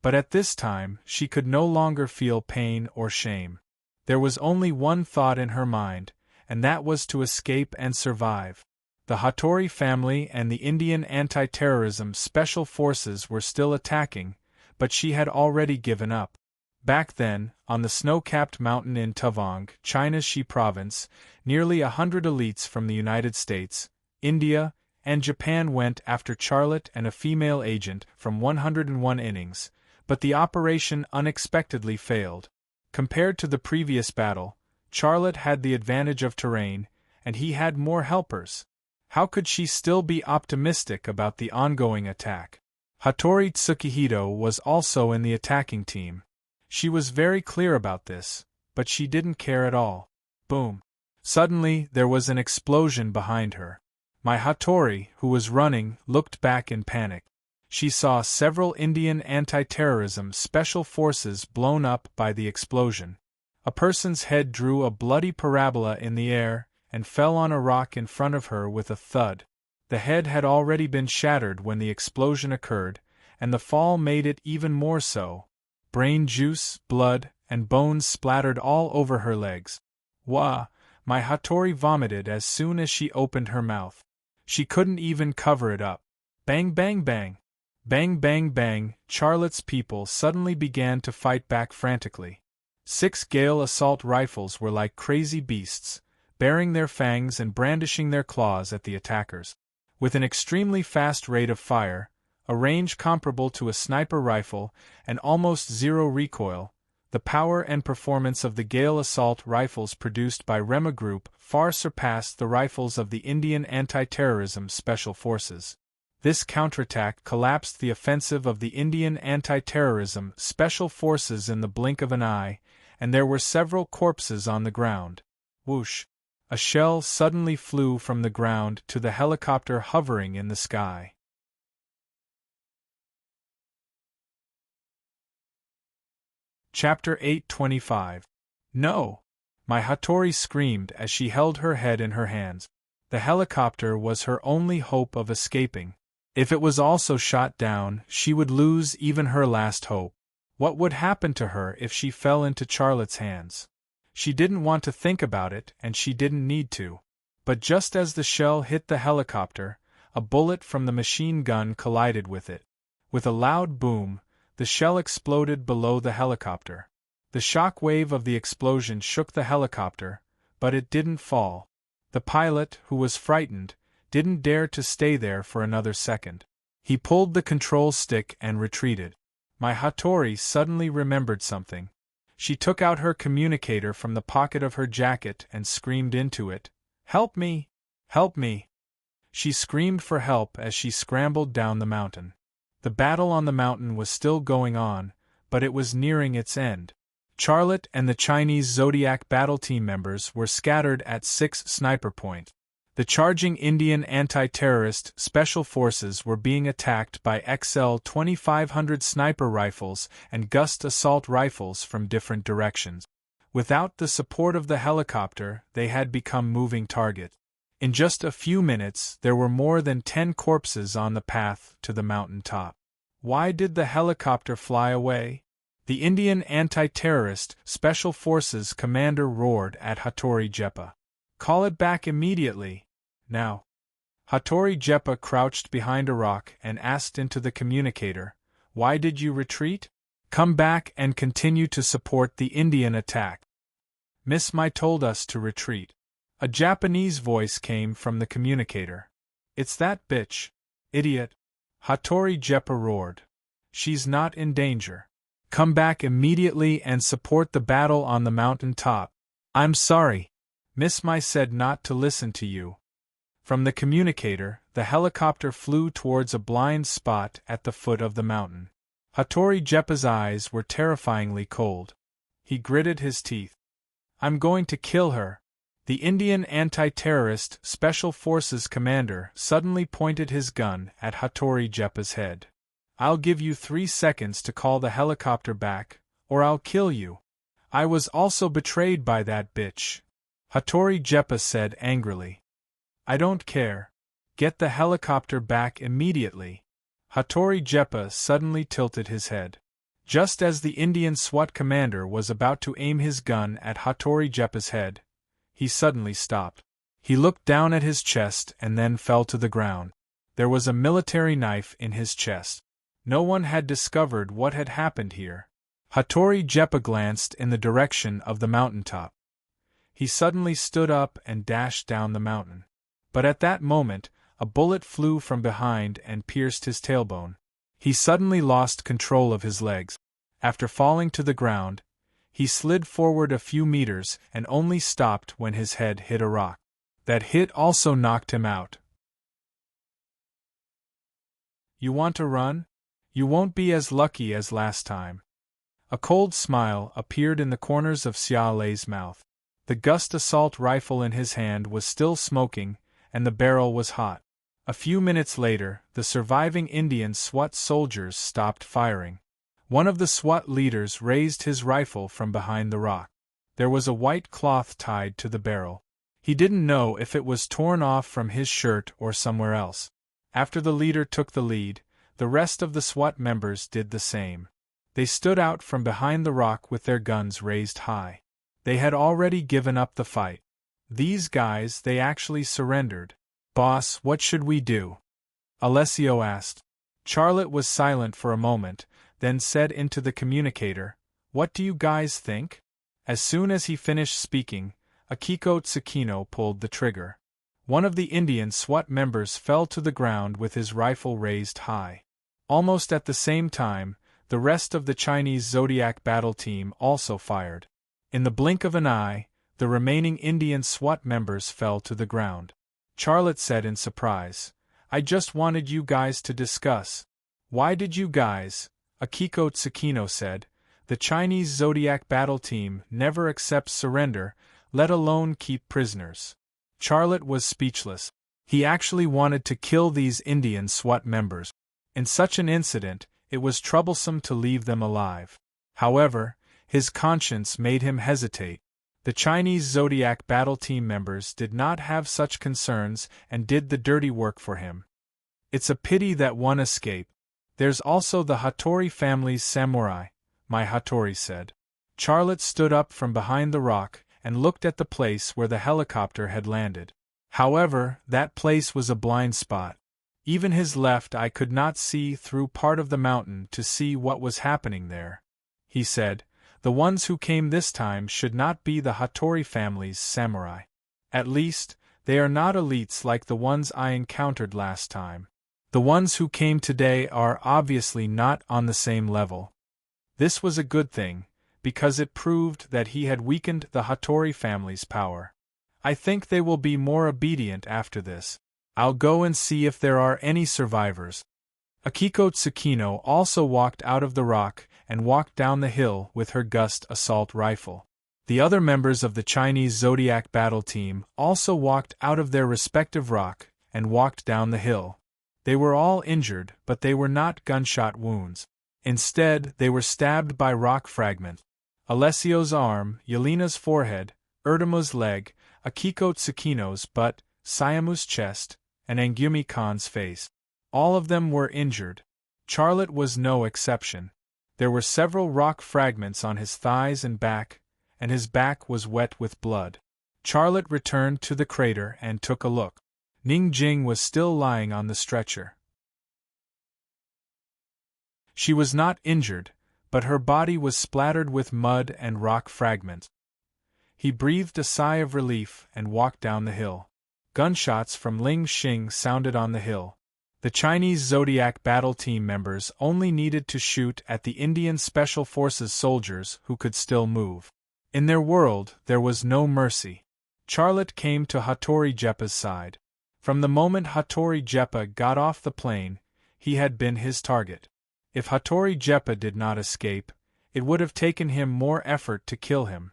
But at this time, she could no longer feel pain or shame. There was only one thought in her mind, and that was to escape and survive. The Hattori family and the Indian anti-terrorism special forces were still attacking, but she had already given up. Back then, on the snow-capped mountain in Tawang, China's Shi province, nearly 100 elites from the United States, India, and Japan went after Charlotte and a female agent from 101 innings, but the operation unexpectedly failed. Compared to the previous battle, Charlotte had the advantage of terrain, and he had more helpers. How could she still be optimistic about the ongoing attack? Hattori Tsukihito was also in the attacking team. She was very clear about this, but she didn't care at all. Boom! Suddenly, there was an explosion behind her. My Hattori, who was running, looked back in panic. She saw several Indian anti-terrorism special forces blown up by the explosion. A person's head drew a bloody parabola in the air and fell on a rock in front of her with a thud. The head had already been shattered when the explosion occurred, and the fall made it even more so. Brain juice, blood, and bones splattered all over her legs. Wah! My Hattori vomited as soon as she opened her mouth. She couldn't even cover it up. Bang bang bang! Bang bang bang! Charlotte's people suddenly began to fight back frantically. 6 Gale assault rifles were like crazy beasts, baring their fangs and brandishing their claws at the attackers. With an extremely fast rate of fire, a range comparable to a sniper rifle, and almost zero recoil, the power and performance of the Gale assault rifles produced by Rema Group far surpassed the rifles of the Indian anti-terrorism special forces. This counterattack collapsed the offensive of the Indian anti-terrorism special forces in the blink of an eye, and there were several corpses on the ground. Whoosh! A shell suddenly flew from the ground to the helicopter hovering in the sky. Chapter 825. No! My Hattori screamed as she held her head in her hands. The helicopter was her only hope of escaping. If it was also shot down, she would lose even her last hope. What would happen to her if she fell into Charlotte's hands? She didn't want to think about it, and she didn't need to. But just as the shell hit the helicopter, a bullet from the machine gun collided with it. With a loud boom, the shell exploded below the helicopter. The shock wave of the explosion shook the helicopter, but it didn't fall. The pilot, who was frightened, didn't dare to stay there for another second. He pulled the control stick and retreated. My Hattori suddenly remembered something. She took out her communicator from the pocket of her jacket and screamed into it, "Help me! Help me!" She screamed for help as she scrambled down the mountain. The battle on the mountain was still going on, but it was nearing its end. Charlotte and the Chinese Zodiac battle team members were scattered at 6 sniper point. The charging Indian anti-terrorist special forces were being attacked by XL 2500 sniper rifles and Gust assault rifles from different directions. Without the support of the helicopter, they had become moving targets. In just a few minutes, there were more than 10 corpses on the path to the mountain top. Why did the helicopter fly away? The Indian anti-terrorist special forces commander roared at Hattori Jeppa. Call it back immediately, now. Hattori Jeppa crouched behind a rock and asked into the communicator, "Why did you retreat? Come back and continue to support the Indian attack." "Miss Mai told us to retreat." A Japanese voice came from the communicator. "It's that bitch. Idiot." Hattori Jeppa roared. "She's not in danger. Come back immediately and support the battle on the mountain top." "I'm sorry. Miss Mai said not to listen to you." From the communicator, the helicopter flew towards a blind spot at the foot of the mountain. Hattori Jeppa's eyes were terrifyingly cold. He gritted his teeth. "I'm going to kill her." The Indian anti-terrorist special forces commander suddenly pointed his gun at Hattori Jeppa's head. "I'll give you 3 seconds to call the helicopter back, or I'll kill you. I was also betrayed by that bitch," Hattori Jeppa said angrily. "I don't care. Get the helicopter back immediately." Hattori Jeppa suddenly tilted his head. Just as the Indian SWAT commander was about to aim his gun at Hattori Jeppa's head, he suddenly stopped. He looked down at his chest and then fell to the ground. There was a military knife in his chest. No one had discovered what had happened here. Hattori Jeppa glanced in the direction of the mountaintop. He suddenly stood up and dashed down the mountain. But at that moment, a bullet flew from behind and pierced his tailbone. He suddenly lost control of his legs. After falling to the ground, he slid forward a few meters and only stopped when his head hit a rock. That hit also knocked him out. "You want to run? You won't be as lucky as last time." A cold smile appeared in the corners of Xia Lei's mouth. The Gust assault rifle in his hand was still smoking, and the barrel was hot. A few minutes later, the surviving Indian SWAT soldiers stopped firing. One of the SWAT leaders raised his rifle from behind the rock. There was a white cloth tied to the barrel. He didn't know if it was torn off from his shirt or somewhere else. After the leader took the lead, the rest of the SWAT members did the same. They stood out from behind the rock with their guns raised high. They had already given up the fight. These guys, they actually surrendered. "Boss, what should we do?" Alessio asked. Charlotte was silent for a moment, then said into the communicator, "What do you guys think?" As soon as he finished speaking, Akiko Tsukino pulled the trigger. One of the Indian SWAT members fell to the ground with his rifle raised high. Almost at the same time, the rest of the Chinese Zodiac battle team also fired. In the blink of an eye, the remaining Indian SWAT members fell to the ground. Charlotte said in surprise, "I just wanted you guys to discuss." "Why did you guys?" Akiko Tsukino said. "The Chinese Zodiac battle team never accepts surrender, let alone keep prisoners." Charlotte was speechless. He actually wanted to kill these Indian SWAT members. In such an incident, it was troublesome to leave them alive. However, his conscience made him hesitate. The Chinese Zodiac battle team members did not have such concerns and did the dirty work for him. "It's a pity that one escaped. There's also the Hattori family's samurai," my Hattori said. Charlotte stood up from behind the rock and looked at the place where the helicopter had landed. However, that place was a blind spot. Even his left eye could not see through part of the mountain to see what was happening there. He said, "The ones who came this time should not be the Hattori family's samurai. At least, they are not elites like the ones I encountered last time. The ones who came today are obviously not on the same level." This was a good thing, because it proved that he had weakened the Hattori family's power. "I think they will be more obedient after this. I'll go and see if there are any survivors." Akiko Tsukino also walked out of the rock and walked down the hill with her Gust assault rifle. The other members of the Chinese Zodiac battle team also walked out of their respective rock and walked down the hill. They were all injured, but they were not gunshot wounds. Instead, they were stabbed by rock fragments. Alessio's arm, Yelena's forehead, Erdamu's leg, Akiko Tsukino's butt, Sayamu's chest, and Angumi Khan's face. All of them were injured. Charlotte was no exception. There were several rock fragments on his thighs and his back was wet with blood. Charlotte returned to the crater and took a look. Ning Jing was still lying on the stretcher. She was not injured, but her body was splattered with mud and rock fragments. He breathed a sigh of relief and walked down the hill. Gunshots from Ling Xing sounded on the hill. The Chinese Zodiac battle team members only needed to shoot at the Indian Special Forces soldiers who could still move. In their world, there was no mercy. Charlotte came to Hattori Jeppa's side. From the moment Hattori Jeppa got off the plane, he had been his target. If Hattori Jeppa did not escape, it would have taken him more effort to kill him.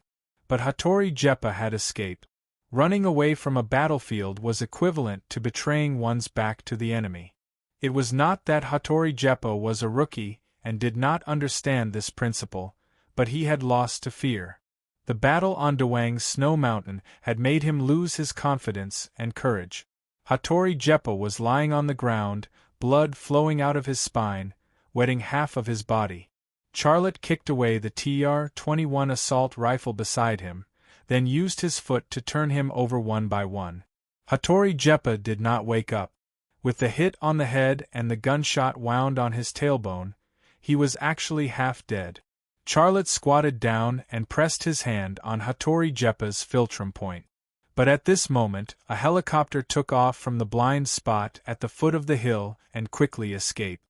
But Hattori Jeppa had escaped. Running away from a battlefield was equivalent to betraying one's back to the enemy. It was not that Hattori Jeppa was a rookie and did not understand this principle, but he had lost to fear. The battle on Dawang's snow mountain had made him lose his confidence and courage. Hattori Jeppa was lying on the ground, blood flowing out of his spine, wetting half of his body. Charlotte kicked away the TR-21 assault rifle beside him, then used his foot to turn him over one by one. Hattori Jeppa did not wake up. With the hit on the head and the gunshot wound on his tailbone, he was actually half dead. Charlotte squatted down and pressed his hand on Hattori Jeppa's philtrum point. But at this moment, a helicopter took off from the blind spot at the foot of the hill and quickly escaped.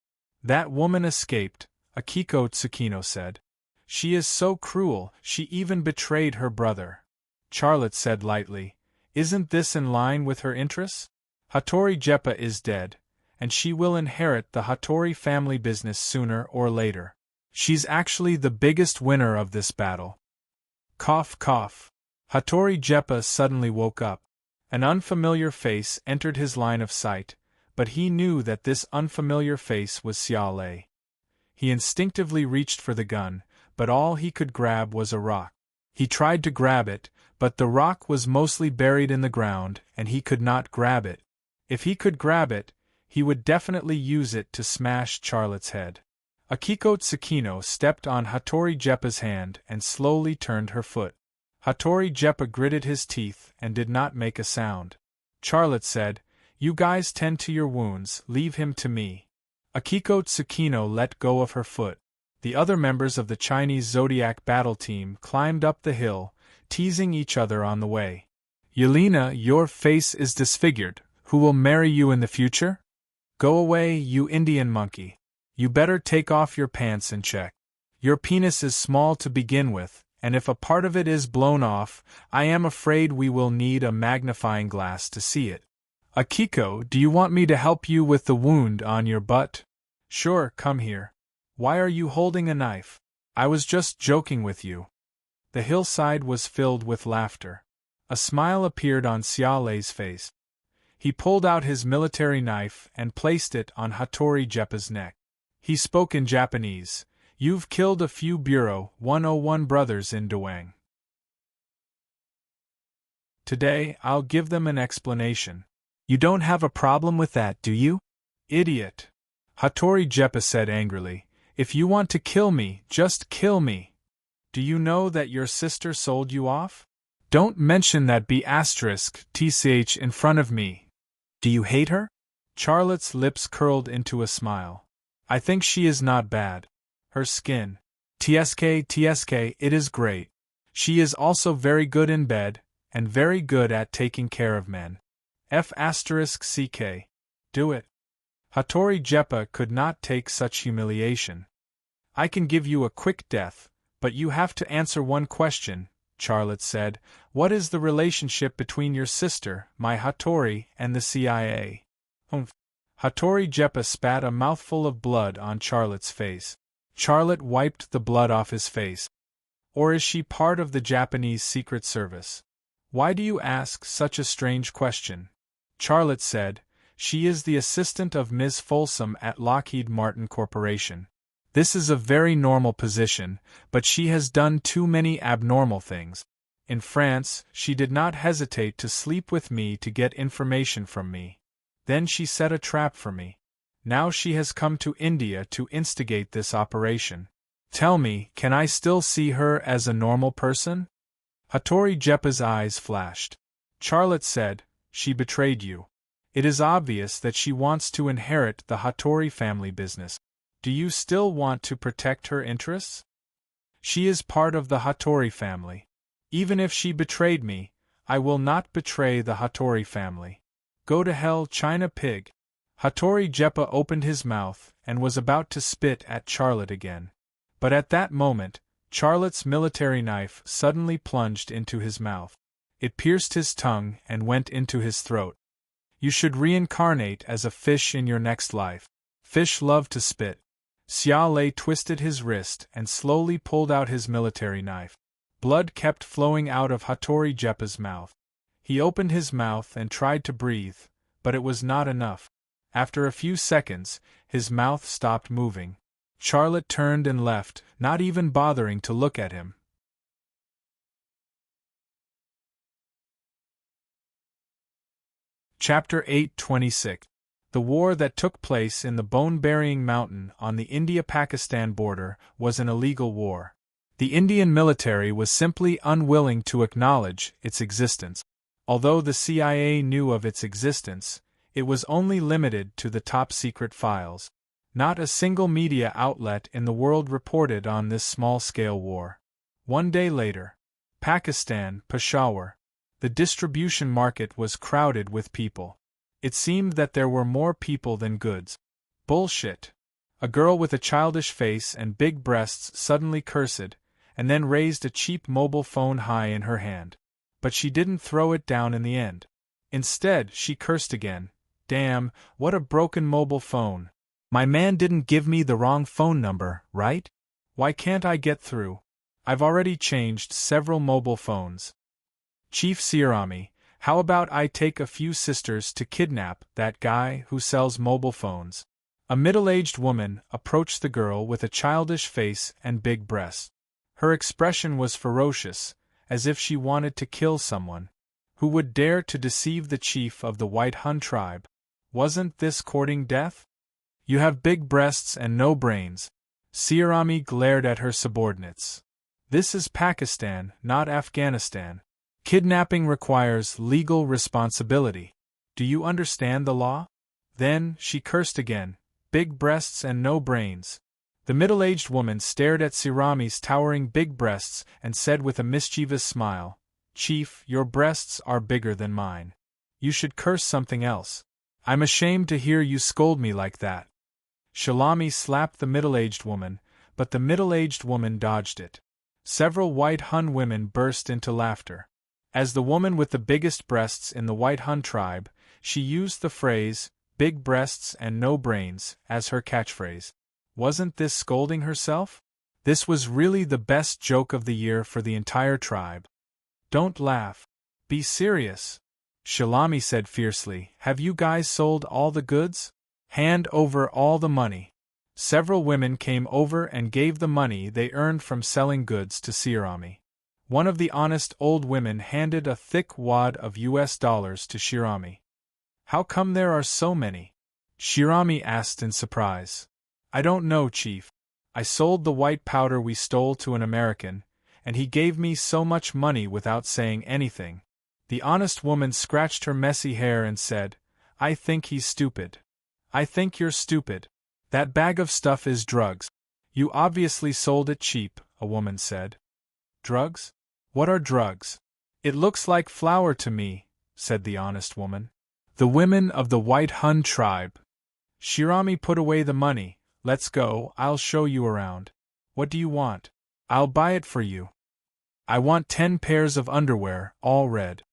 That woman escaped, Akiko Tsukino said. She is so cruel, she even betrayed her brother. Charlotte said lightly, isn't this in line with her interests? Hattori Jeppa is dead, and she will inherit the Hattori family business sooner or later. She's actually the biggest winner of this battle. Cough cough. Hattori Jeppa suddenly woke up. An unfamiliar face entered his line of sight, but he knew that this unfamiliar face was Xia Lei. He instinctively reached for the gun, but all he could grab was a rock. He tried to grab it, but the rock was mostly buried in the ground and he could not grab it. If he could grab it, he would definitely use it to smash Charlotte's head. Akiko Tsukino stepped on Hattori Jeppa's hand and slowly turned her foot. Hattori Jeppa gritted his teeth and did not make a sound. Charlotte said, "You guys tend to your wounds, leave him to me." Akiko Tsukino let go of her foot. The other members of the Chinese Zodiac battle team climbed up the hill, teasing each other on the way. "Yelena, your face is disfigured. Who will marry you in the future? Go away, you Indian monkey. You better take off your pants and check. Your penis is small to begin with, and if a part of it is blown off, I am afraid we will need a magnifying glass to see it. Akiko, do you want me to help you with the wound on your butt?" "Sure, come here. Why are you holding a knife? I was just joking with you." The hillside was filled with laughter. A smile appeared on Xia Lei's face. He pulled out his military knife and placed it on Hattori Jeppa's neck. He spoke in Japanese. "You've killed a few Bureau 101 brothers in Dawang. Today, I'll give them an explanation. You don't have a problem with that, do you? Idiot." Hattori Jeppa said angrily, "If you want to kill me, just kill me. Do you know that your sister sold you off? Don't mention that B***th in front of me. Do you hate her?" Charlotte's lips curled into a smile. "I think she is not bad. Her skin. TSK, it is great. She is also very good in bed, and very good at taking care of men. F***ck. Do it." Hattori Jeppa could not take such humiliation. "I can give you a quick death, but you have to answer one question," Charlotte said. "What is the relationship between your sister, my Hattori, and the CIA?" Hattori Jeppa spat a mouthful of blood on Charlotte's face. Charlotte wiped the blood off his face. Or is she part of the Japanese Secret Service? Why do you ask such a strange question? Charlotte said, she is the assistant of Ms. Folsom at Lockheed Martin Corporation. This is a very normal position, but she has done too many abnormal things. In France, she did not hesitate to sleep with me to get information from me. Then she set a trap for me. Now she has come to India to instigate this operation. Tell me, can I still see her as a normal person? Hattori Jeppa's eyes flashed. Charlotte said, she betrayed you. It is obvious that she wants to inherit the Hattori family business. Do you still want to protect her interests? She is part of the Hattori family. Even if she betrayed me, I will not betray the Hattori family. Go to hell, China pig. Hattori Jeppa opened his mouth and was about to spit at Charlotte again. But at that moment, Charlotte's military knife suddenly plunged into his mouth. It pierced his tongue and went into his throat. You should reincarnate as a fish in your next life. Fish love to spit. Xia Lei twisted his wrist and slowly pulled out his military knife. Blood kept flowing out of Hattori Jeppa's mouth. He opened his mouth and tried to breathe, but it was not enough. After a few seconds, his mouth stopped moving. Charlotte turned and left, not even bothering to look at him. Chapter 8:26. The war that took place in the bone-burying mountain on the India-Pakistan border was an illegal war. The Indian military was simply unwilling to acknowledge its existence. Although the CIA knew of its existence, it was only limited to the top-secret files. Not a single media outlet in the world reported on this small-scale war. One day later, Pakistan, Peshawar. The distribution market was crowded with people. It seemed that there were more people than goods. Bullshit. A girl with a childish face and big breasts suddenly cursed, and then raised a cheap mobile phone high in her hand. But she didn't throw it down in the end. Instead, she cursed again. Damn, what a broken mobile phone. My man didn't give me the wrong phone number, right? Why can't I get through? I've already changed several mobile phones. Chief Sirami, how about I take a few sisters to kidnap that guy who sells mobile phones? A middle-aged woman approached the girl with a childish face and big breasts. Her expression was ferocious, as if she wanted to kill someone. Who would dare to deceive the chief of the White Hun tribe? Wasn't this courting death? You have big breasts and no brains. Sirami glared at her subordinates. This is Pakistan, not Afghanistan. Kidnapping requires legal responsibility. Do you understand the law? Then, she cursed again. Big breasts and no brains. The middle-aged woman stared at Sirami's towering big breasts and said with a mischievous smile, Chief, your breasts are bigger than mine. You should curse something else. I'm ashamed to hear you scold me like that. Shalami slapped the middle-aged woman, but the middle-aged woman dodged it. Several White Hun women burst into laughter. As the woman with the biggest breasts in the White Hun tribe, she used the phrase, big breasts and no brains, as her catchphrase. Wasn't this scolding herself? This was really the best joke of the year for the entire tribe. Don't laugh. Be serious. Shalami said fiercely, have you guys sold all the goods? Hand over all the money. Several women came over and gave the money they earned from selling goods to Sirami. One of the honest old women handed a thick wad of US dollars to Shirami. How come there are so many? Shirami asked in surprise. I don't know, Chief. I sold the white powder we stole to an American, and he gave me so much money without saying anything. The honest woman scratched her messy hair and said, I think he's stupid. I think you're stupid. That bag of stuff is drugs. You obviously sold it cheap, a woman said. Drugs? What are drugs? It looks like flour to me, said the honest woman. The women of the White Hun tribe. Shirami put away the money. Let's go, I'll show you around. What do you want? I'll buy it for you. I want 10 pairs of underwear, all red.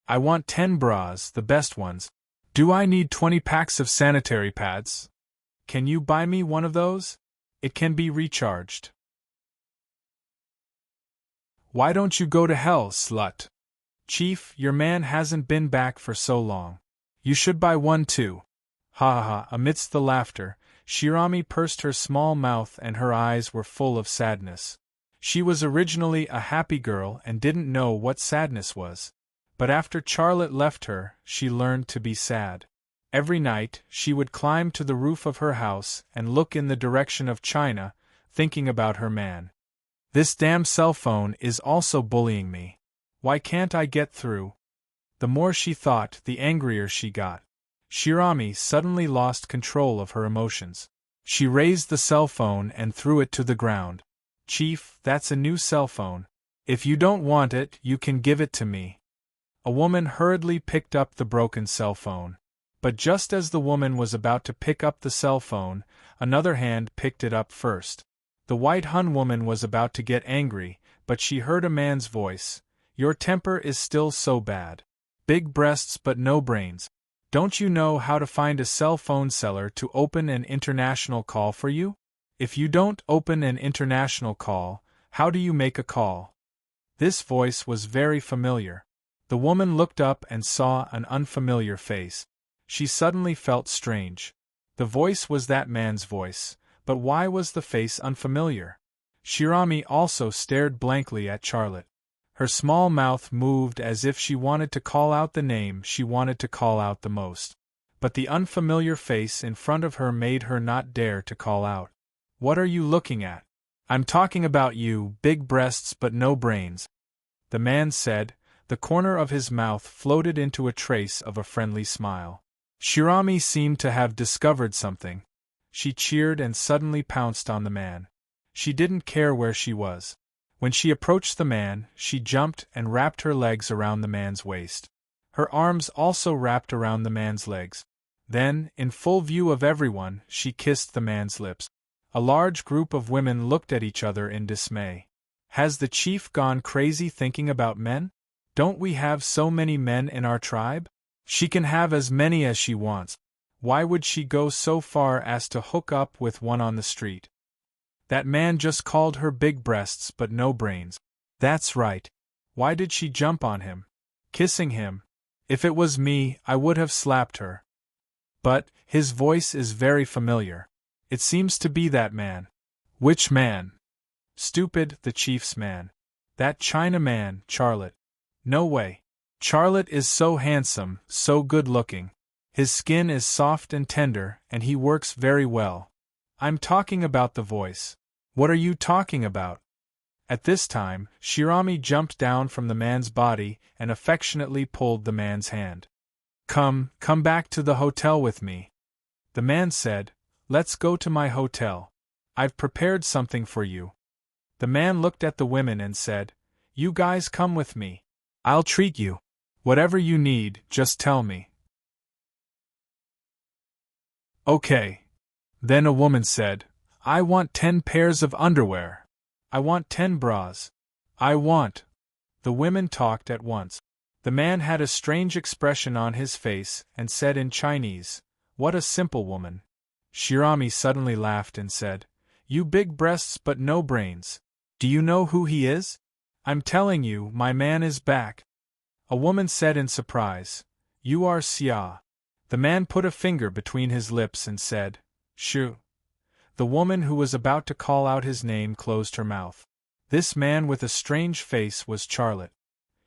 I want 10 bras, the best ones. Do I need 20 packs of sanitary pads? Can you buy me one of those? It can be recharged. Why don't you go to hell, slut? Chief, your man hasn't been back for so long. You should buy one too. Ha ha ha. Amidst the laughter, Shirami pursed her small mouth and her eyes were full of sadness. She was originally a happy girl and didn't know what sadness was. But after Charlotte left her, she learned to be sad. Every night, she would climb to the roof of her house and look in the direction of China, thinking about her man. This damn cell phone is also bullying me. Why can't I get through? The more she thought, the angrier she got. Shirami suddenly lost control of her emotions. She raised the cell phone and threw it to the ground. Chief, that's a new cell phone. If you don't want it, you can give it to me. A woman hurriedly picked up the broken cell phone. But just as the woman was about to pick up the cell phone, another hand picked it up first. The white Hun woman was about to get angry, but she heard a man's voice. Your temper is still so bad. Big breasts but no brains. Don't you know how to find a cell phone seller to open an international call for you? If you don't open an international call, how do you make a call? This voice was very familiar. The woman looked up and saw an unfamiliar face. She suddenly felt strange. The voice was that man's voice, but why was the face unfamiliar? Shirami also stared blankly at Charlotte. Her small mouth moved as if she wanted to call out the name she wanted to call out the most. But the unfamiliar face in front of her made her not dare to call out. What are you looking at? I'm talking about you, big breasts but no brains. The man said. The corner of his mouth floated into a trace of a friendly smile. Shirami seemed to have discovered something. She cheered and suddenly pounced on the man. She didn't care where she was. When she approached the man, she jumped and wrapped her legs around the man's waist. Her arms also wrapped around the man's legs. Then, in full view of everyone, she kissed the man's lips. A large group of women looked at each other in dismay. Has the chief gone crazy thinking about men? Don't we have so many men in our tribe? She can have as many as she wants. Why would she go so far as to hook up with one on the street? That man just called her big breasts but no brains. That's right. Why did she jump on him? Kissing him. If it was me, I would have slapped her. But, his voice is very familiar. It seems to be that man. Which man? Stupid, the chief's man. That China man, Charlotte. No way. Charlotte is so handsome, so good-looking. His skin is soft and tender, and he works very well. I'm talking about the voice. What are you talking about? At this time, Shirami jumped down from the man's body and affectionately pulled the man's hand. Come back to the hotel with me. The man said, Let's go to my hotel. I've prepared something for you. The man looked at the women and said, You guys come with me. I'll treat you. Whatever you need, just tell me. Okay. Then a woman said, I want 10 pairs of underwear. I want 10 bras. I want. The women talked at once. The man had a strange expression on his face and said in Chinese, What a simple woman. Shirami suddenly laughed and said, You big breasts but no brains. Do you know who he is? I'm telling you, my man is back. A woman said in surprise, You are Xia. The man put a finger between his lips and said, Shu. The woman who was about to call out his name closed her mouth. This man with a strange face was Charlotte.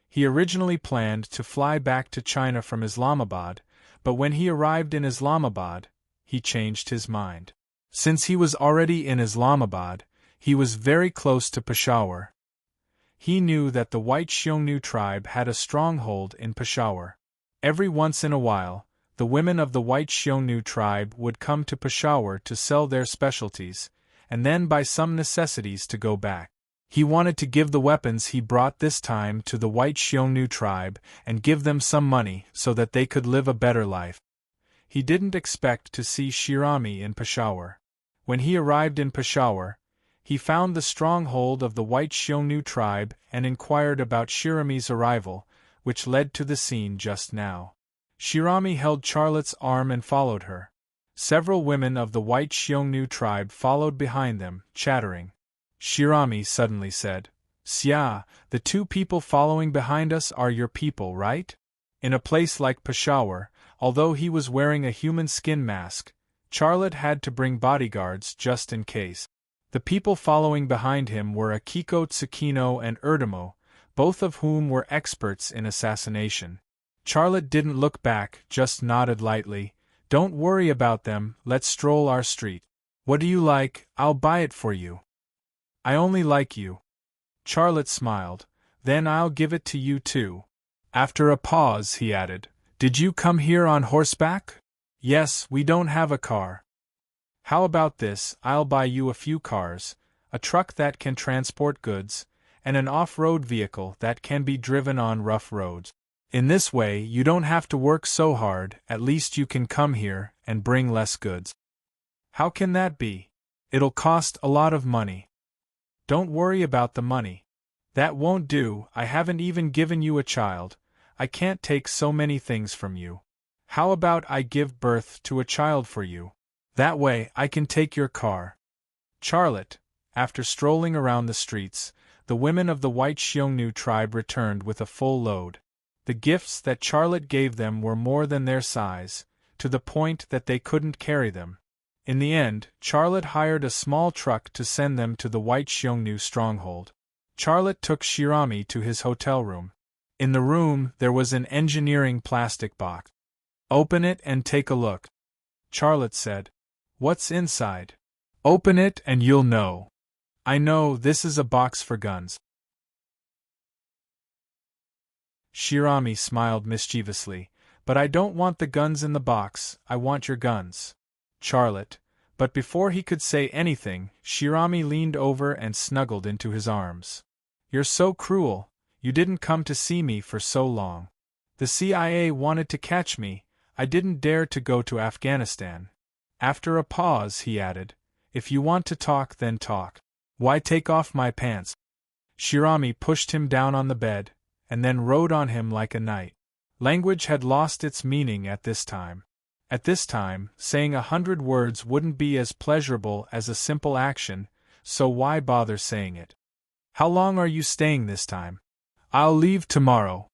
He originally planned to fly back to China from Islamabad, but when he arrived in Islamabad, he changed his mind. Since he was already in Islamabad, he was very close to Peshawar. He knew that the White Xiongnu tribe had a stronghold in Peshawar. Every once in a while, the women of the White Xiongnu tribe would come to Peshawar to sell their specialties, and then by some necessities to go back. He wanted to give the weapons he brought this time to the White Xiongnu tribe and give them some money so that they could live a better life. He didn't expect to see Shirami in Peshawar. When he arrived in Peshawar, he found the stronghold of the White Xiongnu tribe and inquired about Shirami's arrival, which led to the scene just now. Shirami held Charlotte's arm and followed her. Several women of the white Xiongnu tribe followed behind them, chattering. Shirami suddenly said, "Xia, the two people following behind us are your people, right?" In a place like Peshawar, although he was wearing a human skin mask, Charlotte had to bring bodyguards just in case. The people following behind him were Akiko Tsukino and Erdemo, both of whom were experts in assassination. Charlotte didn't look back, just nodded lightly. "Don't worry about them, let's stroll our street. What do you like? I'll buy it for you." "I only like you." Charlotte smiled. "Then I'll give it to you too." After a pause, he added, "Did you come here on horseback?" "Yes, we don't have a car." "How about this? I'll buy you a few cars, a truck that can transport goods, and an off-road vehicle that can be driven on rough roads. In this way, you don't have to work so hard, at least you can come here and bring less goods." "How can that be? It'll cost a lot of money." "Don't worry about the money. That won't do, I haven't even given you a child, I can't take so many things from you. How about I give birth to a child for you? That way I can take your car." Charlotte, after strolling around the streets, the women of the white Xiongnu tribe returned with a full load. The gifts that Charlotte gave them were more than their size, to the point that they couldn't carry them. In the end, Charlotte hired a small truck to send them to the white Xiongnu stronghold. Charlotte took Shirami to his hotel room. In the room, there was an engineering plastic box. "Open it and take a look," Charlotte said. "What's inside?" "Open it and you'll know." "I know, this is a box for guns." Shirami smiled mischievously. "But I don't want the guns in the box, I want your guns." Charlotte. But before he could say anything, Shirami leaned over and snuggled into his arms. "You're so cruel, you didn't come to see me for so long. The CIA wanted to catch me, I didn't dare to go to Afghanistan." After a pause, he added, "If you want to talk, then talk. Why take off my pants?" Shirami pushed him down on the bed, and then rode on him like a knight. Language had lost its meaning at this time. At this time, saying 100 words wouldn't be as pleasurable as a simple action, so why bother saying it? "How long are you staying this time?" "I'll leave tomorrow."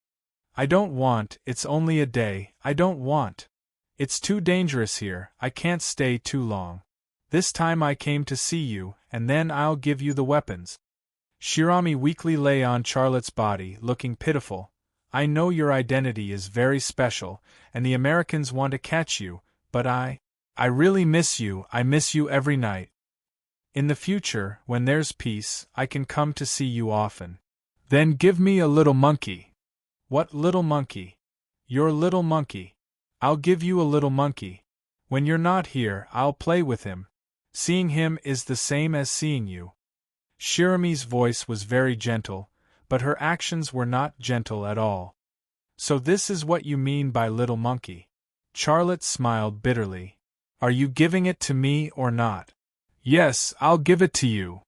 "I don't want, it's only a day, I don't want. It's too dangerous here, I can't stay too long. This time I came to see you, and then I'll give you the weapons." Shirami weakly lay on Charlotte's body, looking pitiful. "I know your identity is very special, and the Americans want to catch you, but I really miss you, I miss you every night. In the future, when there's peace, I can come to see you often. Then give me a little monkey." "What little monkey?" "Your little monkey. I'll give you a little monkey. When you're not here, I'll play with him. Seeing him is the same as seeing you." Shirami's voice was very gentle, but her actions were not gentle at all. "So this is what you mean by little monkey." Charlotte smiled bitterly. "Are you giving it to me or not?" "Yes, I'll give it to you."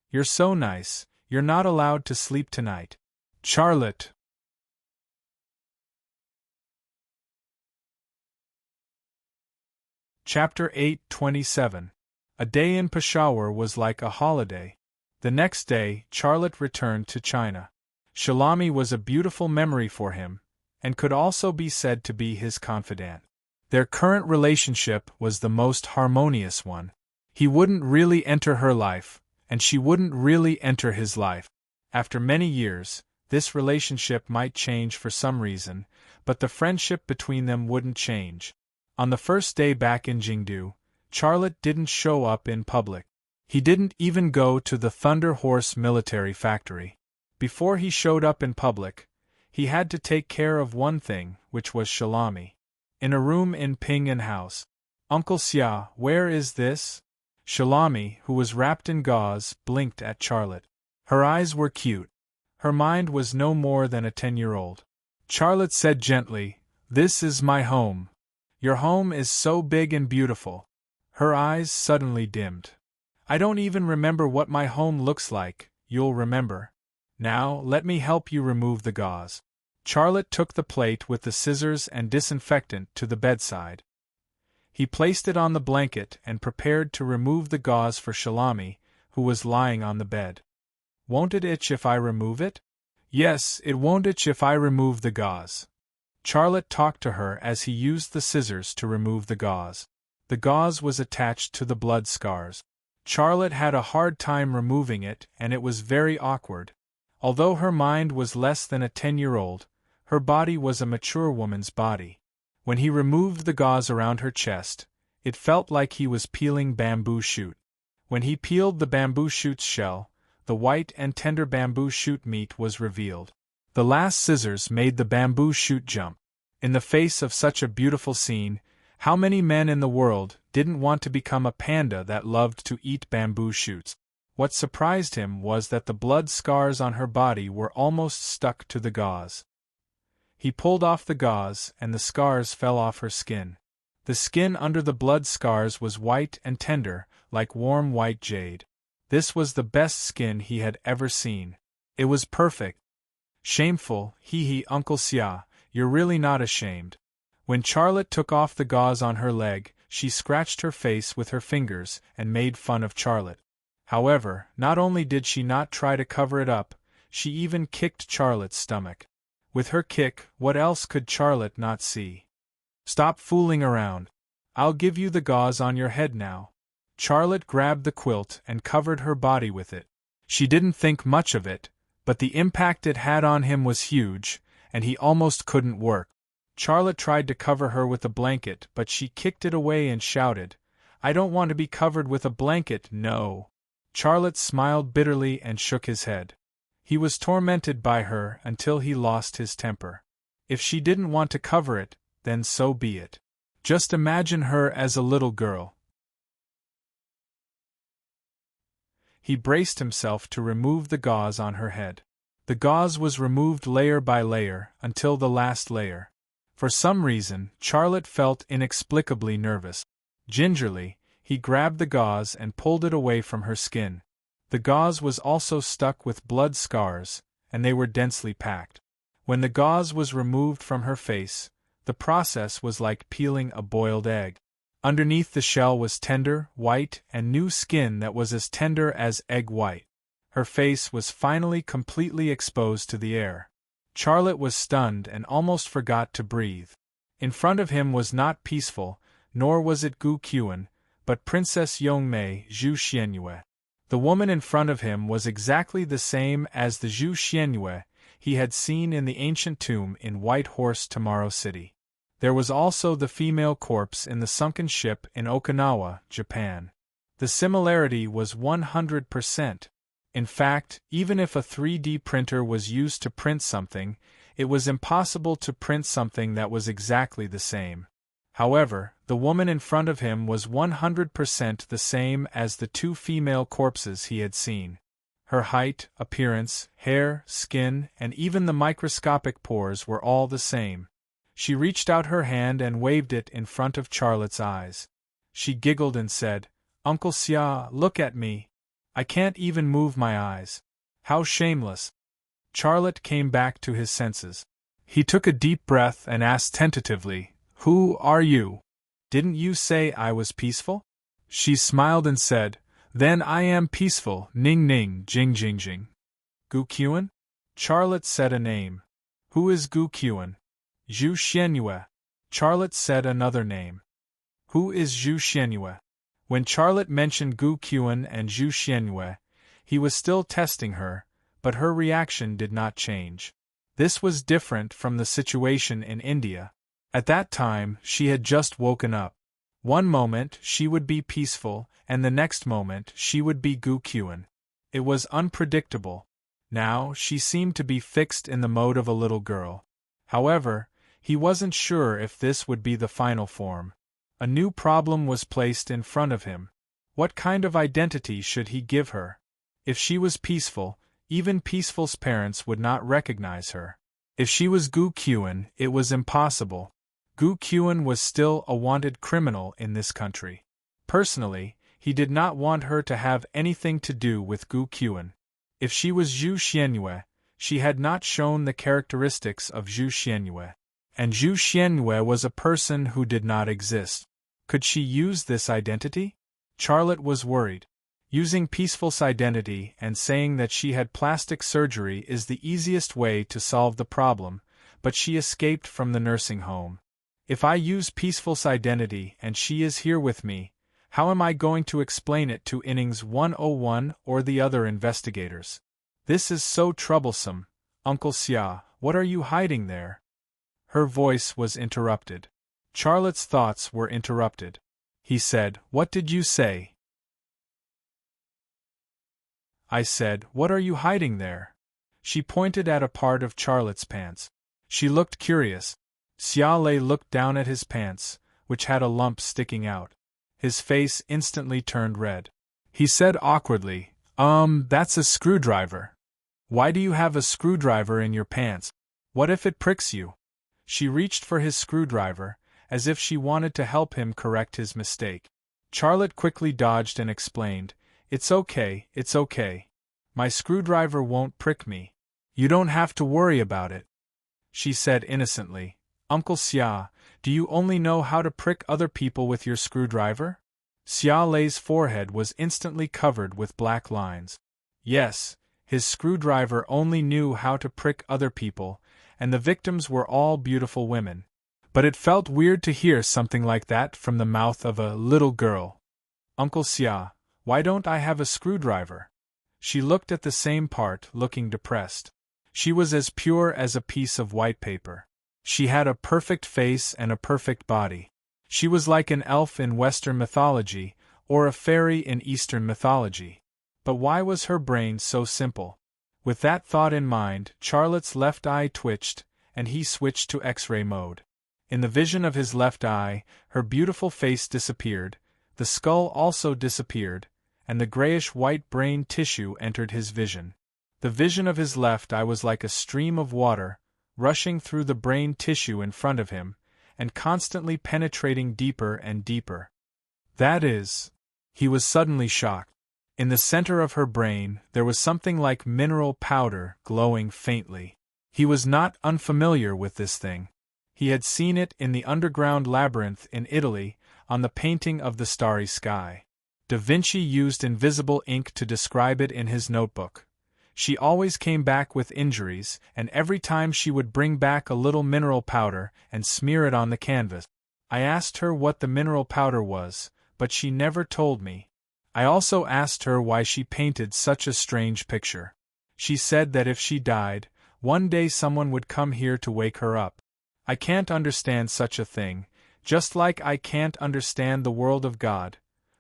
"You're so nice, you're not allowed to sleep tonight." "Charlotte." Chapter 8:27. A day in Peshawar was like a holiday. The next day, Charlotte returned to China. Shalami was a beautiful memory for him, and could also be said to be his confidant. Their current relationship was the most harmonious one. He wouldn't really enter her life, and she wouldn't really enter his life. After many years, this relationship might change for some reason, but the friendship between them wouldn't change. On the first day back in Jingdu, Charlotte didn't show up in public. He didn't even go to the Thunder Horse military factory. Before he showed up in public, he had to take care of one thing, which was Shalami. In a room in Ping An House. "Uncle Xia, where is this?" Shalami, who was wrapped in gauze, blinked at Charlotte. Her eyes were cute. Her mind was no more than a 10-year-old. Charlotte said gently, "This is my home. Your home is so big and beautiful." Her eyes suddenly dimmed. "I don't even remember what my home looks like, you'll remember. Now, let me help you remove the gauze." Charlotte took the plate with the scissors and disinfectant to the bedside. He placed it on the blanket and prepared to remove the gauze for Shalami, who was lying on the bed. "Won't it itch if I remove it?" "Yes, it won't itch if I remove the gauze." Charlotte talked to her as he used the scissors to remove the gauze. The gauze was attached to the blood scars. Charlotte had a hard time removing it, and it was very awkward. Although her mind was less than a 10-year-old, her body was a mature woman's body. When he removed the gauze around her chest, it felt like he was peeling bamboo shoot. When he peeled the bamboo shoot's shell, the white and tender bamboo shoot meat was revealed. The last scissors made the bamboo shoot jump. In the face of such a beautiful scene, how many men in the world didn't want to become a panda that loved to eat bamboo shoots? What surprised him was that the blood scars on her body were almost stuck to the gauze. He pulled off the gauze, and the scars fell off her skin. The skin under the blood scars was white and tender, like warm white jade. This was the best skin he had ever seen. It was perfect. "Shameful, hee, Uncle Sia, you're really not ashamed." When Charlotte took off the gauze on her leg, she scratched her face with her fingers and made fun of Charlotte. However, not only did she not try to cover it up, she even kicked Charlotte's stomach. With her kick, what else could Charlotte not see? "Stop fooling around. I'll give you the gauze on your head now." Charlotte grabbed the quilt and covered her body with it. She didn't think much of it, but the impact it had on him was huge, and he almost couldn't work. Charlotte tried to cover her with a blanket, but she kicked it away and shouted, "I don't want to be covered with a blanket, no." Charlotte smiled bitterly and shook his head. He was tormented by her until he lost his temper. If she didn't want to cover it, then so be it. Just imagine her as a little girl. He braced himself to remove the gauze on her head. The gauze was removed layer by layer until the last layer. For some reason, Charlotte felt inexplicably nervous. Gingerly, he grabbed the gauze and pulled it away from her skin. The gauze was also stuck with blood scars, and they were densely packed. When the gauze was removed from her face, the process was like peeling a boiled egg. Underneath the shell was tender, white, and new skin that was as tender as egg white. Her face was finally completely exposed to the air. Charlotte was stunned and almost forgot to breathe. In front of him was not peaceful, nor was it Gu Qian, but Princess Yongmei Zhu Xianyue. The woman in front of him was exactly the same as the Zhu Xianyue he had seen in the ancient tomb in White Horse Tomorrow City. There was also the female corpse in the sunken ship in Okinawa, Japan. The similarity was 100%. In fact, even if a 3D printer was used to print something, it was impossible to print something that was exactly the same. However, the woman in front of him was 100% the same as the two female corpses he had seen. Her height, appearance, hair, skin, and even the microscopic pores were all the same. She reached out her hand and waved it in front of Charlotte's eyes. She giggled and said, "Uncle Xia, look at me. I can't even move my eyes. How shameless." Charlotte came back to his senses. He took a deep breath and asked tentatively, "Who are you? Didn't you say I was peaceful?" She smiled and said, "Then I am peaceful, ning ning, jing jing jing." "Gu Qian?" Charlotte said a name. "Who is Gu Qian?" "Zhu Xianyue." Charlotte said another name. "Who is Zhu Xianyue?" When Charlotte mentioned Gu Qian and Zhu Xianyue, he was still testing her, but her reaction did not change. This was different from the situation in India. At that time, she had just woken up. One moment she would be peaceful, and the next moment she would be Gu Qian. It was unpredictable. Now she seemed to be fixed in the mode of a little girl. However, he wasn't sure if this would be the final form. A new problem was placed in front of him. What kind of identity should he give her? If she was peaceful, even Peaceful's parents would not recognize her. If she was Gu Qian, it was impossible. Gu Qian was still a wanted criminal in this country. Personally, he did not want her to have anything to do with Gu Qian. If she was Zhu Xianyue, She had not shown the characteristics of Zhu Xianyue. And Zhu Xianyue was a person who did not exist. Could she use this identity? Charlotte was worried. Using Peaceful's identity and saying that she had plastic surgery is the easiest way to solve the problem, but she escaped from the nursing home. If I use Peaceful's identity and she is here with me, how am I going to explain it to Innings 101 or the other investigators? This is so troublesome. Uncle Xia, what are you hiding there? Her voice was interrupted. Charlotte's thoughts were interrupted. He said, "What did you say?" I said, "What are you hiding there?" She pointed at a part of Charlotte's pants. She looked curious. Xia Lei looked down at his pants, which had a lump sticking out. His face instantly turned red. He said awkwardly, that's a screwdriver. Why do you have a screwdriver in your pants? What if it pricks you? She reached for his screwdriver, as if she wanted to help him correct his mistake. Charlotte quickly dodged and explained, it's okay. My screwdriver won't prick me. You don't have to worry about it. She said innocently, Uncle Xia, do you only know how to prick other people with your screwdriver? Xia Lei's forehead was instantly covered with black lines. Yes, his screwdriver only knew how to prick other people, and the victims were all beautiful women. But it felt weird to hear something like that from the mouth of a little girl. Uncle Xia, why don't I have a screwdriver? She looked at the same part, looking depressed. She was as pure as a piece of white paper. She had a perfect face and a perfect body. She was like an elf in Western mythology, or a fairy in Eastern mythology. But why was her brain so simple? With that thought in mind, Charlotte's left eye twitched, and he switched to X-ray mode. In the vision of his left eye, her beautiful face disappeared, the skull also disappeared, and the grayish-white brain tissue entered his vision. The vision of his left eye was like a stream of water, rushing through the brain tissue in front of him, and constantly penetrating deeper and deeper. That is... He was suddenly shocked. In the center of her brain, there was something like mineral powder glowing faintly. He was not unfamiliar with this thing. He had seen it in the underground labyrinth in Italy, on the painting of the starry sky. Da Vinci used invisible ink to describe it in his notebook. She always came back with injuries, and every time she would bring back a little mineral powder and smear it on the canvas. I asked her what the mineral powder was, but she never told me. I also asked her why she painted such a strange picture. She said that if she died, one day someone would come here to wake her up. I can't understand such a thing, just like I can't understand the world of God.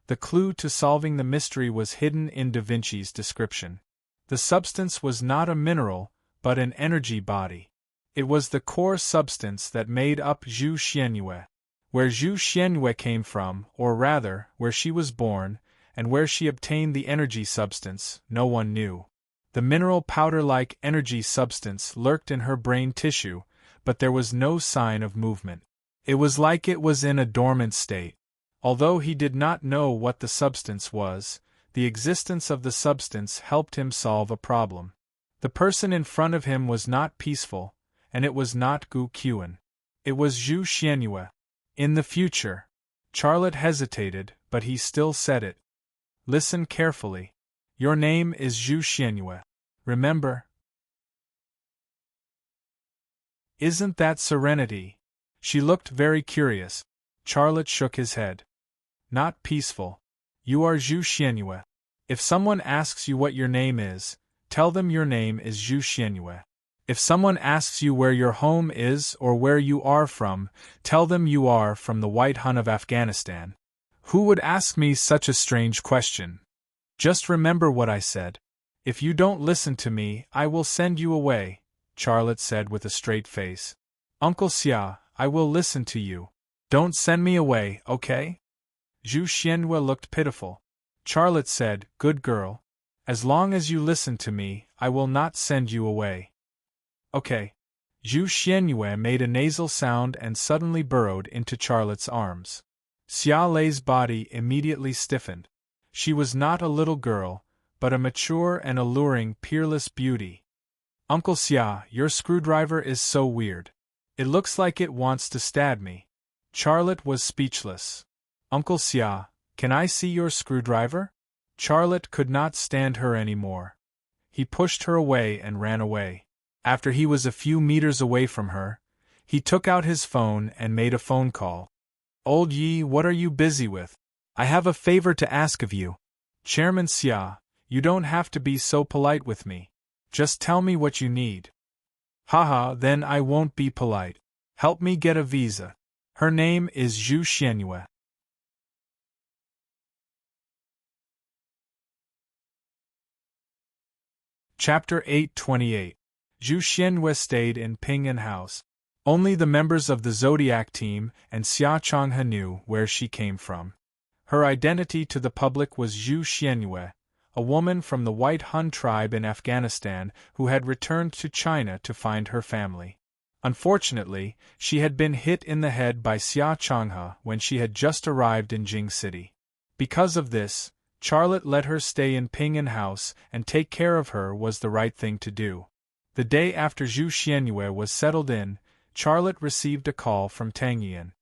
The clue to solving the mystery was hidden in Da Vinci's description. The substance was not a mineral, but an energy body. It was the core substance that made up Zhu Xianyue. Where Zhu Xianyue came from, or rather, where she was born, and where she obtained the energy substance, no one knew. The mineral powder-like energy substance lurked in her brain tissue, but there was no sign of movement. It was like it was in a dormant state. Although he did not know what the substance was, the existence of the substance helped him solve a problem. The person in front of him was not peaceful, and it was not Gu Qian. It was Zhu Xianyue. In the future. Charlotte hesitated, but he still said it. Listen carefully. Your name is Zhu Xianyue. Remember? Isn't that serenity? She looked very curious. Charlotte shook his head. Not peaceful. You are Zhu Xianyue. If someone asks you what your name is, tell them your name is Zhu Xianyue. If someone asks you where your home is or where you are from, tell them you are from the White Hun of Afghanistan. Who would ask me such a strange question? Just remember what I said. If you don't listen to me, I will send you away, Charlotte said with a straight face. Uncle Xia, I will listen to you. Don't send me away, okay? Zhu Xianyue looked pitiful. Charlotte said, Good girl. As long as you listen to me, I will not send you away. Okay. Zhu Xianyue made a nasal sound and suddenly burrowed into Charlotte's arms. Xia Lei's body immediately stiffened. She was not a little girl, but a mature and alluring peerless beauty. Uncle Xia, your screwdriver is so weird. It looks like it wants to stab me. Charlotte was speechless. Uncle Xia, can I see your screwdriver? Charlotte could not stand her anymore. He pushed her away and ran away. After he was a few meters away from her, he took out his phone and made a phone call. Old Yi, what are you busy with? I have a favor to ask of you. Chairman Xia, you don't have to be so polite with me. Just tell me what you need. Haha, then I won't be polite. Help me get a visa. Her name is Zhu Xianyue. Chapter 828. Zhu Xianyue stayed in Ping'an House. Only the members of the Zodiac team and Xia Changhe knew where she came from. Her identity to the public was Zhu Xianyue, a woman from the White Hun tribe in Afghanistan who had returned to China to find her family. Unfortunately, she had been hit in the head by Xia Changhe when she had just arrived in Jing City. Because of this, Charlotte let her stay in Ping'an House, and take care of her was the right thing to do. The day after Zhu Xianyue was settled in, Charlotte received a call from Tang Yuan.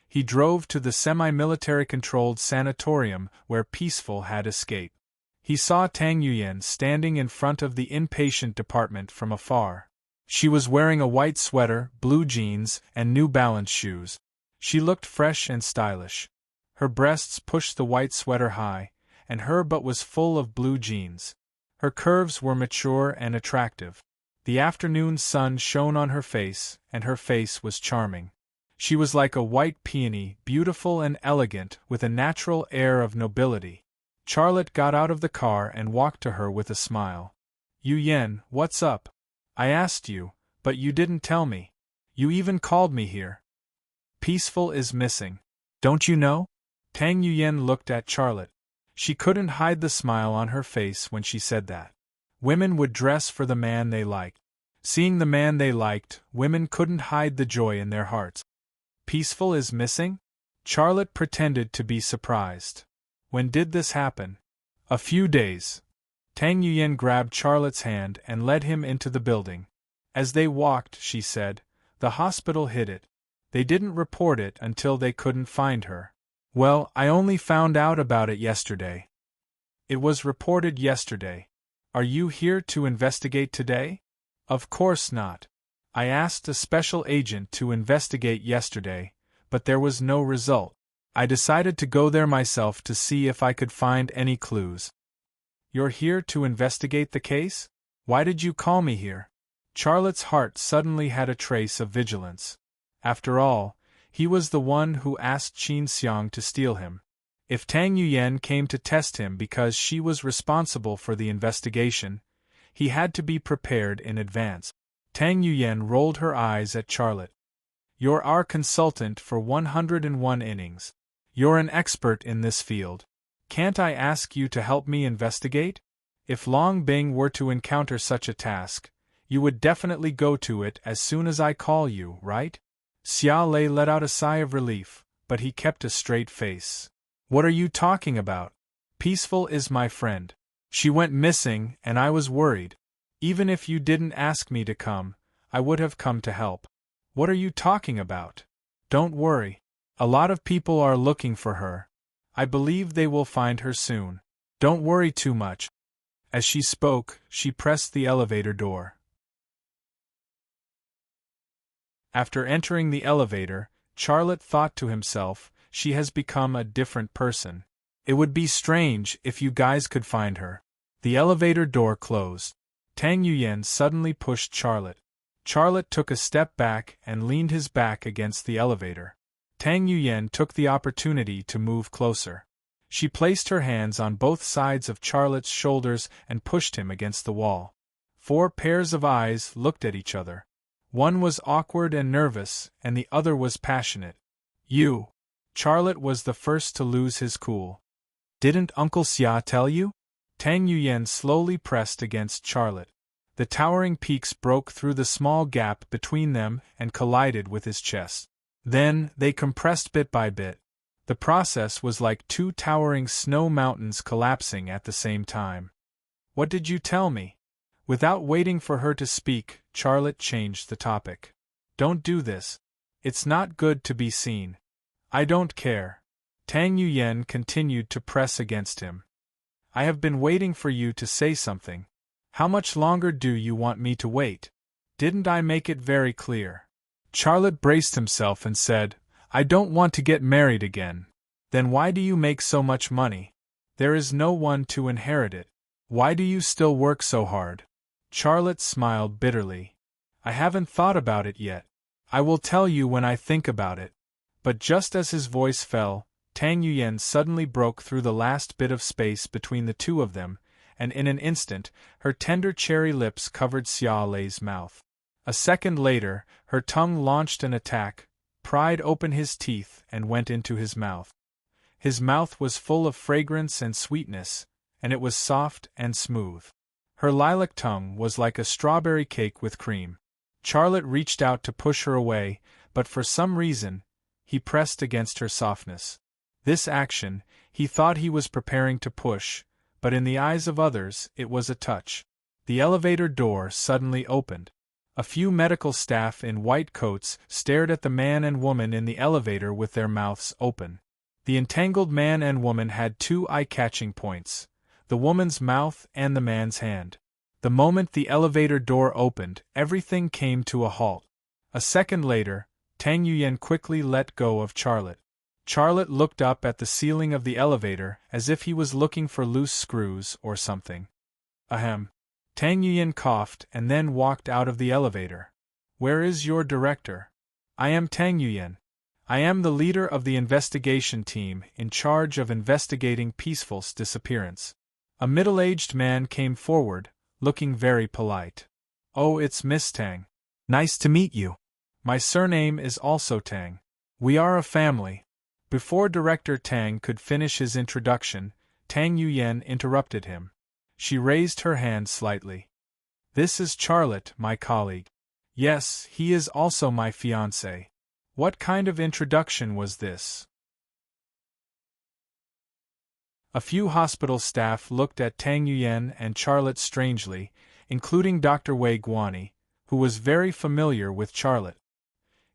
He drove to the semi-military controlled sanatorium where Peaceful had escaped. He saw Tang Yuan standing in front of the inpatient department from afar. She was wearing a white sweater, blue jeans, and New Balance shoes. She looked fresh and stylish. Her breasts pushed the white sweater high, and her butt was full of blue jeans. Her curves were mature and attractive. The afternoon sun shone on her face, and her face was charming. She was like a white peony, beautiful and elegant, with a natural air of nobility. Charlotte got out of the car and walked to her with a smile. Yu Yan, what's up? I asked you, but you didn't tell me. You even called me here. Peaceful is missing. Don't you know? Tang Yuyan looked at Charlotte. She couldn't hide the smile on her face when she said that. Women would dress for the man they liked. Seeing the man they liked, women couldn't hide the joy in their hearts. Peaceful is missing? Charlotte pretended to be surprised. When did this happen? A few days. Tang Yuyan grabbed Charlotte's hand and led him into the building. As they walked, she said, the hospital hid it. They didn't report it until they couldn't find her. Well, I only found out about it yesterday. It was reported yesterday. Are you here to investigate today? Of course not. I asked a special agent to investigate yesterday, but there was no result. I decided to go there myself to see if I could find any clues. You're here to investigate the case? Why did you call me here? Charlotte's heart suddenly had a trace of vigilance. After all, he was the one who asked Qin Xiang to steal him. If Tang Yuyan came to test him because she was responsible for the investigation, he had to be prepared in advance. Tang Yuyan rolled her eyes at Charlotte. You're our consultant for 101 innings. You're an expert in this field. Can't I ask you to help me investigate? If Long Bing were to encounter such a task, you would definitely go to it as soon as I call you, right? Xia Lei let out a sigh of relief, but he kept a straight face. What are you talking about? Peaceful is my friend. She went missing, and I was worried. Even if you didn't ask me to come, I would have come to help. What are you talking about? Don't worry. A lot of people are looking for her. I believe they will find her soon. Don't worry too much. As she spoke, she pressed the elevator door. After entering the elevator, Charlotte thought to himself, she has become a different person. It would be strange if you guys could find her. The elevator door closed. Tang Yuyan suddenly pushed Charlotte. Charlotte took a step back and leaned his back against the elevator. Tang Yuyan took the opportunity to move closer. She placed her hands on both sides of Charlotte's shoulders and pushed him against the wall. 4 pairs of eyes looked at each other. One was awkward and nervous, and the other was passionate. You. Charlotte was the first to lose his cool. Didn't Uncle Xia tell you? Tang Yuyan slowly pressed against Charlotte. The towering peaks broke through the small gap between them and collided with his chest. Then, they compressed bit by bit. The process was like 2 towering snow mountains collapsing at the same time. What did you tell me? Without waiting for her to speak, Charlotte changed the topic. Don't do this. It's not good to be seen. I don't care. Tang Yuyen continued to press against him. I have been waiting for you to say something. How much longer do you want me to wait? Didn't I make it very clear? Charlotte braced himself and said, I don't want to get married again. Then why do you make so much money? There is no one to inherit it. Why do you still work so hard? Charlotte smiled bitterly. I haven't thought about it yet. I will tell you when I think about it. But just as his voice fell, Tang Yuyen suddenly broke through the last bit of space between the two of them, and in an instant, her tender cherry lips covered Xia Lei's mouth. A second later, her tongue launched an attack, pried open his teeth and went into his mouth. His mouth was full of fragrance and sweetness, and it was soft and smooth. Her lilac tongue was like a strawberry cake with cream. Charlotte reached out to push her away, but for some reason, he pressed against her softness. This action, he thought he was preparing to push, but in the eyes of others, it was a touch. The elevator door suddenly opened. A few medical staff in white coats stared at the man and woman in the elevator with their mouths open. The entangled man and woman had two eye-catching points: the woman's mouth and the man's hand. The moment the elevator door opened, everything came to a halt. A second later, Tang Yuyen quickly let go of Charlotte. Charlotte looked up at the ceiling of the elevator as if he was looking for loose screws or something. Ahem. Tang Yuyen coughed and then walked out of the elevator. Where is your director? I am Tang Yuyen. I am the leader of the investigation team in charge of investigating Peaceful's disappearance. A middle-aged man came forward, looking very polite. Oh, it's Miss Tang. Nice to meet you. My surname is also Tang. We are a family. Before Director Tang could finish his introduction, Tang Yuyen interrupted him. She raised her hand slightly. This is Charlotte, my colleague. Yes, he is also my fiancé. What kind of introduction was this? A few hospital staff looked at Tang Yuyen and Charlotte strangely, including Dr. Wei Guani, who was very familiar with Charlotte.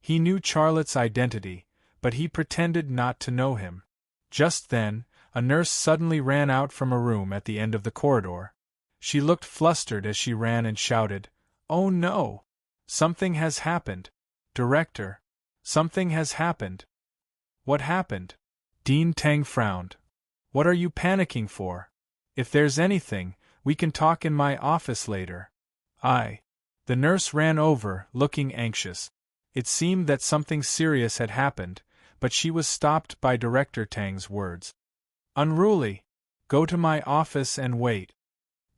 He knew Charlotte's identity, but he pretended not to know him. Just then, a nurse suddenly ran out from a room at the end of the corridor. She looked flustered as she ran and shouted, "Oh no! Something has happened! Director! Something has happened!" What happened? Dean Tang frowned. What are you panicking for? If there's anything, we can talk in my office later. The nurse ran over, looking anxious. It seemed that something serious had happened, but she was stopped by Director Tang's words. Unruly! Go to my office and wait,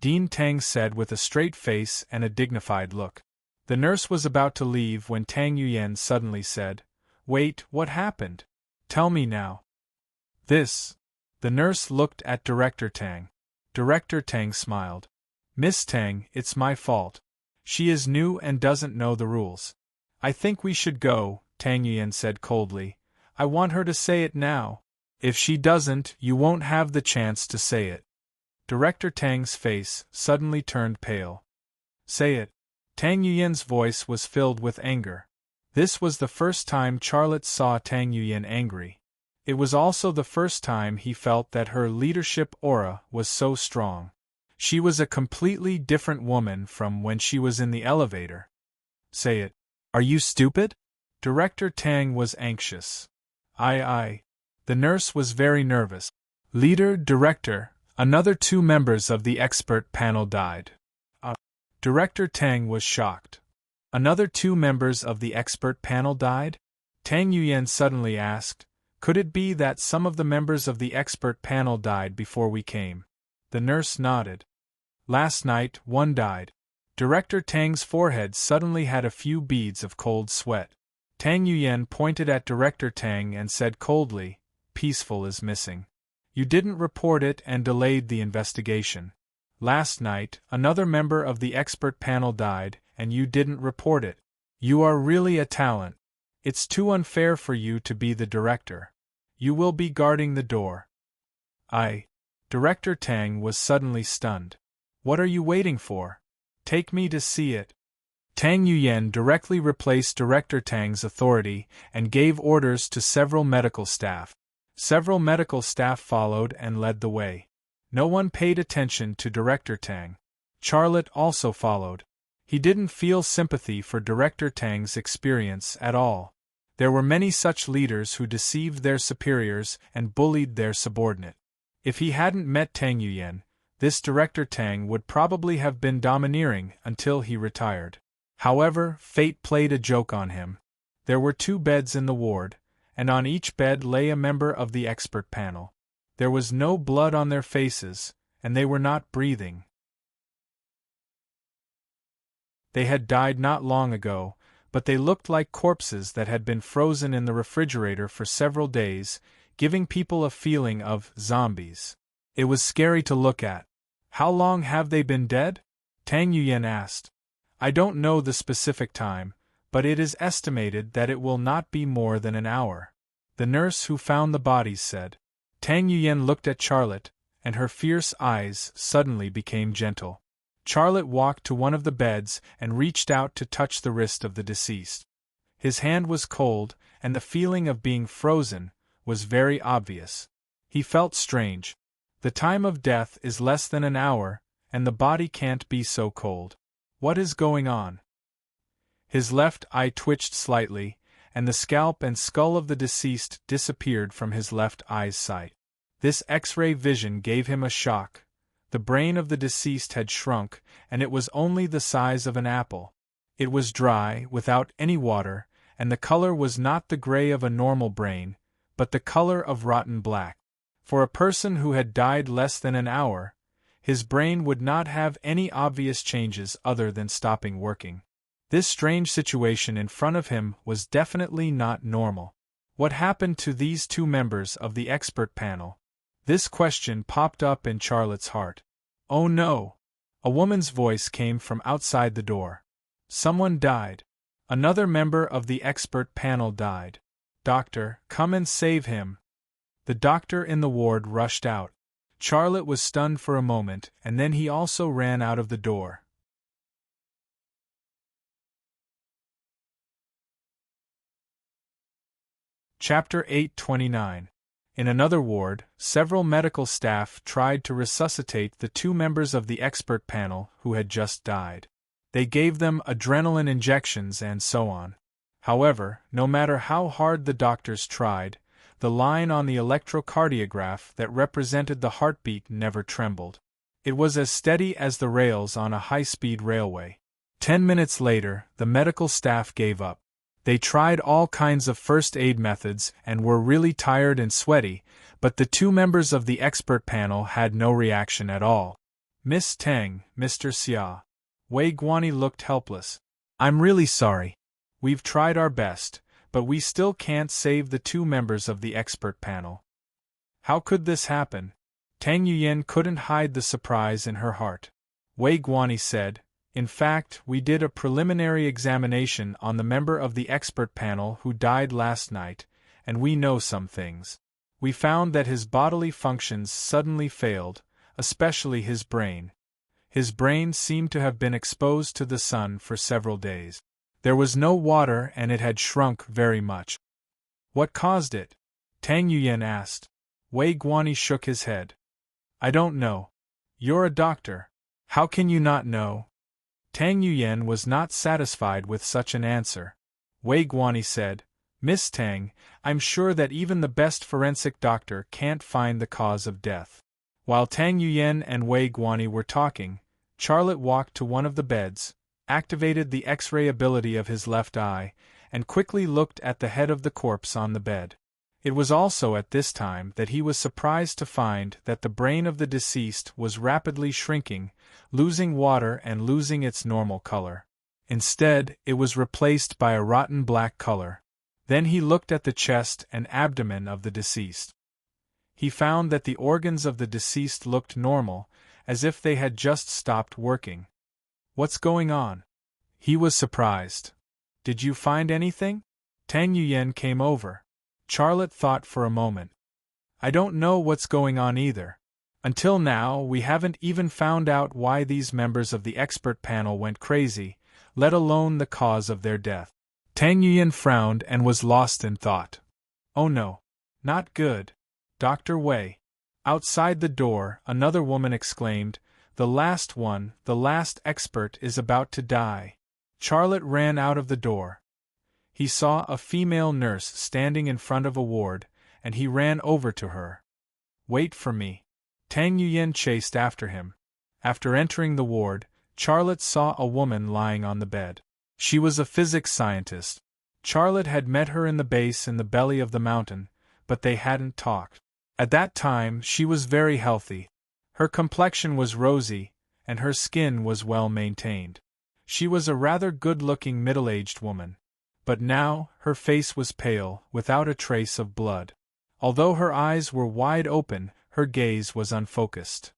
Dean Tang said with a straight face and a dignified look. The nurse was about to leave when Tang Yuyen suddenly said, Wait, what happened? Tell me now. This. The nurse looked at Director Tang. Director Tang smiled. Miss Tang, it's my fault. She is new and doesn't know the rules. I think we should go, Tang Yuyen said coldly. I want her to say it now. If she doesn't, you won't have the chance to say it. Director Tang's face suddenly turned pale. Say it. Tang Yuyen's voice was filled with anger. This was the first time Charlotte saw Tang Yuyen angry. It was also the first time he felt that her leadership aura was so strong. She was a completely different woman from when she was in the elevator. Say it. Are you stupid? Director Tang was anxious. The nurse was very nervous. Leader, director, another 2 members of the expert panel died. Director Tang was shocked. Another 2 members of the expert panel died? Tang Yuyen suddenly asked, Could it be that some of the members of the expert panel died before we came? The nurse nodded. Last night, 1 died. Director Tang's forehead suddenly had a few beads of cold sweat. Tang Yuyen pointed at Director Tang and said coldly, Peaceful is missing. You didn't report it and delayed the investigation. Last night, another member of the expert panel died, and you didn't report it. You are really a talent. It's too unfair for you to be the director. You will be guarding the door. Director Tang was suddenly stunned. What are you waiting for? Take me to see it. Tang Yuyan directly replaced Director Tang's authority and gave orders to several medical staff. Several medical staff followed and led the way. No one paid attention to Director Tang. Charlotte also followed. He didn't feel sympathy for Director Tang's experience at all. There were many such leaders who deceived their superiors and bullied their subordinate. If he hadn't met Tang Yuyan, this Director Tang would probably have been domineering until he retired. However, fate played a joke on him. There were 2 beds in the ward, and on each bed lay a member of the expert panel. There was no blood on their faces, and they were not breathing. They had died not long ago, but they looked like corpses that had been frozen in the refrigerator for several days, giving people a feeling of zombies. It was scary to look at. How long have they been dead? Tang Yuyan asked. I don't know the specific time, but it is estimated that it will not be more than an hour. The nurse who found the bodies said. Tang Yuyan looked at Charlotte, and her fierce eyes suddenly became gentle. Charlotte walked to one of the beds and reached out to touch the wrist of the deceased. His hand was cold, and the feeling of being frozen was very obvious. He felt strange. The time of death is less than an hour, and the body can't be so cold. What is going on? His left eye twitched slightly, and the scalp and skull of the deceased disappeared from his left eye's sight. This X-ray vision gave him a shock. The brain of the deceased had shrunk, and it was only the size of an apple. It was dry, without any water, and the color was not the gray of a normal brain, but the color of rotten black. For a person who had died less than an hour, his brain would not have any obvious changes other than stopping working. This strange situation in front of him was definitely not normal. What happened to these 2 members of the expert panel? This question popped up in Charlotte's heart. Oh no! A woman's voice came from outside the door. Someone died. Another member of the expert panel died. Doctor, come and save him. The doctor in the ward rushed out. Charlotte was stunned for a moment, and then he also ran out of the door. Chapter 829. In another ward, several medical staff tried to resuscitate the 2 members of the expert panel who had just died. They gave them adrenaline injections and so on. However, no matter how hard the doctors tried, the line on the electrocardiograph that represented the heartbeat never trembled. It was as steady as the rails on a high-speed railway. 10 minutes later, the medical staff gave up. They tried all kinds of first aid methods and were really tired and sweaty, but the 2 members of the expert panel had no reaction at all. Miss Tang, Mr. Xia. Wei Guanyi looked helpless. I'm really sorry. We've tried our best, but we still can't save the 2 members of the expert panel. How could this happen? Tang Yuyan couldn't hide the surprise in her heart. Wei Guanyi said, in fact, we did a preliminary examination on the member of the expert panel who died last night, and we know some things. We found that his bodily functions suddenly failed, especially his brain. His brain seemed to have been exposed to the sun for several days. There was no water and it had shrunk very much. What caused it? Tang Yuyan asked. Wei Guanyi shook his head. I don't know. You're a doctor. How can you not know? Tang Yuyan was not satisfied with such an answer. Wei Guanyi said, Miss Tang, I'm sure that even the best forensic doctor can't find the cause of death. While Tang Yuyan and Wei Guanyi were talking, Charlotte walked to one of the beds, activated the X-ray ability of his left eye, and quickly looked at the head of the corpse on the bed. It was also at this time that he was surprised to find that the brain of the deceased was rapidly shrinking, losing water and losing its normal color. Instead, it was replaced by a rotten black color. Then he looked at the chest and abdomen of the deceased. He found that the organs of the deceased looked normal, as if they had just stopped working. What's going on? He was surprised. Did you find anything? Tang Yuyan came over. Charlotte thought for a moment. I don't know what's going on either. Until now, we haven't even found out why these members of the expert panel went crazy, let alone the cause of their death. Tang Yuyan frowned and was lost in thought. Oh no. Not good. Dr. Wei. Outside the door, another woman exclaimed, the last one, the last expert is about to die. Charlotte ran out of the door. He saw a female nurse standing in front of a ward, and he ran over to her. Wait for me. Tang Yuyan chased after him. After entering the ward, Charlotte saw a woman lying on the bed. She was a physics scientist. Charlotte had met her in the base in the belly of the mountain, but they hadn't talked. At that time, she was very healthy. Her complexion was rosy, and her skin was well maintained. She was a rather good-looking middle-aged woman. But now, her face was pale, without a trace of blood. Although her eyes were wide open, her gaze was unfocused.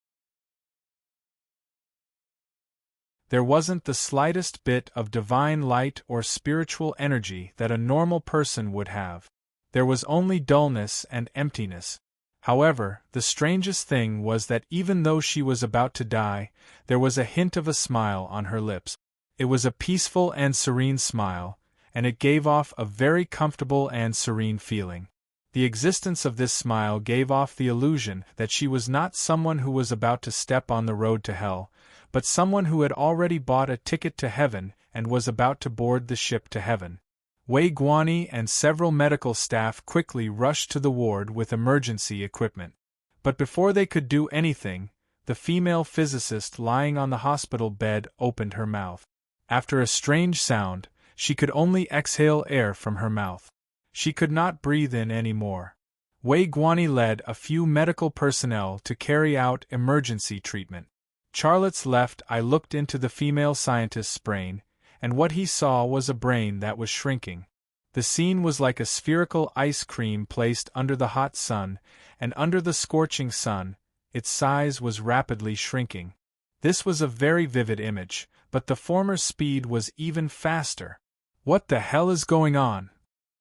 There wasn't the slightest bit of divine light or spiritual energy that a normal person would have. There was only dullness and emptiness. However, the strangest thing was that even though she was about to die, there was a hint of a smile on her lips. It was a peaceful and serene smile, and it gave off a very comfortable and serene feeling. The existence of this smile gave off the illusion that she was not someone who was about to step on the road to hell, but someone who had already bought a ticket to heaven and was about to board the ship to heaven. Wei Guani and several medical staff quickly rushed to the ward with emergency equipment. But before they could do anything, the female physicist lying on the hospital bed opened her mouth. After a strange sound, she could only exhale air from her mouth. She could not breathe in any more. Wei Guani led a few medical personnel to carry out emergency treatment. Charlotte's left eye looked into the female scientist's brain, and what he saw was a brain that was shrinking. The scene was like a spherical ice cream placed under the hot sun, and under the scorching sun, its size was rapidly shrinking. This was a very vivid image, but the former speed was even faster. What the hell is going on?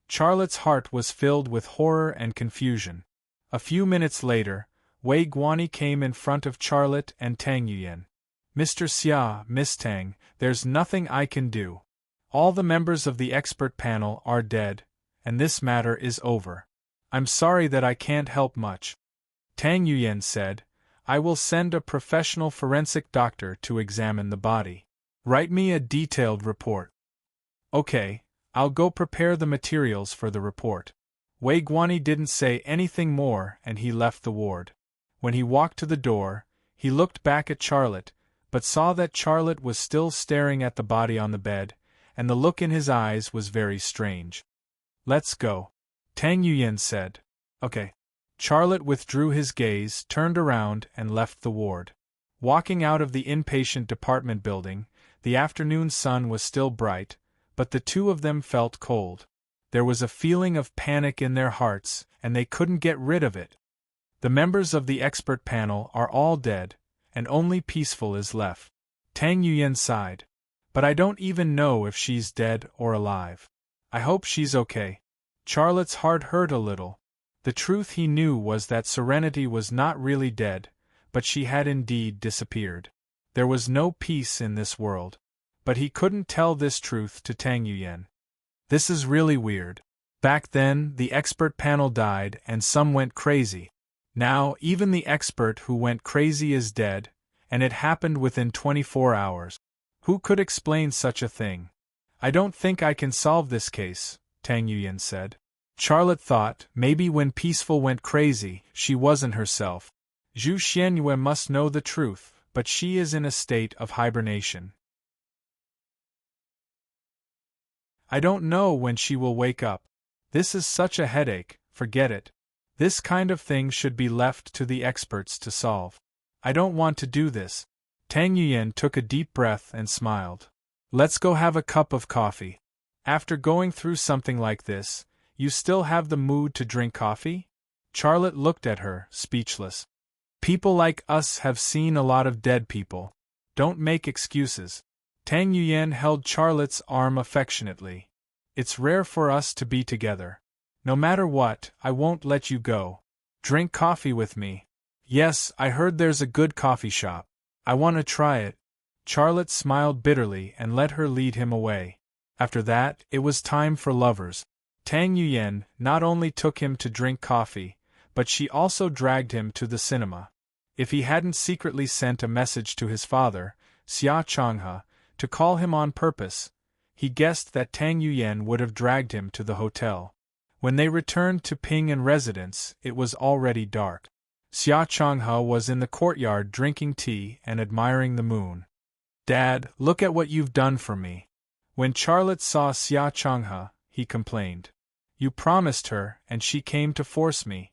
Charlotte's heart was filled with horror and confusion. A few minutes later, Wei Guani came in front of Charlotte and Tang Yuyan. Mr. Xia, Miss Tang, there's nothing I can do. All the members of the expert panel are dead, and this matter is over. I'm sorry that I can't help much. Tang Yuyan said, I will send a professional forensic doctor to examine the body. Write me a detailed report. Okay, I'll go prepare the materials for the report. Wei Guani didn't say anything more and he left the ward. When he walked to the door, he looked back at Charlotte, but saw that Charlotte was still staring at the body on the bed, and the look in his eyes was very strange. Let's go. Tang Yuyan said. Okay. Charlotte withdrew his gaze, turned around, and left the ward. Walking out of the inpatient department building, the afternoon sun was still bright, but the two of them felt cold. There was a feeling of panic in their hearts, and they couldn't get rid of it. The members of the expert panel are all dead, and only Peaceful is left. Tang Yuyan sighed. But I don't even know if she's dead or alive. I hope she's okay. Charlotte's heart hurt a little. The truth he knew was that Serenity was not really dead, but she had indeed disappeared. There was no peace in this world. But he couldn't tell this truth to Tang Yuyan. This is really weird. Back then, the expert panel died and some went crazy. Now, even the expert who went crazy is dead, and it happened within 24 hours. Who could explain such a thing? I don't think I can solve this case, Tang Yuyan said. Charlotte thought, maybe when Peaceful went crazy, she wasn't herself. Zhu Xianyue must know the truth, but she is in a state of hibernation. I don't know when she will wake up. This is such a headache, forget it. This kind of thing should be left to the experts to solve. I don't want to do this. Tang Yuyan took a deep breath and smiled. Let's go have a cup of coffee. After going through something like this, you still have the mood to drink coffee? Charlotte looked at her, speechless. People like us have seen a lot of dead people. Don't make excuses. Tang Yuyan held Charlotte's arm affectionately. It's rare for us to be together. No matter what, I won't let you go. Drink coffee with me. Yes, I heard there's a good coffee shop. I want to try it. Charlotte smiled bitterly and let her lead him away. After that, it was time for lovers. Tang Yuyen not only took him to drink coffee, but she also dragged him to the cinema. If he hadn't secretly sent a message to his father, Xia Changhe, to call him on purpose, he guessed that Tang Yuyen would have dragged him to the hotel. When they returned to Ping An residence, it was already dark. Xia Changhe was in the courtyard drinking tea and admiring the moon. Dad, look at what you've done for me. When Charlotte saw Xia Changhe, he complained. You promised her, and she came to force me.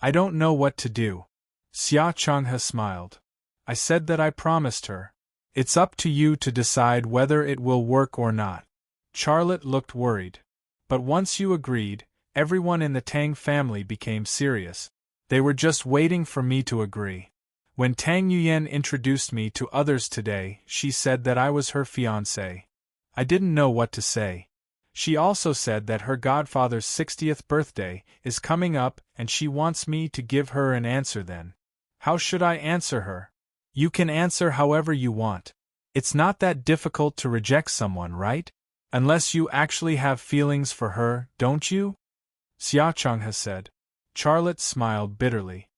I don't know what to do. Xia Changhe smiled. I said that I promised her. It's up to you to decide whether it will work or not. Charlotte looked worried. But once you agreed, everyone in the Tang family became serious. They were just waiting for me to agree. When Tang Yuyen introduced me to others today, she said that I was her fiancé. I didn't know what to say. She also said that her godfather's 60th birthday is coming up and she wants me to give her an answer then. How should I answer her? You can answer however you want. It's not that difficult to reject someone, right? Unless you actually have feelings for her, don't you? Xia Changhe said. Charlotte smiled bitterly.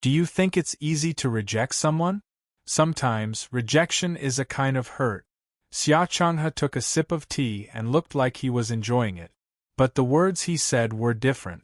Do you think it's easy to reject someone? Sometimes, rejection is a kind of hurt. Xia Changhe took a sip of tea and looked like he was enjoying it. But the words he said were different.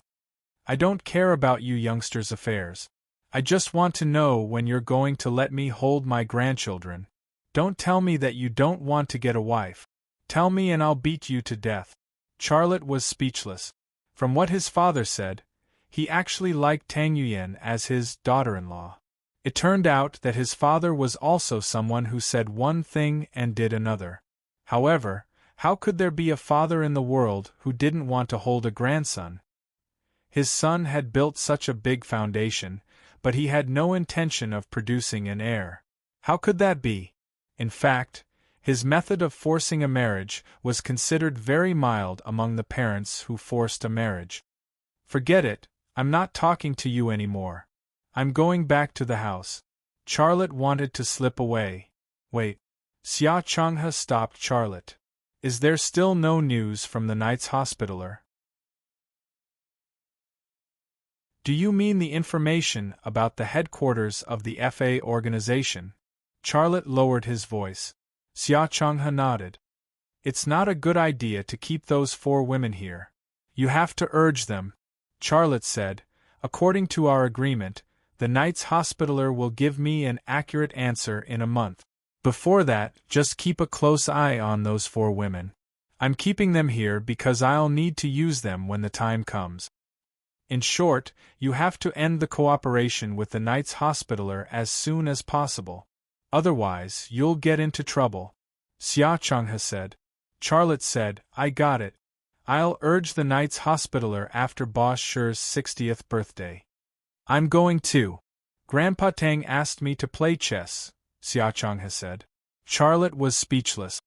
I don't care about you youngsters' affairs. I just want to know when you're going to let me hold my grandchildren. Don't tell me that you don't want to get a wife. Tell me and I'll beat you to death. Charlotte was speechless. From what his father said, he actually liked Tang Yuyen as his daughter-in-law. It turned out that his father was also someone who said one thing and did another. However, how could there be a father in the world who didn't want to hold a grandson? His son had built such a big foundation, but he had no intention of producing an heir. How could that be? In fact, his method of forcing a marriage was considered very mild among the parents who forced a marriage. Forget it, I'm not talking to you anymore. I'm going back to the house. Charlotte wanted to slip away. Wait. Xia Changhe stopped Charlotte. Is there still no news from the Knights Hospitaller? Do you mean the information about the headquarters of the FA organization? Charlotte lowered his voice. Xia Changhe nodded. It's not a good idea to keep those 4 women here. You have to urge them. Charlotte said, according to our agreement, the Knights Hospitaller will give me an accurate answer in a month. Before that, just keep a close eye on those 4 women. I'm keeping them here because I'll need to use them when the time comes. In short, you have to end the cooperation with the Knights Hospitaller as soon as possible. Otherwise, you'll get into trouble. Xia Changhe said. Charlotte said, I got it. I'll urge the Knights Hospitaller after Boss Shi's 60th birthday. I'm going too. Grandpa Tang asked me to play chess, Xia Changhe said. Charlotte was speechless.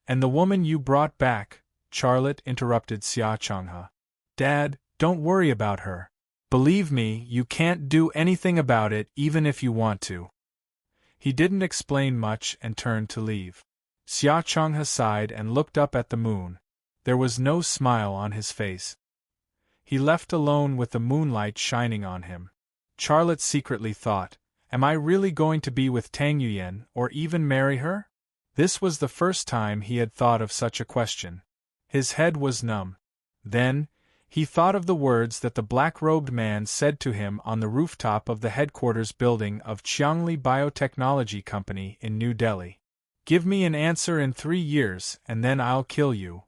And the woman you brought back, Charlotte interrupted Xia Changhe. Dad, don't worry about her. Believe me, you can't do anything about it even if you want to. He didn't explain much and turned to leave. Xia Changhe sighed and looked up at the moon. There was no smile on his face. He left alone with the moonlight shining on him. Charlotte secretly thought, am I really going to be with Tang Yuyen or even marry her? This was the first time he had thought of such a question. His head was numb. Then, he thought of the words that the black-robed man said to him on the rooftop of the headquarters building of Qiangli Biotechnology Company in New Delhi. Give me an answer in 3 years and then I'll kill you.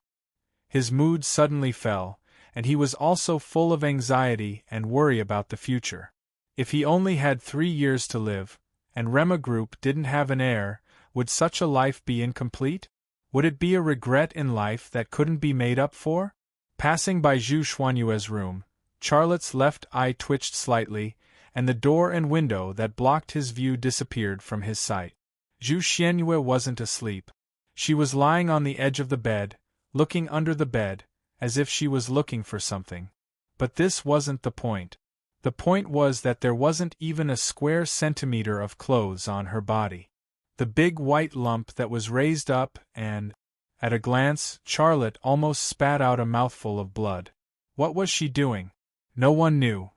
His mood suddenly fell, and he was also full of anxiety and worry about the future. If he only had 3 years to live, and Rema Group didn't have an heir, would such a life be incomplete? Would it be a regret in life that couldn't be made up for? Passing by Zhu Xuanyue's room, Charlotte's left eye twitched slightly, and the door and window that blocked his view disappeared from his sight. Zhu Xuanyue wasn't asleep. She was lying on the edge of the bed, looking under the bed, as if she was looking for something. But this wasn't the point. The point was that there wasn't even a square centimeter of clothes on her body. The big white lump that was raised up and, at a glance, Charlotte almost spat out a mouthful of blood. What was she doing? No one knew.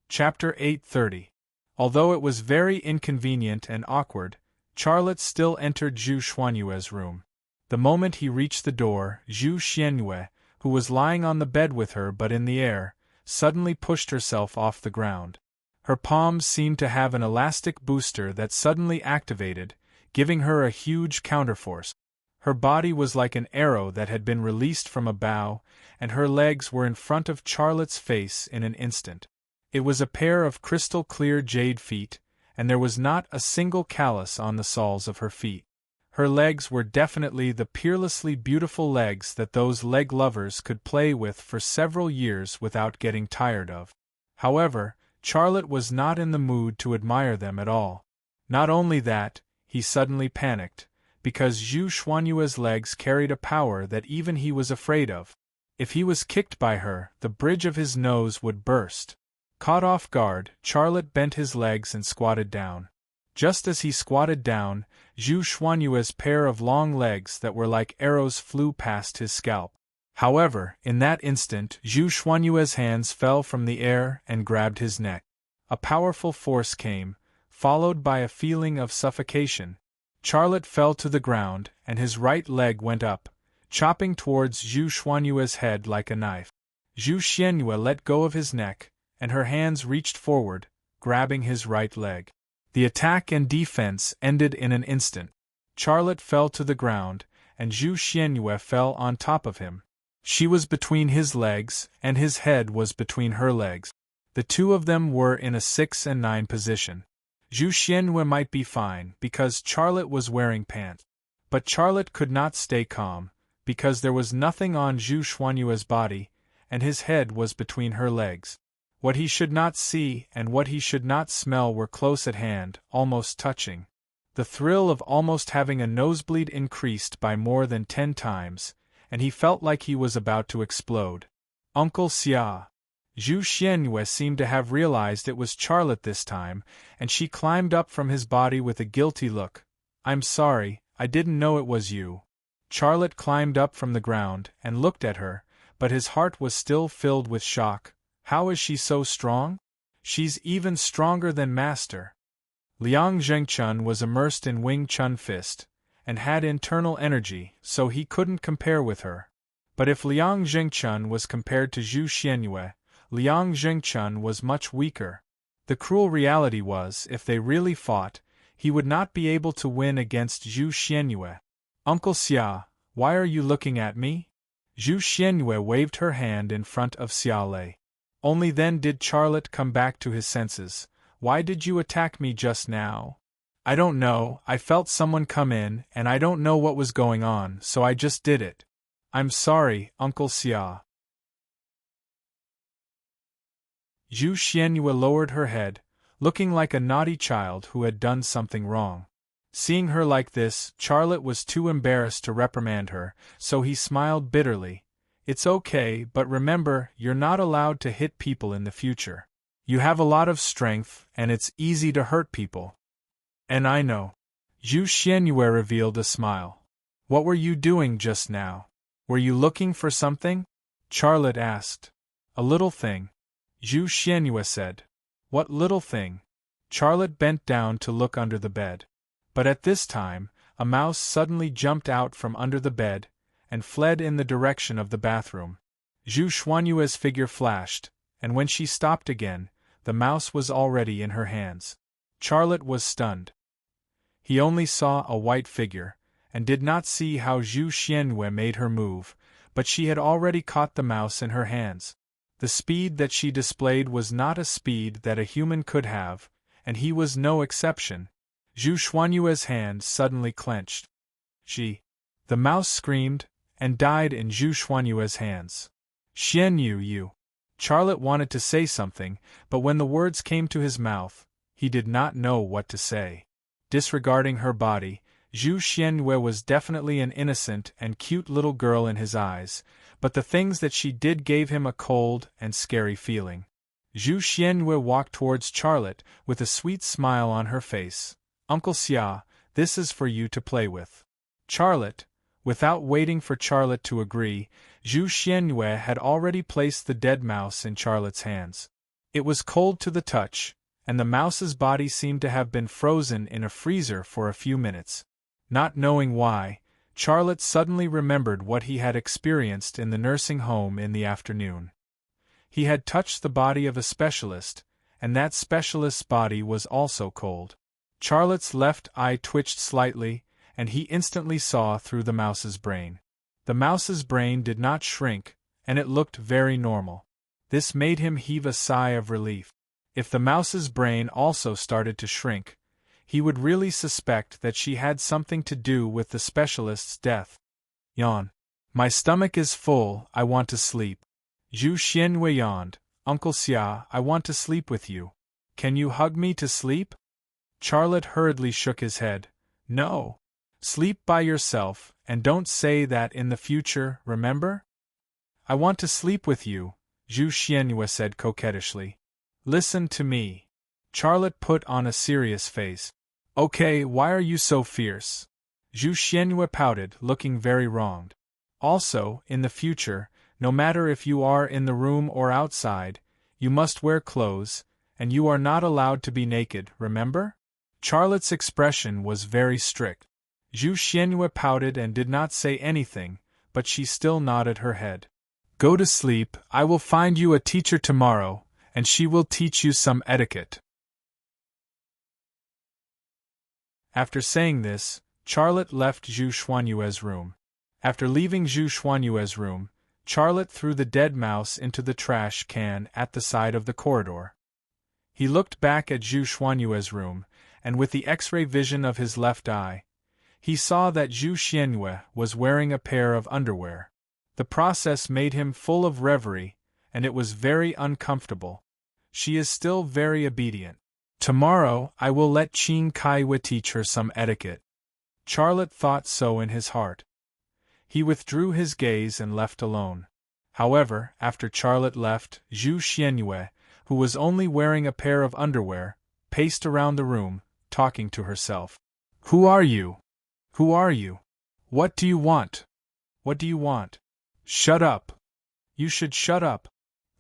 Chapter 8:30. Although it was very inconvenient and awkward, Charlotte still entered Zhu Xuanyue's room. The moment he reached the door, Zhu Xianyue, who was lying on the bed with her but in the air, suddenly pushed herself off the ground. Her palms seemed to have an elastic booster that suddenly activated, giving her a huge counterforce. Her body was like an arrow that had been released from a bow, and her legs were in front of Charlotte's face in an instant. It was a pair of crystal-clear jade feet, and there was not a single callus on the soles of her feet. Her legs were definitely the peerlessly beautiful legs that those leg lovers could play with for several years without getting tired of. However, Charlotte was not in the mood to admire them at all. Not only that, he suddenly panicked, because Zhu Xuanyue's legs carried a power that even he was afraid of. If he was kicked by her, the bridge of his nose would burst. Caught off guard, Charlotte bent his legs and squatted down. Just as he squatted down, Zhu Xuanyue's pair of long legs that were like arrows flew past his scalp. However, in that instant, Zhu Xuanyue's hands fell from the air and grabbed his neck. A powerful force came, followed by a feeling of suffocation. Charlotte fell to the ground, and his right leg went up, chopping towards Zhu Xuanyue's head like a knife. Zhu Xianyue let go of his neck, and her hands reached forward, grabbing his right leg. The attack and defense ended in an instant. Charlotte fell to the ground, and Zhu Xianyue fell on top of him. She was between his legs, and his head was between her legs. The two of them were in a 6 and 9 position. Zhu Xianyue might be fine because Charlotte was wearing pants. But Charlotte could not stay calm, because there was nothing on Zhu Xuanyue's body, and his head was between her legs. What he should not see and what he should not smell were close at hand, almost touching. The thrill of almost having a nosebleed increased by more than 10 times, and he felt like he was about to explode. Uncle Xia. Zhu Xianyue seemed to have realized it was Charlotte this time, and she climbed up from his body with a guilty look. "I'm sorry, I didn't know it was you." Charlotte climbed up from the ground and looked at her, but his heart was still filled with shock. How is she so strong? She's even stronger than Master. Liang Zhengchun was immersed in Wing Chun Fist, and had internal energy, so he couldn't compare with her. But if Liang Zhengchun was compared to Zhu Xianyue, Liang Zhengchun was much weaker. The cruel reality was, if they really fought, he would not be able to win against Zhu Xianyue. "Uncle Xia, why are you looking at me?" Zhu Xianyue waved her hand in front of Xia Lei. Only then did Charlotte come back to his senses. "Why did you attack me just now?" "I don't know, I felt someone come in, and I don't know what was going on, so I just did it." "I'm sorry, Uncle Xia." Zhu Xianyue lowered her head, looking like a naughty child who had done something wrong. Seeing her like this, Charlotte was too embarrassed to reprimand her, so he smiled bitterly. "It's okay, but remember, you're not allowed to hit people in the future. You have a lot of strength, and it's easy to hurt people." "And I know." Zhu Xianyue revealed a smile. "What were you doing just now? Were you looking for something?" Charlotte asked. "A little thing," Zhu Xianyue said. "What little thing?" Charlotte bent down to look under the bed. But at this time, a mouse suddenly jumped out from under the bed, and fled in the direction of the bathroom. Zhu Xuanyue's figure flashed, and when she stopped again, the mouse was already in her hands. Charlotte was stunned. He only saw a white figure, and did not see how Zhu Xianyue made her move, but she had already caught the mouse in her hands. The speed that she displayed was not a speed that a human could have, and he was no exception. Zhu Xuanyue's hand suddenly clenched. The mouse screamed, and died in Zhu Xuanyue's hands. "Xianyu you." Charlotte wanted to say something, but when the words came to his mouth, he did not know what to say. Disregarding her body, Zhu Xianyue was definitely an innocent and cute little girl in his eyes, but the things that she did gave him a cold and scary feeling. Zhu Xianyue walked towards Charlotte with a sweet smile on her face. "Uncle Xia, this is for you to play with." Charlotte, without waiting for Charlotte to agree, Zhu Xianyue had already placed the dead mouse in Charlotte's hands. It was cold to the touch, and the mouse's body seemed to have been frozen in a freezer for a few minutes. Not knowing why, Charlotte suddenly remembered what he had experienced in the nursing home in the afternoon. He had touched the body of a specialist, and that specialist's body was also cold. Charlotte's left eye twitched slightly, and he instantly saw through the mouse's brain. The mouse's brain did not shrink, and it looked very normal. This made him heave a sigh of relief. If the mouse's brain also started to shrink, he would really suspect that she had something to do with the specialist's death. Yawn. "My stomach is full, I want to sleep." Zhu Xianyue yawned. "Uncle Xia, I want to sleep with you. Can you hug me to sleep?" Charlotte hurriedly shook his head. "No. Sleep by yourself, and don't say that in the future, remember?" "I want to sleep with you," Zhu Xianyue said coquettishly. "Listen to me." Charlotte put on a serious face. "Okay, why are you so fierce?" Zhu Xianyue pouted, looking very wronged. "Also, in the future, no matter if you are in the room or outside, you must wear clothes, and you are not allowed to be naked, remember?" Charlotte's expression was very strict. Zhu Xianyue pouted and did not say anything, but she still nodded her head. "Go to sleep, I will find you a teacher tomorrow, and she will teach you some etiquette." After saying this, Charlotte left Zhu Xuanyue's room. After leaving Zhu Xuanyue's room, Charlotte threw the dead mouse into the trash can at the side of the corridor. He looked back at Zhu Xuanyue's room, and with the X-ray vision of his left eye, he saw that Zhu Xianyue was wearing a pair of underwear. The process made him full of reverie, and it was very uncomfortable. She is still very obedient. Tomorrow I will let Qin Kaiwa teach her some etiquette. Charlotte thought so in his heart. He withdrew his gaze and left alone. However, after Charlotte left, Zhu Xianyue, who was only wearing a pair of underwear, paced around the room, talking to herself. "Who are you? Who are you? What do you want? What do you want? Shut up! You should shut up!"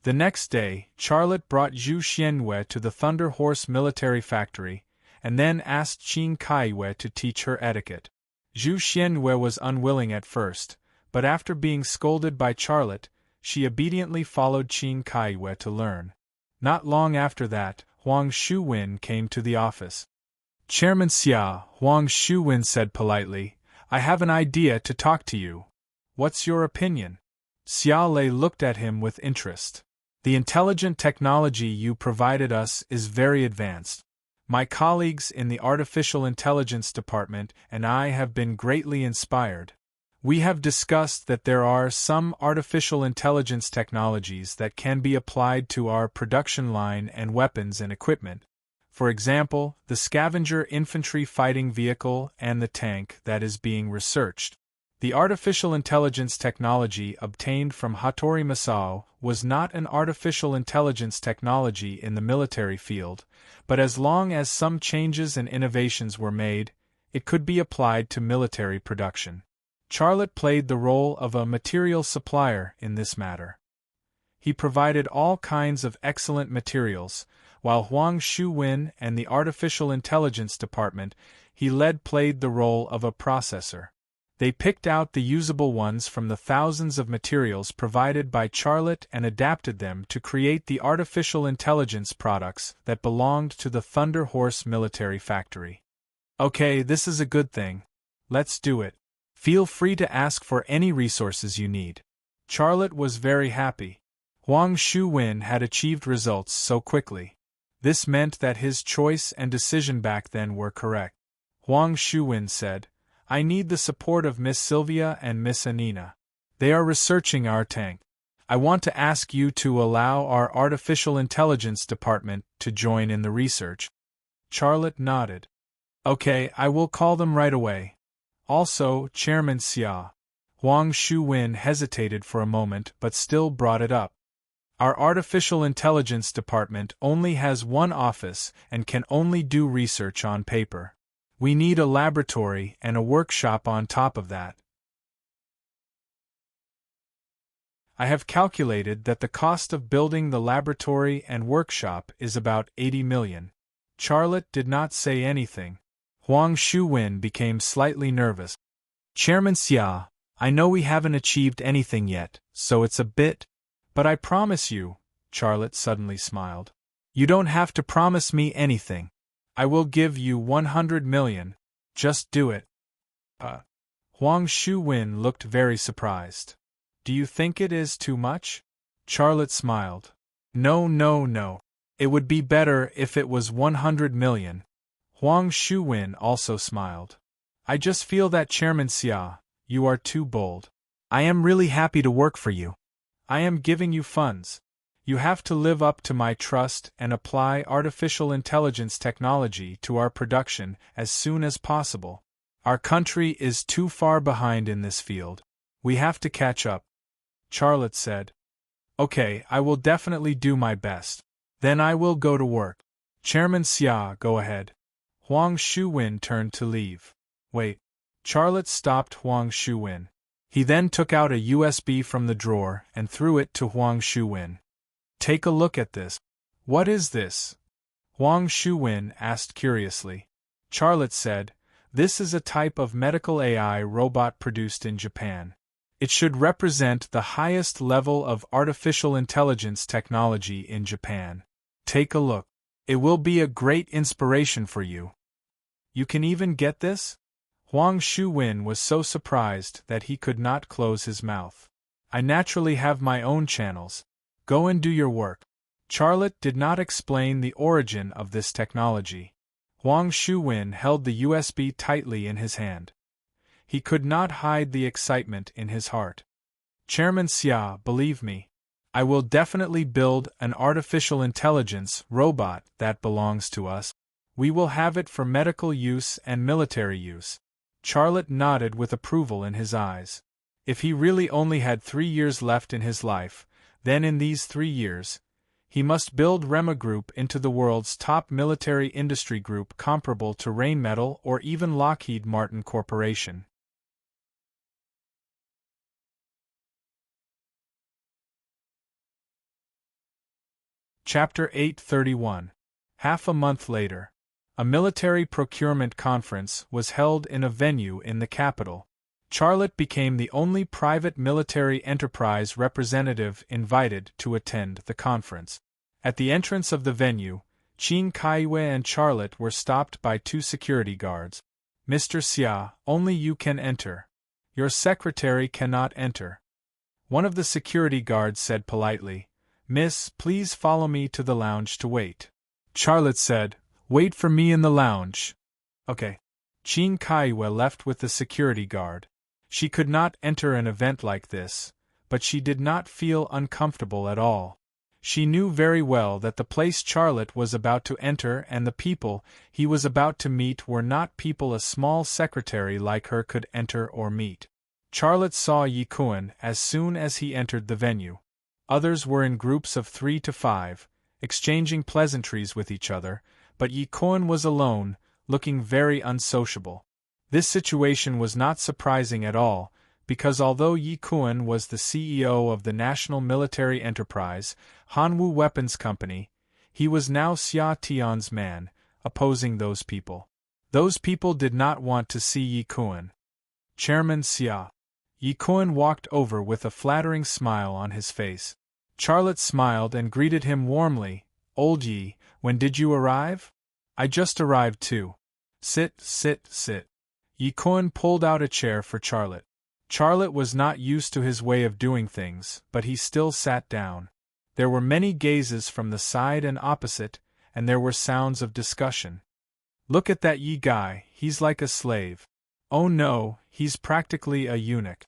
The next day, Charlotte brought Zhu Xianyue to the Thunder Horse military factory, and then asked Qin Kaiwa to teach her etiquette. Zhu Xianyue was unwilling at first, but after being scolded by Charlotte, she obediently followed Qin Kaiwa to learn. Not long after that, Huang Shuwen came to the office. "Chairman Xia," Huang Shuwen said politely, "I have an idea to talk to you. What's your opinion?" Xia Lei looked at him with interest. "The intelligent technology you provided us is very advanced. My colleagues in the Artificial Intelligence Department and I have been greatly inspired. We have discussed that there are some artificial intelligence technologies that can be applied to our production line and weapons and equipment. For example, the scavenger infantry fighting vehicle and the tank that is being researched. The artificial intelligence technology obtained from Hattori Masao was not an artificial intelligence technology in the military field, but as long as some changes and innovations were made, it could be applied to military production." Charlotte played the role of a material supplier in this matter. He provided all kinds of excellent materials, while Huang Shuwen and the Artificial Intelligence Department he led played the role of a processor. They picked out the usable ones from the thousands of materials provided by Charlotte and adapted them to create the artificial intelligence products that belonged to the Thunder Horse military factory. "Okay, this is a good thing. Let's do it. Feel free to ask for any resources you need." Charlotte was very happy. Huang Shuwen had achieved results so quickly. This meant that his choice and decision back then were correct. Huang Shuwen said, "I need the support of Miss Sylvia and Miss Anina. They are researching our tank. I want to ask you to allow our artificial intelligence department to join in the research." Charlotte nodded. "Okay, I will call them right away." Also, Chairman Xia. Huang Shuwen hesitated for a moment but still brought it up. Our artificial intelligence department only has one office and can only do research on paper. We need a laboratory and a workshop on top of that. I have calculated that the cost of building the laboratory and workshop is about 80 million. Charlotte did not say anything. Huang Shuwen became slightly nervous. Chairman Xia, I know we haven't achieved anything yet, so it's a bit. But I promise you, Charlotte suddenly smiled. You don't have to promise me anything. I will give you 100 million. Just do it. Huang Shuwen looked very surprised. Do you think it is too much? Charlotte smiled. No. It would be better if it was 100 million. Huang Shuwen also smiled. I just feel that Chairman Xia, you are too bold. I am really happy to work for you. I am giving you funds. You have to live up to my trust and apply artificial intelligence technology to our production as soon as possible. Our country is too far behind in this field. We have to catch up. Charlotte said. Okay, I will definitely do my best. Then I will go to work. Chairman Xia, go ahead. Huang Shuwen turned to leave. Wait. Charlotte stopped Huang Shuwen. He then took out a USB from the drawer and threw it to Huang Shuwen. Take a look at this. What is this? Huang Shuwen asked curiously. Charlotte said, this is a type of medical AI robot produced in Japan. It should represent the highest level of artificial intelligence technology in Japan. Take a look. It will be a great inspiration for you. You can even get this? Huang Shuwen was so surprised that he could not close his mouth. I naturally have my own channels. Go and do your work. Charlotte did not explain the origin of this technology. Huang Shuwen held the USB tightly in his hand. He could not hide the excitement in his heart. Chairman Xia, believe me, I will definitely build an artificial intelligence robot that belongs to us. We will have it for medical use and military use. Charlotte nodded with approval in his eyes. If he really only had 3 years left in his life, then in these 3 years, he must build Rema Group into the world's top military industry group comparable to Rheinmetall or even Lockheed Martin Corporation. Chapter 831. Half a month later. A military procurement conference was held in a venue in the capital. Charlotte became the only private military enterprise representative invited to attend the conference. At the entrance of the venue, Qin Kaiwei and Charlotte were stopped by 2 security guards. Mr. Xia, only you can enter. Your secretary cannot enter. One of the security guards said politely, Miss, please follow me to the lounge to wait. Charlotte said, Wait for me in the lounge. Okay. Qin Kaiwei left with the security guard. She could not enter an event like this, but she did not feel uncomfortable at all. She knew very well that the place Charlotte was about to enter and the people he was about to meet were not people a small secretary like her could enter or meet. Charlotte saw Yi Kuan as soon as he entered the venue. Others were in groups of 3 to 5, exchanging pleasantries with each other, but Yi Kuan was alone, looking very unsociable. This situation was not surprising at all, because although Yi Kuan was the CEO of the National Military Enterprise, Hanwoo Weapons Company, he was now Xia Tian's man, opposing those people. Those people did not want to see Yi Kuan. Chairman Xia. Yi Kuan walked over with a flattering smile on his face. Charlotte smiled and greeted him warmly. Old Yi, when did you arrive? I just arrived too. Sit. Yi Kuan pulled out a chair for Charlotte. Charlotte was not used to his way of doing things, but he still sat down. There were many gazes from the side and opposite, and there were sounds of discussion. Look at that Yi guy, he's like a slave. Oh no, he's practically a eunuch.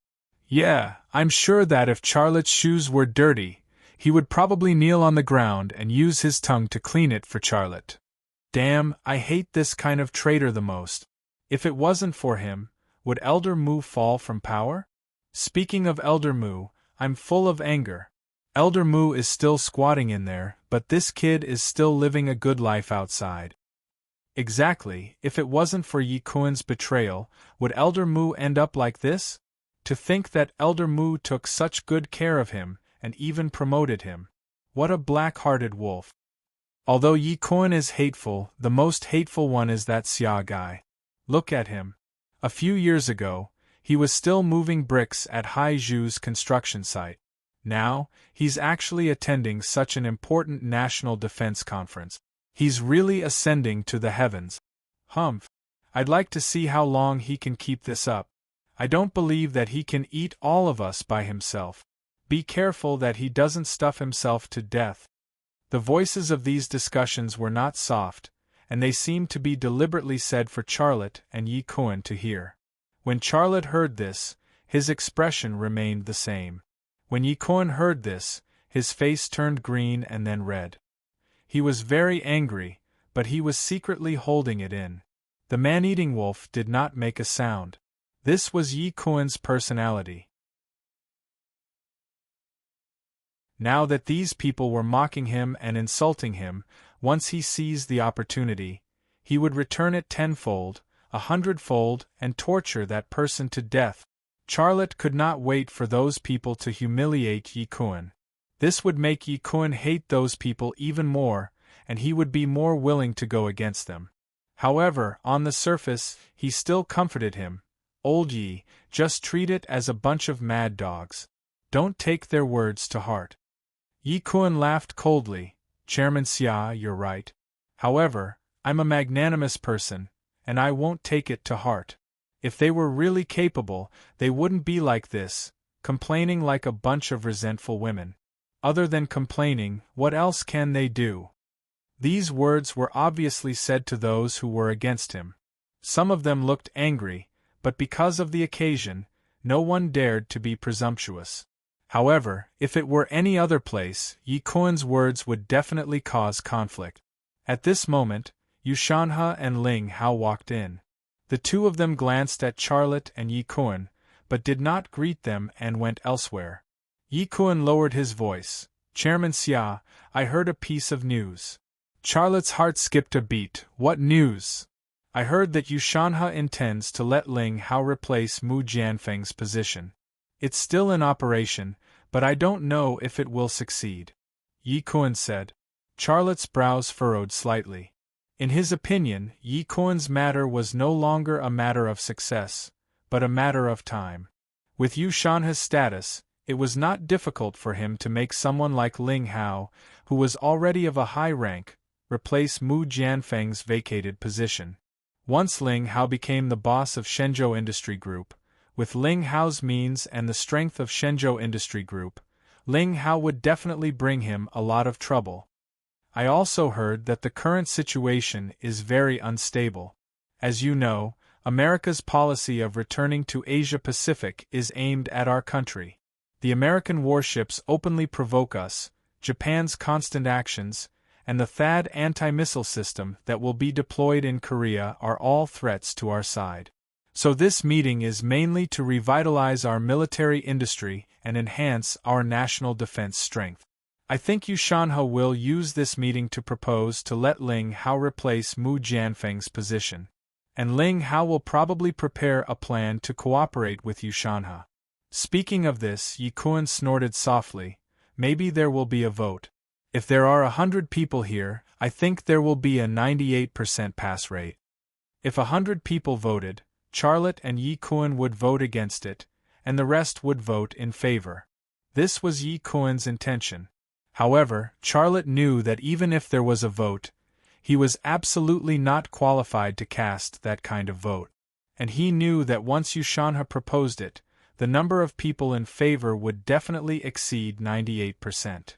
Yeah, I'm sure that if Charlotte's shoes were dirty, he would probably kneel on the ground and use his tongue to clean it for Charlotte. Damn, I hate this kind of traitor the most. If it wasn't for him, Would Elder Mu fall from power? Speaking of Elder Mu, I'm full of anger. Elder Mu is still squatting in there, but this kid is still living a good life outside. Exactly, if it wasn't for Yi Kuan's betrayal, would Elder Mu end up like this? To think that Elder Mu took such good care of him, and even promoted him. What a black-hearted wolf. Although Yi Kuan is hateful, the most hateful one is that Xia guy. Look at him. A few years ago, he was still moving bricks at Haizhu's construction site. Now, he's actually attending such an important national defense conference. He's really ascending to the heavens. Humph. I'd like to see how long he can keep this up. I don't believe that he can eat all of us by himself. Be careful that he doesn't stuff himself to death. The voices of these discussions were not soft, and they seemed to be deliberately said for Charlotte and Yi Kuan to hear. When Charlotte heard this, his expression remained the same. When Yi Kuan heard this, his face turned green and then red. He was very angry, but he was secretly holding it in. The man-eating wolf did not make a sound. This was Yi Kuan's personality. Now that these people were mocking him and insulting him, once he seized the opportunity, he would return it tenfold, 100-fold, and torture that person to death. Charlotte could not wait for those people to humiliate Yi Kuan. This would make Yi Kuan hate those people even more, and he would be more willing to go against them. However, on the surface, he still comforted him. Old Yi, just treat it as a bunch of mad dogs. Don't take their words to heart. Yi Kuan laughed coldly. Chairman Xia, you're right. However, I'm a magnanimous person, and I won't take it to heart. If they were really capable, they wouldn't be like this, complaining like a bunch of resentful women. Other than complaining, what else can they do? These words were obviously said to those who were against him. Some of them looked angry, but because of the occasion, no one dared to be presumptuous. However, if it were any other place, Yi Kuan's words would definitely cause conflict. At this moment, Yu Shanhe and Ling Hao walked in. The two of them glanced at Charlotte and Yi Kuan, but did not greet them and went elsewhere. Yi Kuan lowered his voice. Chairman Xia, I heard a piece of news. Charlotte's heart skipped a beat. What news? I heard that Yu Shanhe intends to let Ling Hao replace Mu Jianfeng's position. It's still in operation, but I don't know if it will succeed. Yi Kuan said. Charlotte's brows furrowed slightly. In his opinion, Yi Kuan's matter was no longer a matter of success, but a matter of time. With Yu Shanhe's status, it was not difficult for him to make someone like Ling Hao, who was already of a high rank, replace Mu Jianfeng's vacated position. Once Ling Hao became the boss of Shenzhou Industry Group, with Ling Hao's means and the strength of Shenzhou Industry Group, Ling Hao would definitely bring him a lot of trouble. I also heard that the current situation is very unstable. As you know, America's policy of returning to Asia-Pacific is aimed at our country. The American warships openly provoke us, Japan's constant actions, and the THAAD anti-missile system that will be deployed in Korea are all threats to our side. So this meeting is mainly to revitalize our military industry and enhance our national defense strength. I think Yu Shanhe will use this meeting to propose to let Ling Hao replace Mu Jianfeng's position. And Ling Hao will probably prepare a plan to cooperate with Yu Shanhe. Speaking of this, Yi Kuan snorted softly. Maybe there will be a vote. If there are 100 people here, I think there will be a 98% pass rate. If 100 people voted, Charlotte and Yi Kuan would vote against it, and the rest would vote in favor. This was Yi Kuan's intention. However, Charlotte knew that even if there was a vote, he was absolutely not qualified to cast that kind of vote. And he knew that once Yu Shanhe proposed it, the number of people in favor would definitely exceed 98%.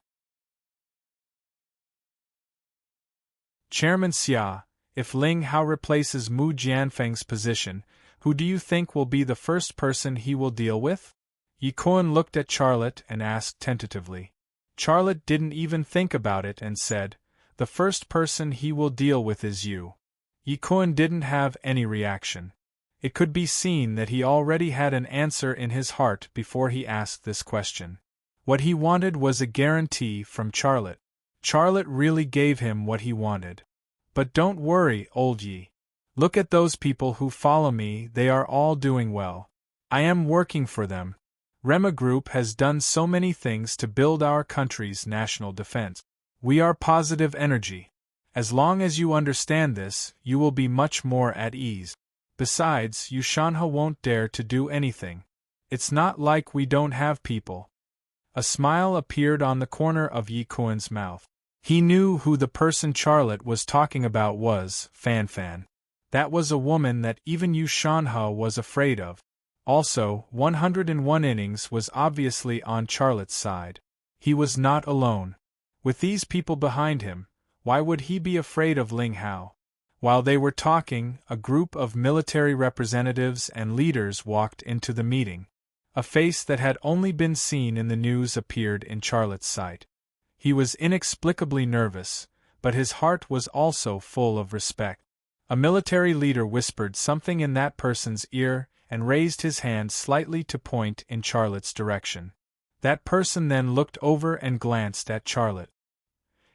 Chairman Xia, if Ling Hao replaces Mu Jianfeng's position, who do you think will be the first person he will deal with? Yi Kuan looked at Charlotte and asked tentatively. Charlotte didn't even think about it and said, the first person he will deal with is you. Yi Kuan didn't have any reaction. It could be seen that he already had an answer in his heart before he asked this question. What he wanted was a guarantee from Charlotte. Charlotte really gave him what he wanted. But don't worry, old ye. Look at those people who follow me, they are all doing well. I am working for them. Rema Group has done so many things to build our country's national defense. We are positive energy. As long as you understand this, you will be much more at ease. Besides, Yushanha won't dare to do anything. It's not like we don't have people. A smile appeared on the corner of Yi Kuan's mouth. He knew who the person Charlotte was talking about was, Fan. That was a woman that even Yushanha was afraid of. Also, 101 innings was obviously on Charlotte's side. He was not alone. With these people behind him, why would he be afraid of Ling Hao? While they were talking, a group of military representatives and leaders walked into the meeting. A face that had only been seen in the news appeared in Charlotte's sight. He was inexplicably nervous, but his heart was also full of respect. A military leader whispered something in that person's ear and raised his hand slightly to point in Charlotte's direction. That person then looked over and glanced at Charlotte.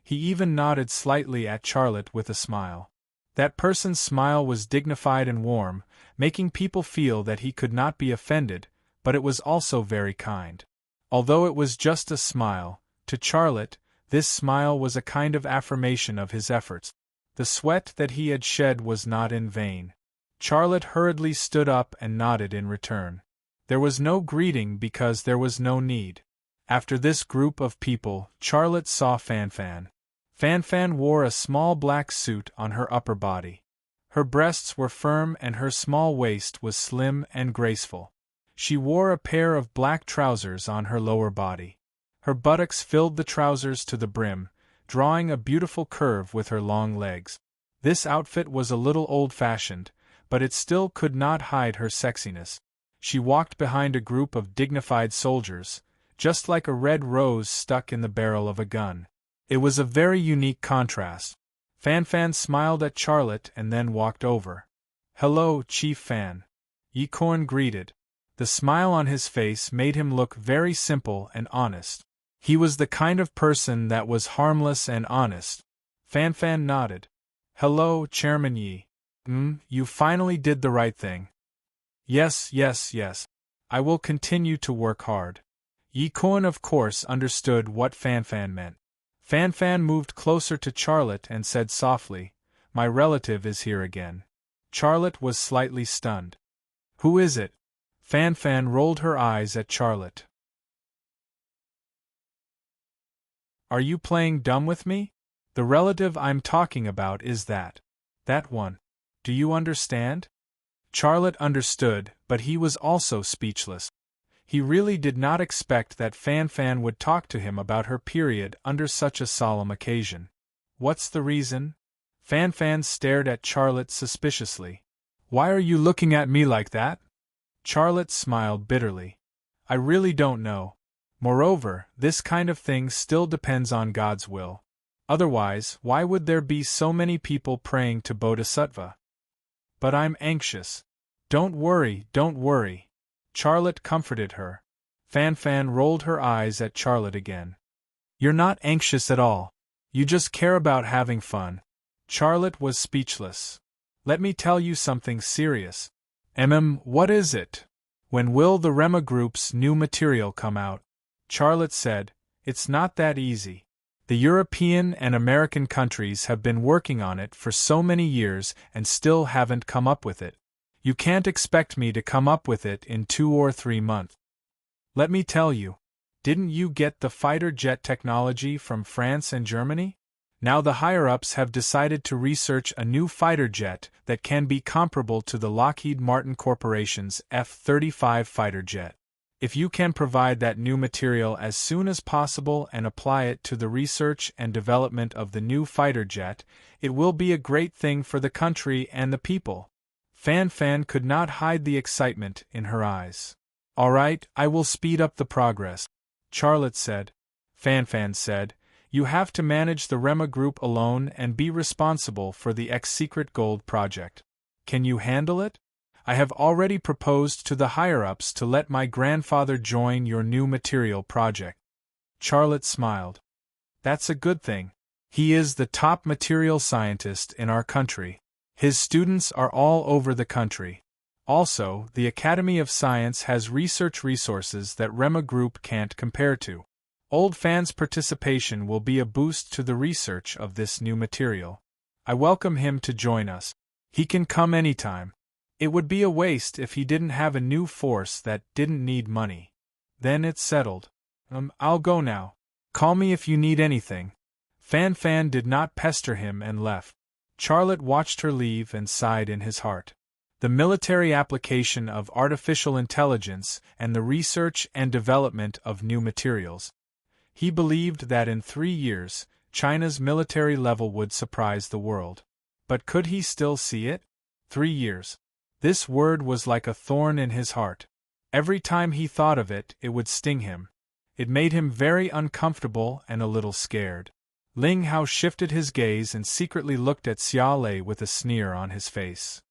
He even nodded slightly at Charlotte with a smile. That person's smile was dignified and warm, making people feel that he could not be offended, but it was also very kind. Although it was just a smile, to Charlotte, this smile was a kind of affirmation of his efforts. The sweat that he had shed was not in vain. Charlotte hurriedly stood up and nodded in return. There was no greeting because there was no need. After this group of people, Charlotte saw Fan. Fan wore a small black suit on her upper body. Her breasts were firm and her small waist was slim and graceful. She wore a pair of black trousers on her lower body. Her buttocks filled the trousers to the brim, drawing a beautiful curve with her long legs. This outfit was a little old-fashioned, but it still could not hide her sexiness. She walked behind a group of dignified soldiers, just like a red rose stuck in the barrel of a gun. It was a very unique contrast. Fan smiled at Charlotte and then walked over. "Hello, Chief Fan." Yi Kuan greeted. The smile on his face made him look very simple and honest. He was the kind of person that was harmless and honest. Fan nodded. "Hello, Chairman Yi. You finally did the right thing." Yes. I will continue to work hard." Yi Kuan of course understood what Fan meant. Fan moved closer to Charlotte and said softly, "My relative is here again." Charlotte was slightly stunned. "Who is it?" Fan rolled her eyes at Charlotte. "Are you playing dumb with me? The relative I'm talking about is that one. Do you understand?" Charlotte understood, but he was also speechless. He really did not expect that Fan would talk to him about her period under such a solemn occasion. "What's the reason?" Fan stared at Charlotte suspiciously. "Why are you looking at me like that?" Charlotte smiled bitterly. "I really don't know. Moreover, this kind of thing still depends on God's will. Otherwise, why would there be so many people praying to Bodhisattva? But I'm anxious." Don't worry. Charlotte comforted her. Fan rolled her eyes at Charlotte again. "You're not anxious at all. You just care about having fun." Charlotte was speechless. "Let me tell you something serious." What is it? When will the Rema Group's new material come out?" Charlotte said. "It's not that easy. The European and American countries have been working on it for so many years and still haven't come up with it. You can't expect me to come up with it in 2 or 3 months. Let me tell you. Didn't you get the fighter jet technology from France and Germany? Now the higher-ups have decided to research a new fighter jet that can be comparable to the Lockheed Martin Corporation's F-35 fighter jet. If you can provide that new material as soon as possible and apply it to the research and development of the new fighter jet, it will be a great thing for the country and the people." Fan could not hide the excitement in her eyes. "All right, I will speed up the progress," Charlotte said. Fan said, "You have to manage the Rema Group alone and be responsible for the X-Secret Gold project. Can you handle it?" I have already proposed to the higher-ups to let my grandfather join your new material project. Charlotte smiled. That's a good thing. He is the top material scientist in our country. His students are all over the country. Also, the Academy of Science has research resources that Rema Group can't compare to. Old fans' participation will be a boost to the research of this new material. I welcome him to join us. He can come anytime. It would be a waste if he didn't have a new force that didn't need money. Then it's settled. I'll go now. Call me if you need anything. Fan did not pester him and left. Charlotte watched her leave and sighed in his heart. The military application of artificial intelligence and the research and development of new materials. He believed that in 3 years, China's military level would surprise the world. But could he still see it? 3 years. This word was like a thorn in his heart. Every time he thought of it, it would sting him. It made him very uncomfortable and a little scared. Ling Hao shifted his gaze and secretly looked at Xia Lei with a sneer on his face.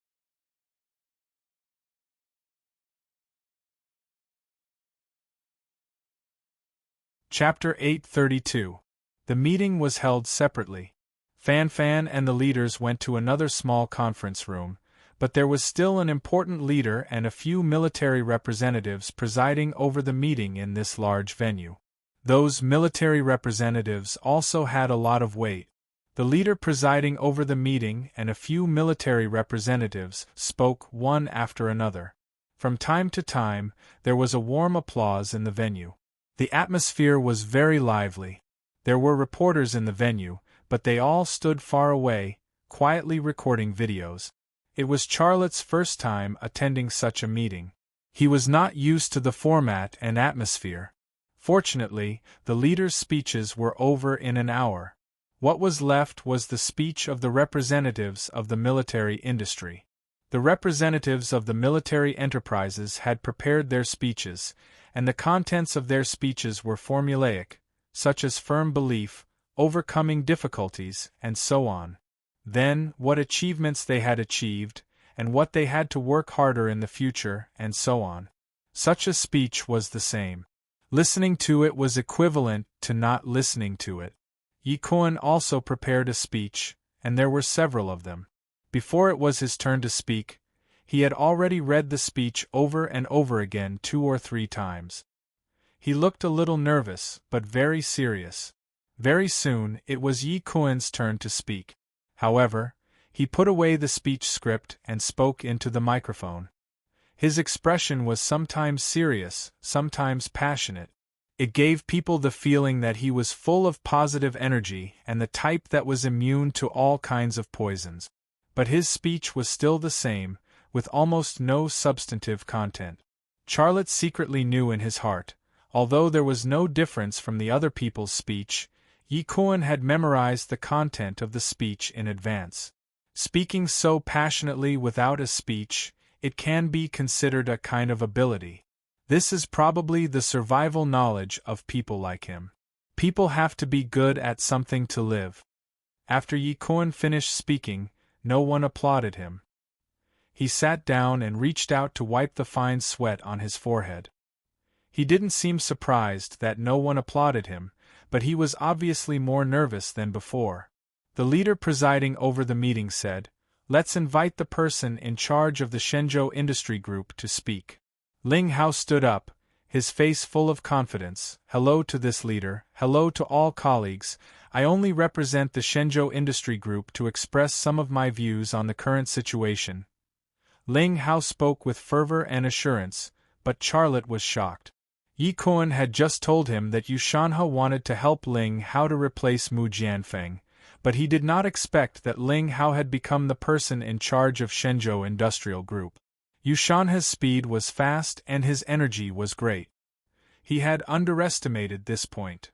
Chapter 832. The meeting was held separately. Fan and the leaders went to another small conference room, but there was still an important leader and a few military representatives presiding over the meeting in this large venue. Those military representatives also had a lot of weight. The leader presiding over the meeting and a few military representatives spoke one after another. From time to time, there was a warm applause in the venue. The atmosphere was very lively. There were reporters in the venue, but they all stood far away, quietly recording videos. It was Charlotte's first time attending such a meeting. He was not used to the format and atmosphere. Fortunately, the leaders' speeches were over in an hour. What was left was the speech of the representatives of the military industry. The representatives of the military enterprises had prepared their speeches, and the contents of their speeches were formulaic, such as firm belief, overcoming difficulties, and so on. Then, what achievements they had achieved, and what they had to work harder in the future, and so on. Such a speech was the same. Listening to it was equivalent to not listening to it. Yi Kuan also prepared a speech, and there were several of them. Before it was his turn to speak, he had already read the speech over and over again 2 or 3 times. He looked a little nervous, but very serious. Very soon, it was Yi Kuan's turn to speak. However, he put away the speech script and spoke into the microphone. His expression was sometimes serious, sometimes passionate. It gave people the feeling that he was full of positive energy and the type that was immune to all kinds of poisons. But his speech was still the same, with almost no substantive content. Charlotte secretly knew in his heart, although there was no difference from the other people's speech, Yi Kuan had memorized the content of the speech in advance. Speaking so passionately without a speech, it can be considered a kind of ability. This is probably the survival knowledge of people like him. People have to be good at something to live. After Yi Kuan finished speaking, no one applauded him. He sat down and reached out to wipe the fine sweat on his forehead. He didn't seem surprised that no one applauded him, but he was obviously more nervous than before. The leader presiding over the meeting said, "Let's invite the person in charge of the Shenzhou Industry Group to speak." Ling Hao stood up, his face full of confidence. "Hello to this leader, hello to all colleagues. I only represent the Shenzhou Industry Group to express some of my views on the current situation." Ling Hao spoke with fervor and assurance, but Charlotte was shocked. Yi Kuan had just told him that Yu Shanhe wanted to help Ling Hao to replace Mu Jianfeng, but he did not expect that Ling Hao had become the person in charge of Shenzhou Industrial Group. Yu Shanhe's speed was fast and his energy was great. He had underestimated this point.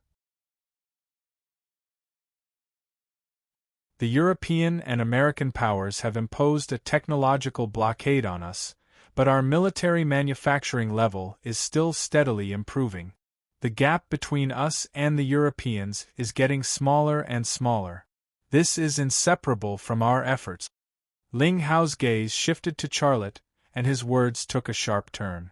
The European and American powers have imposed a technological blockade on us, but our military manufacturing level is still steadily improving. The gap between us and the Europeans is getting smaller and smaller. This is inseparable from our efforts. Ling Hao's gaze shifted to Charlotte, and his words took a sharp turn.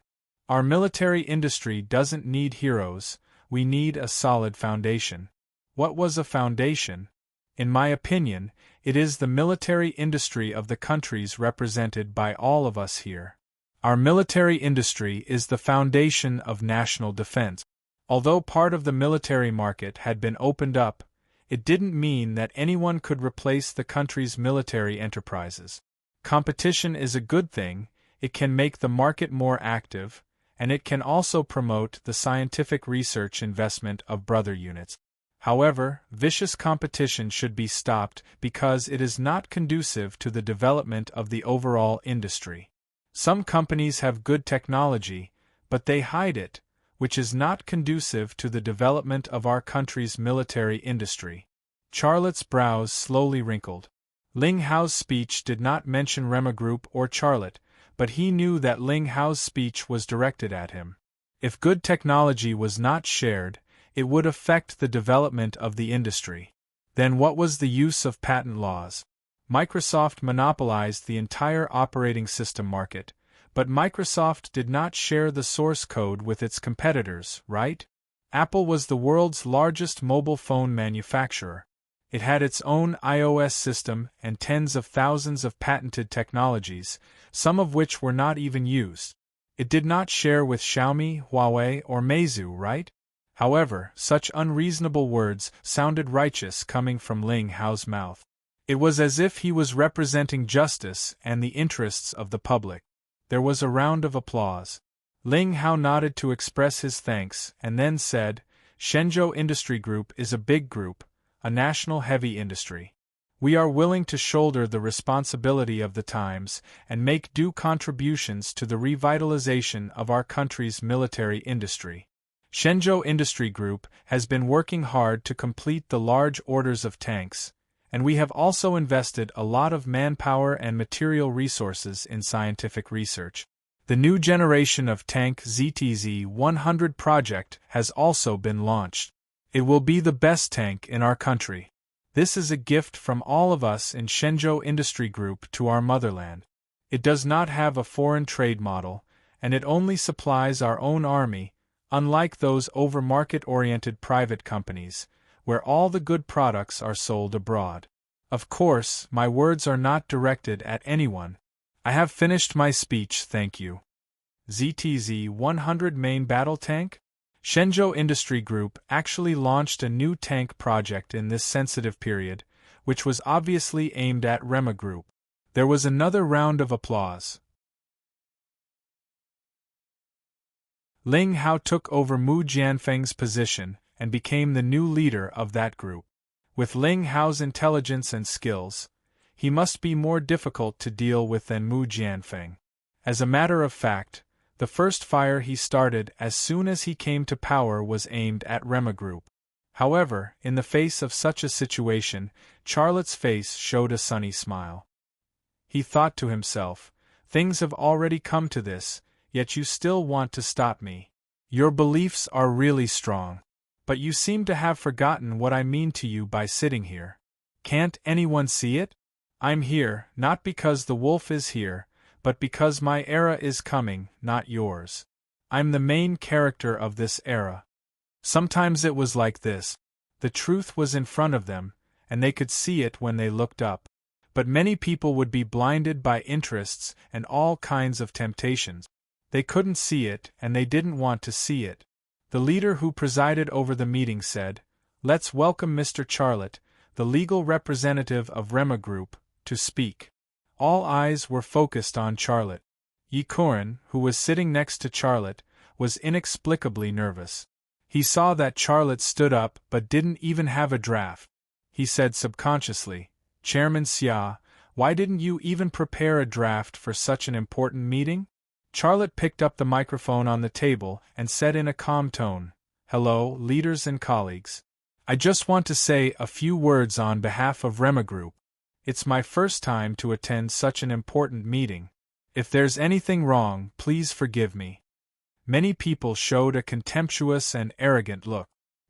Our military industry doesn't need heroes, we need a solid foundation. What was a foundation? In my opinion, it is the military industry of the countries represented by all of us here. Our military industry is the foundation of national defense. Although part of the military market had been opened up, it didn't mean that anyone could replace the country's military enterprises. Competition is a good thing, it can make the market more active, and it can also promote the scientific research investment of brother units. However, vicious competition should be stopped because it is not conducive to the development of the overall industry. Some companies have good technology, but they hide it, which is not conducive to the development of our country's military industry. Charlotte's brows slowly wrinkled. Ling Hao's speech did not mention Rema Group or Charlotte, but he knew that Ling Hao's speech was directed at him. If good technology was not shared, it would affect the development of the industry. Then what was the use of patent laws? Microsoft monopolized the entire operating system market, but Microsoft did not share the source code with its competitors, right? Apple was the world's largest mobile phone manufacturer. It had its own iOS system and tens of thousands of patented technologies, some of which were not even used. It did not share with Xiaomi, Huawei, or Meizu, right? However, such unreasonable words sounded righteous coming from Ling Hao's mouth. It was as if he was representing justice and the interests of the public. There was a round of applause. Ling Hao nodded to express his thanks and then said, "Shenzhou Industry Group is a big group, a national heavy industry. We are willing to shoulder the responsibility of the times and make due contributions to the revitalization of our country's military industry. Shenzhou Industry Group has been working hard to complete the large orders of tanks, and we have also invested a lot of manpower and material resources in scientific research. The new generation of tank ZTZ-100 project has also been launched. It will be the best tank in our country. This is a gift from all of us in Shenzhou Industry Group to our motherland. It does not have a foreign trade model, and it only supplies our own army, unlike those over-market-oriented private companies, where all the good products are sold abroad. Of course, my words are not directed at anyone. I have finished my speech, thank you." ZTZ-100 main battle tank? Shenzhou Industry Group actually launched a new tank project in this sensitive period, which was obviously aimed at Rema Group. There was another round of applause. Ling Hao took over Mu Jianfeng's position and became the new leader of that group. With Ling Hao's intelligence and skills, he must be more difficult to deal with than Mu Jianfeng. As a matter of fact, the first fire he started as soon as he came to power was aimed at Rema Group. However, in the face of such a situation, Charlotte's face showed a sunny smile. He thought to himself, "Things have already come to this, yet you still want to stop me. Your beliefs are really strong. But you seem to have forgotten what I mean to you by sitting here. Can't anyone see it? I'm here, not because the wolf is here, but because my era is coming, not yours. I'm the main character of this era." Sometimes it was like this. The truth was in front of them, and they could see it when they looked up. But many people would be blinded by interests and all kinds of temptations. They couldn't see it, and they didn't want to see it. The leader who presided over the meeting said, "Let's welcome Mr. Charlotte, the legal representative of Rema Group, to speak." All eyes were focused on Charlotte. Yi Kuren, who was sitting next to Charlotte, was inexplicably nervous. He saw that Charlotte stood up but didn't even have a draft. He said subconsciously, "Chairman Xia, why didn't you even prepare a draft for such an important meeting?" Charlotte picked up the microphone on the table and said in a calm tone, "Hello, leaders and colleagues. I just want to say a few words on behalf of Rema Group. It's my first time to attend such an important meeting. If there's anything wrong, please forgive me." Many people showed a contemptuous and arrogant look.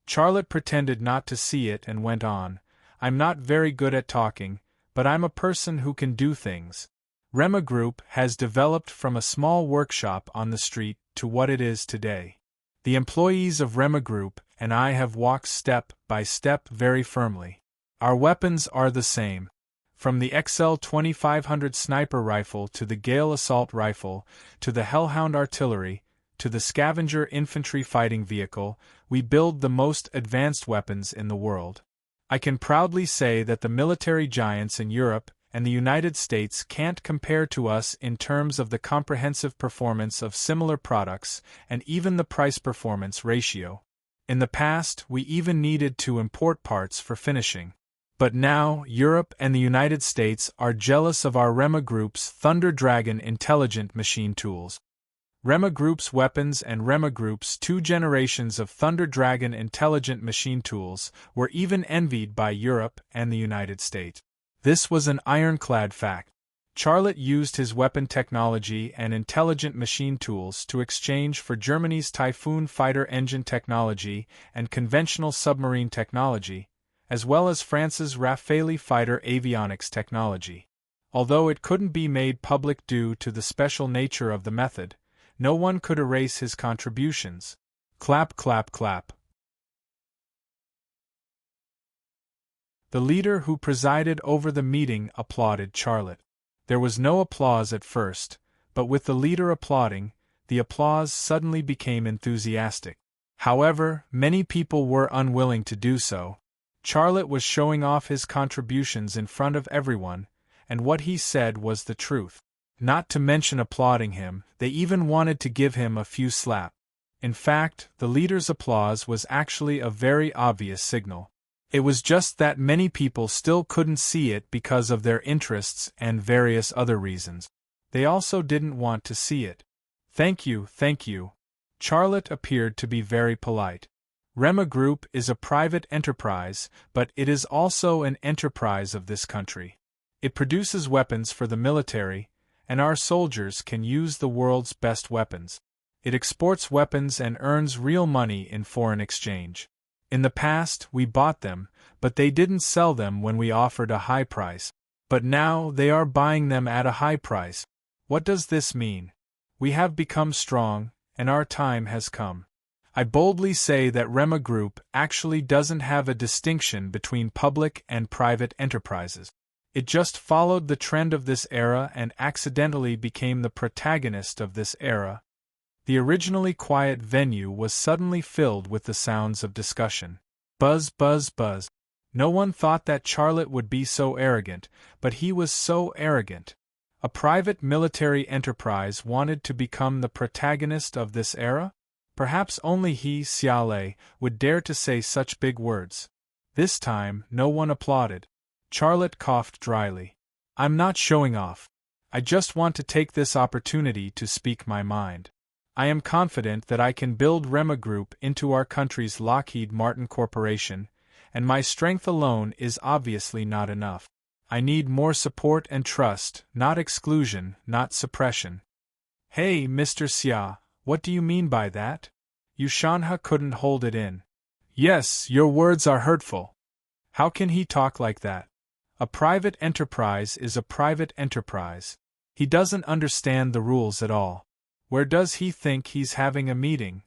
Charlotte pretended not to see it and went on, "I'm not very good at talking, but I'm a person who can do things. Rema Group has developed from a small workshop on the street to what it is today. The employees of Rema Group and I have walked step by step very firmly. Our weapons are the same. From the XL 2500 sniper rifle to the Gale assault rifle, to the Hellhound artillery, to the Scavenger infantry fighting vehicle, we build the most advanced weapons in the world. I can proudly say that the military giants in Europe and the United States can't compare to us in terms of the comprehensive performance of similar products and even the price-performance ratio. In the past, we even needed to import parts for finishing. But now, Europe and the United States are jealous of our Rema Group's Thunder Dragon intelligent machine tools. Rema Group's weapons and Rema Group's 2 generations of Thunder Dragon intelligent machine tools were even envied by Europe and the United States. This was an ironclad fact. Charlotte used his weapon technology and intelligent machine tools to exchange for Germany's Typhoon fighter engine technology and conventional submarine technology, as well as France's Rafale fighter avionics technology. Although it couldn't be made public due to the special nature of the method, no one could erase his contributions. Clap, clap, clap. The leader who presided over the meeting applauded Charlotte. There was no applause at first, but with the leader applauding, the applause suddenly became enthusiastic. However, many people were unwilling to do so. Charlotte was showing off his contributions in front of everyone, and what he said was the truth. Not to mention applauding him, they even wanted to give him a few slaps. In fact, the leader's applause was actually a very obvious signal. It was just that many people still couldn't see it because of their interests and various other reasons. They also didn't want to see it. Thank you, thank you. Charlotte appeared to be very polite. Rema Group is a private enterprise, but it is also an enterprise of this country. It produces weapons for the military, and our soldiers can use the world's best weapons. It exports weapons and earns real money in foreign exchange. In the past, we bought them, but they didn't sell them when we offered a high price. But now they are buying them at a high price. What does this mean? We have become strong, and our time has come. I boldly say that Rema Group actually doesn't have a distinction between public and private enterprises. It just followed the trend of this era and accidentally became the protagonist of this era. The originally quiet venue was suddenly filled with the sounds of discussion. Buzz, buzz, buzz. No one thought that Charlotte would be so arrogant, but he was so arrogant. A private military enterprise wanted to become the protagonist of this era? Perhaps only he, Xiaolei, would dare to say such big words. This time, no one applauded. Charlotte coughed dryly. I'm not showing off. I just want to take this opportunity to speak my mind. I am confident that I can build Rema Group into our country's Lockheed Martin Corporation, and my strength alone is obviously not enough. I need more support and trust, not exclusion, not suppression. Hey, Mr. Xia, what do you mean by that? Yushanha couldn't hold it in. Yes, your words are hurtful. How can he talk like that? A private enterprise is a private enterprise. He doesn't understand the rules at all. Where does he think he's having a meeting?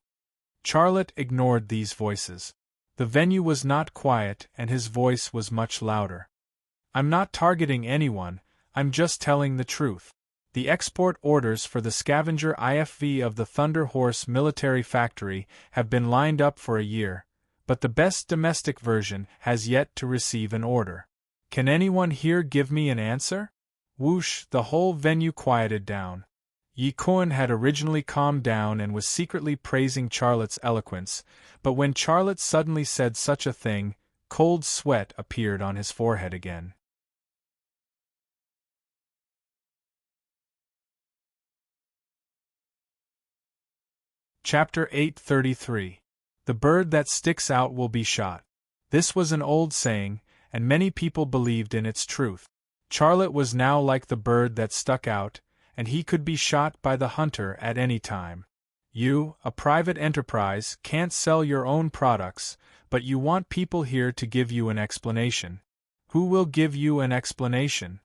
Charlotte ignored these voices. The venue was not quiet and his voice was much louder. I'm not targeting anyone, I'm just telling the truth. The export orders for the Scavenger IFV of the Thunder Horse military factory have been lined up for a year, but the best domestic version has yet to receive an order. Can anyone here give me an answer? Whoosh, the whole venue quieted down. Yi Kuan had originally calmed down and was secretly praising Charlotte's eloquence, but when Charlotte suddenly said such a thing, cold sweat appeared on his forehead again. Chapter 833. The bird that sticks out will be shot. This was an old saying, and many people believed in its truth. Charlotte was now like the bird that stuck out, and he could be shot by the hunter at any time. You, a private enterprise, can't sell your own products, but you want people here to give you an explanation. Who will give you an explanation?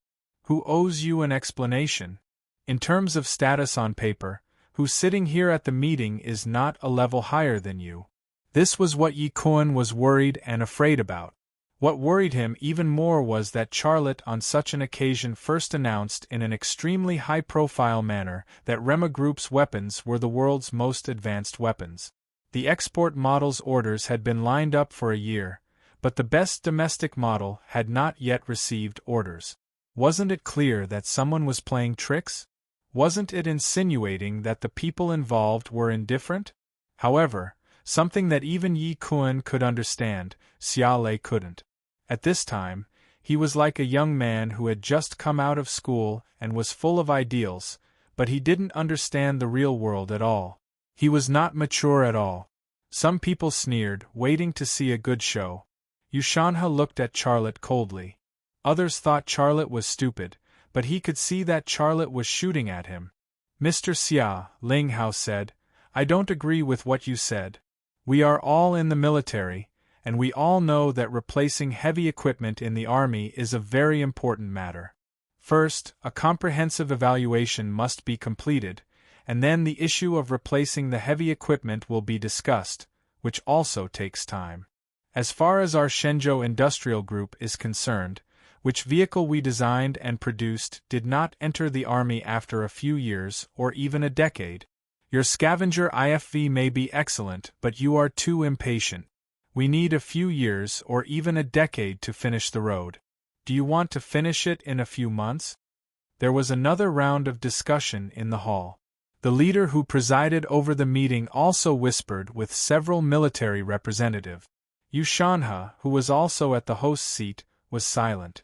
Who owes you an explanation? In terms of status on paper, who's sitting here at the meeting is not a level higher than you. This was what Yi Kun was worried and afraid about. What worried him even more was that Charlotte on such an occasion first announced in an extremely high-profile manner that Rema Group's weapons were the world's most advanced weapons. The export model's orders had been lined up for a year, but the best domestic model had not yet received orders. Wasn't it clear that someone was playing tricks? Wasn't it insinuating that the people involved were indifferent? However, something that even Yi Kun could understand, Xia Lei couldn't. At this time, he was like a young man who had just come out of school and was full of ideals, but he didn't understand the real world at all. He was not mature at all. Some people sneered, waiting to see a good show. Yushanha looked at Charlotte coldly. Others thought Charlotte was stupid, but he could see that Charlotte was shooting at him. Mr. Xia, Ling Hao said, I don't agree with what you said. We are all in the military, and we all know that replacing heavy equipment in the army is a very important matter. First, a comprehensive evaluation must be completed, and then the issue of replacing the heavy equipment will be discussed, which also takes time. As far as our Shenzhou Industrial Group is concerned, which vehicle we designed and produced did not enter the army after a few years or even a decade. Your scavenger IFV may be excellent, but you are too impatient. We need a few years or even a decade to finish the road. Do you want to finish it in a few months? There was another round of discussion in the hall. The leader who presided over the meeting also whispered with several military representatives. Yushanha, who was also at the host's seat, was silent.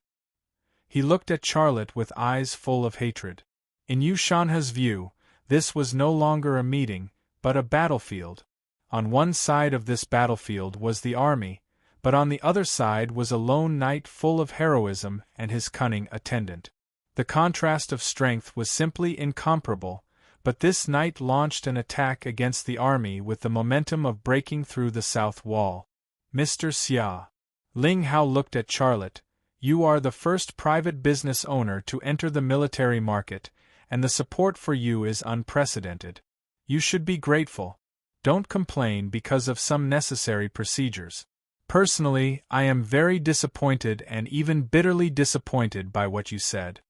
He looked at Charlotte with eyes full of hatred. In Yushanha's view, this was no longer a meeting, but a battlefield. On one side of this battlefield was the army, but on the other side was a lone knight full of heroism and his cunning attendant. The contrast of strength was simply incomparable, but this knight launched an attack against the army with the momentum of breaking through the south wall. Mr. Xia. Ling Hao looked at Charlotte. You are the first private business owner to enter the military market, and the support for you is unprecedented. You should be grateful. Don't complain because of some necessary procedures. Personally, I am very disappointed and even bitterly disappointed by what you said.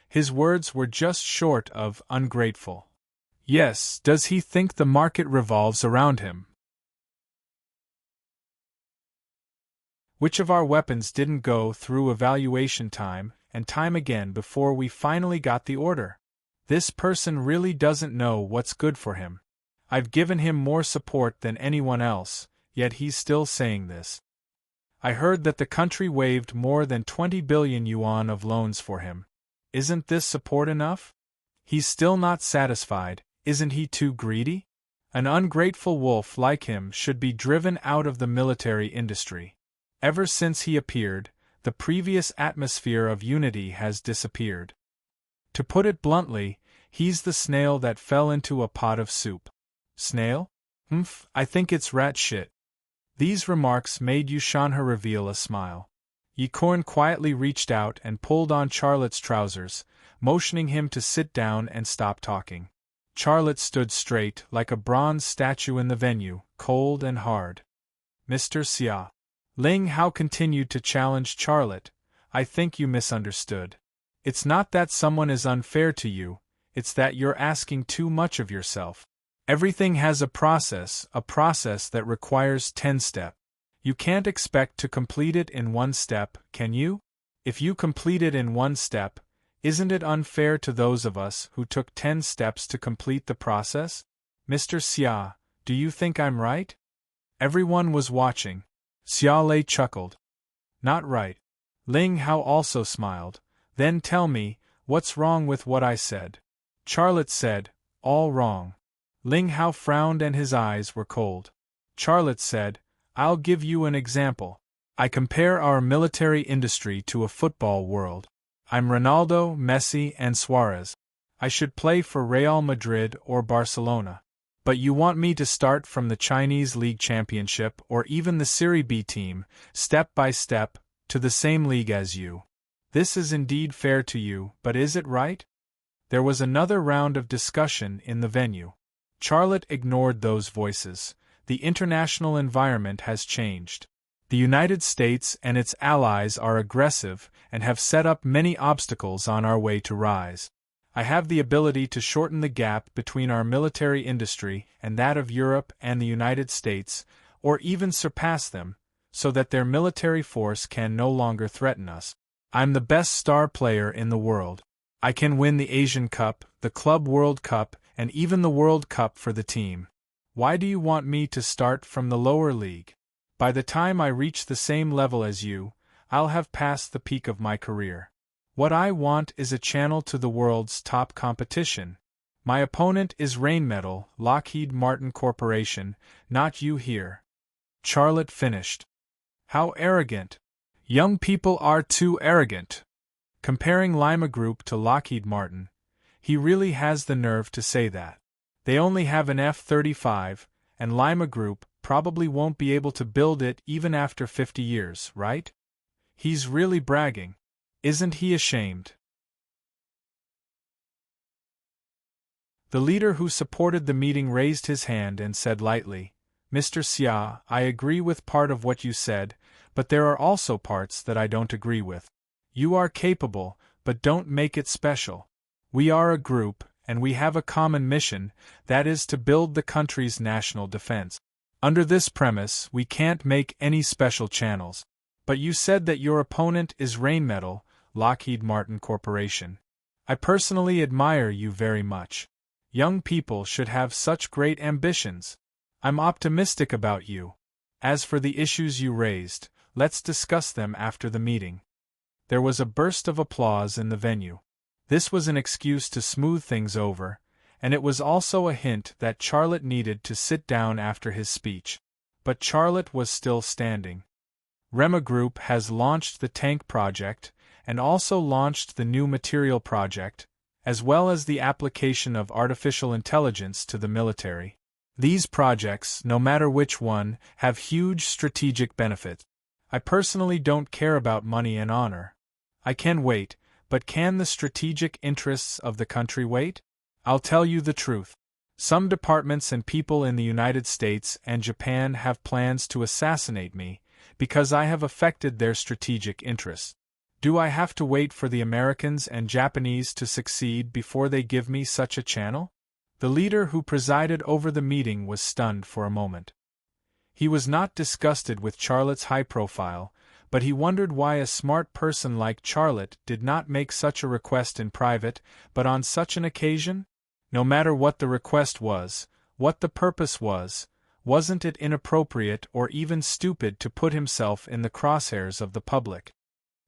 His words were just short of ungrateful. Yes, does he think the market revolves around him? Which of our weapons didn't go through evaluation time and time again before we finally got the order? This person really doesn't know what's good for him. I've given him more support than anyone else, yet he's still saying this. I heard that the country waived more than 20 billion yuan of loans for him. Isn't this support enough? He's still not satisfied, isn't he too greedy? An ungrateful wolf like him should be driven out of the military industry. Ever since he appeared, the previous atmosphere of unity has disappeared. To put it bluntly, he's the snail that fell into a pot of soup. Snail? I think it's rat shit. These remarks made Yushanha reveal a smile. Yi Kun quietly reached out and pulled on Charlotte's trousers, motioning him to sit down and stop talking. Charlotte stood straight like a bronze statue in the venue, cold and hard. Mr. Xia. Ling Hao continued to challenge Charlotte. I think you misunderstood. It's not that someone is unfair to you, it's that you're asking too much of yourself. Everything has a process that requires 10 steps. You can't expect to complete it in one step, can you? If you complete it in one step, isn't it unfair to those of us who took 10 steps to complete the process? Mr. Xia, do you think I'm right? Everyone was watching. Xia Lei chuckled. Not right. Ling Hao also smiled. Then tell me, what's wrong with what I said? Charlotte said, all wrong. Ling Hao frowned and his eyes were cold. Charlotte said, I'll give you an example. I compare our military industry to a football world. I'm Ronaldo, Messi, and Suarez. I should play for Real Madrid or Barcelona. But you want me to start from the Chinese League Championship or even the Serie B team, step by step, to the same league as you. This is indeed fair to you, but is it right? There was another round of discussion in the venue. Charlotte ignored those voices. The international environment has changed. The United States and its allies are aggressive and have set up many obstacles on our way to rise. I have the ability to shorten the gap between our military industry and that of Europe and the United States, or even surpass them, so that their military force can no longer threaten us. I'm the best star player in the world. I can win the Asian Cup, the Club World Cup, and even the World Cup for the team. Why do you want me to start from the lower league? By the time I reach the same level as you, I'll have passed the peak of my career. What I want is a channel to the world's top competition. My opponent is Rheinmetall, Lockheed Martin Corporation, not you here. Charlotte finished. How arrogant! Young people are too arrogant. Comparing Lima Group to Lockheed Martin, he really has the nerve to say that. They only have an F-35, and Lima Group probably won't be able to build it even after 50 years, right? He's really bragging. Isn't he ashamed? The leader who supported the meeting raised his hand and said lightly, Mr. Xia, I agree with part of what you said, but there are also parts that I don't agree with. You are capable, but don't make it special. We are a group, and we have a common mission, that is to build the country's national defense. Under this premise, we can't make any special channels. But you said that your opponent is Rheinmetall, Lockheed Martin Corporation. I personally admire you very much. Young people should have such great ambitions. I'm optimistic about you. As for the issues you raised, let's discuss them after the meeting. There was a burst of applause in the venue. This was an excuse to smooth things over, and it was also a hint that Charlotte needed to sit down after his speech. But Charlotte was still standing. Rema Group has launched the tank project, and also launched the new material project, as well as the application of artificial intelligence to the military. These projects, no matter which one, have huge strategic benefits. I personally don't care about money and honor. I can wait, but can the strategic interests of the country wait? I'll tell you the truth. Some departments and people in the United States and Japan have plans to assassinate me, because I have affected their strategic interests. Do I have to wait for the Americans and Japanese to succeed before they give me such a channel? The leader who presided over the meeting was stunned for a moment. He was not disgusted with Charlotte's high profile, but he wondered why a smart person like Charlotte did not make such a request in private, but on such an occasion? No matter what the request was, what the purpose was, wasn't it inappropriate or even stupid to put himself in the crosshairs of the public?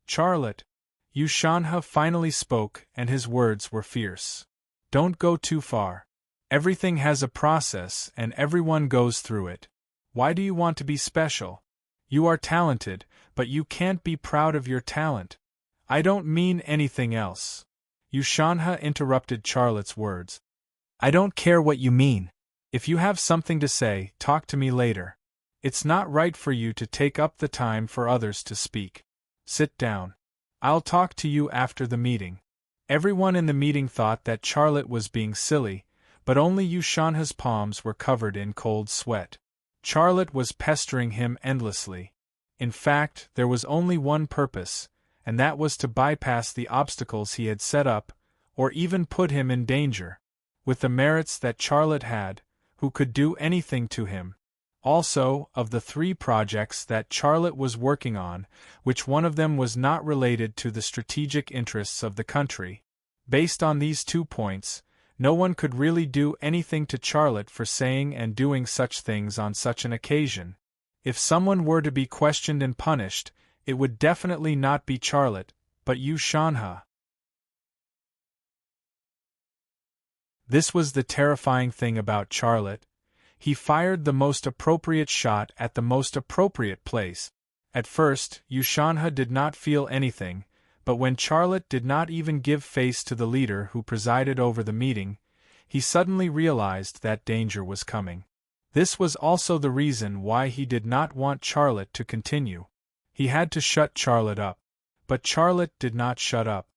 Charlotte, Yu Shanhe finally spoke, and his words were fierce. Don't go too far. Everything has a process and everyone goes through it. Why do you want to be special? You are talented, but you can't be proud of your talent. I don't mean anything else. Yu Shanhe interrupted Charlotte's words. I don't care what you mean. If you have something to say, talk to me later. It's not right for you to take up the time for others to speak. Sit down. I'll talk to you after the meeting. Everyone in the meeting thought that Charlotte was being silly, but only Yu Shanhe's palms were covered in cold sweat. Charlotte was pestering him endlessly. In fact, there was only one purpose, and that was to bypass the obstacles he had set up, or even put him in danger. With the merits that Charlotte had, who could do anything to him? Also, of the 3 projects that Charlotte was working on, which one of them was not related to the strategic interests of the country? Based on these 2 points, no one could really do anything to Charlotte for saying and doing such things on such an occasion. If someone were to be questioned and punished, it would definitely not be Charlotte, but Yu Shanhe. This was the terrifying thing about Charlotte. He fired the most appropriate shot at the most appropriate place. At first, Yu Shanhe did not feel anything, but when Charlotte did not even give face to the leader who presided over the meeting, he suddenly realized that danger was coming. This was also the reason why he did not want Charlotte to continue. He had to shut Charlotte up. But Charlotte did not shut up.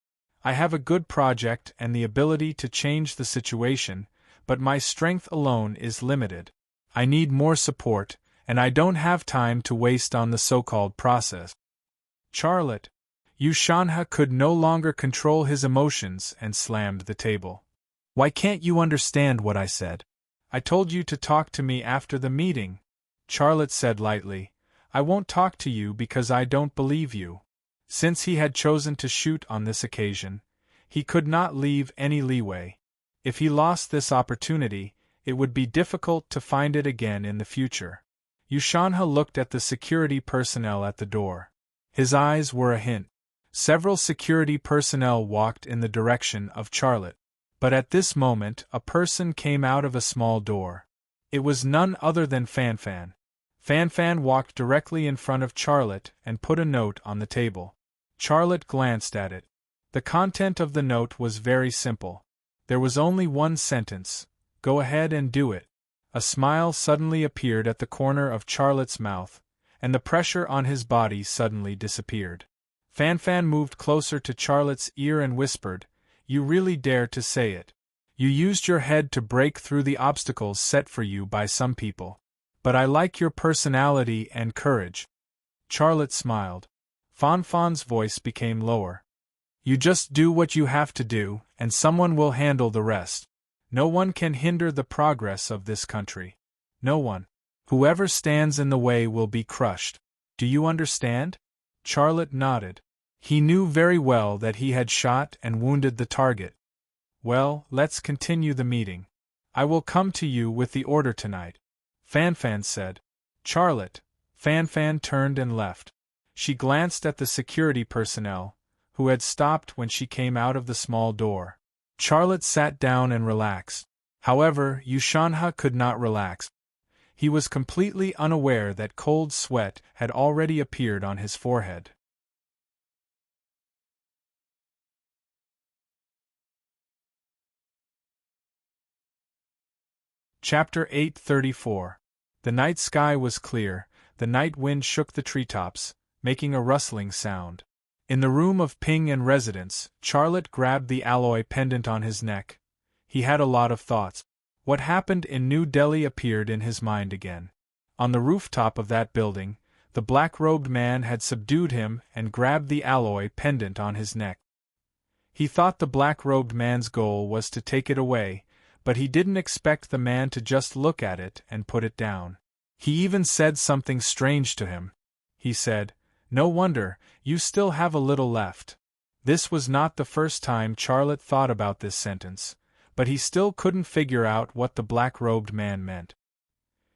I have a good project and the ability to change the situation, but my strength alone is limited. I need more support, and I don't have time to waste on the so-called process. Charlotte. Ushanha could no longer control his emotions and slammed the table. Why can't you understand what I said? I told you to talk to me after the meeting, Charlotte said lightly. I won't talk to you because I don't believe you. Since he had chosen to shoot on this occasion, he could not leave any leeway. If he lost this opportunity, it would be difficult to find it again in the future. Ushanha looked at the security personnel at the door. His eyes were a hint. Several security personnel walked in the direction of Charlotte. But at this moment a person came out of a small door. It was none other than Fanfan. Fanfan walked directly in front of Charlotte and put a note on the table. Charlotte glanced at it. The content of the note was very simple. There was only one sentence: "Go ahead and do it." A smile suddenly appeared at the corner of Charlotte's mouth, and the pressure on his body suddenly disappeared. Fanfan moved closer to Charlotte's ear and whispered, "You really dare to say it. You used your head to break through the obstacles set for you by some people. But I like your personality and courage." Charlotte smiled. Fanfan's voice became lower. "You just do what you have to do, and someone will handle the rest. No one can hinder the progress of this country. No one. Whoever stands in the way will be crushed. Do you understand?" Charlotte nodded. He knew very well that he had shot and wounded the target. "Well, let's continue the meeting. I will come to you with the order tonight," Fanfan said. "Charlotte." Fanfan turned and left. She glanced at the security personnel, who had stopped when she came out of the small door. Charlotte sat down and relaxed. However, Ushanha could not relax. He was completely unaware that cold sweat had already appeared on his forehead. Chapter 834. The night sky was clear, the night wind shook the treetops, making a rustling sound. In the room of Ping and residence, Charlotte grabbed the alloy pendant on his neck. He had a lot of thoughts. What happened in New Delhi appeared in his mind again. On the rooftop of that building, the black-robed man had subdued him and grabbed the alloy pendant on his neck. He thought the black-robed man's goal was to take it away, but he didn't expect the man to just look at it and put it down. He even said something strange to him. He said, "No wonder, you still have a little left." This was not the first time Charlotte thought about this sentence, but he still couldn't figure out what the black-robed man meant.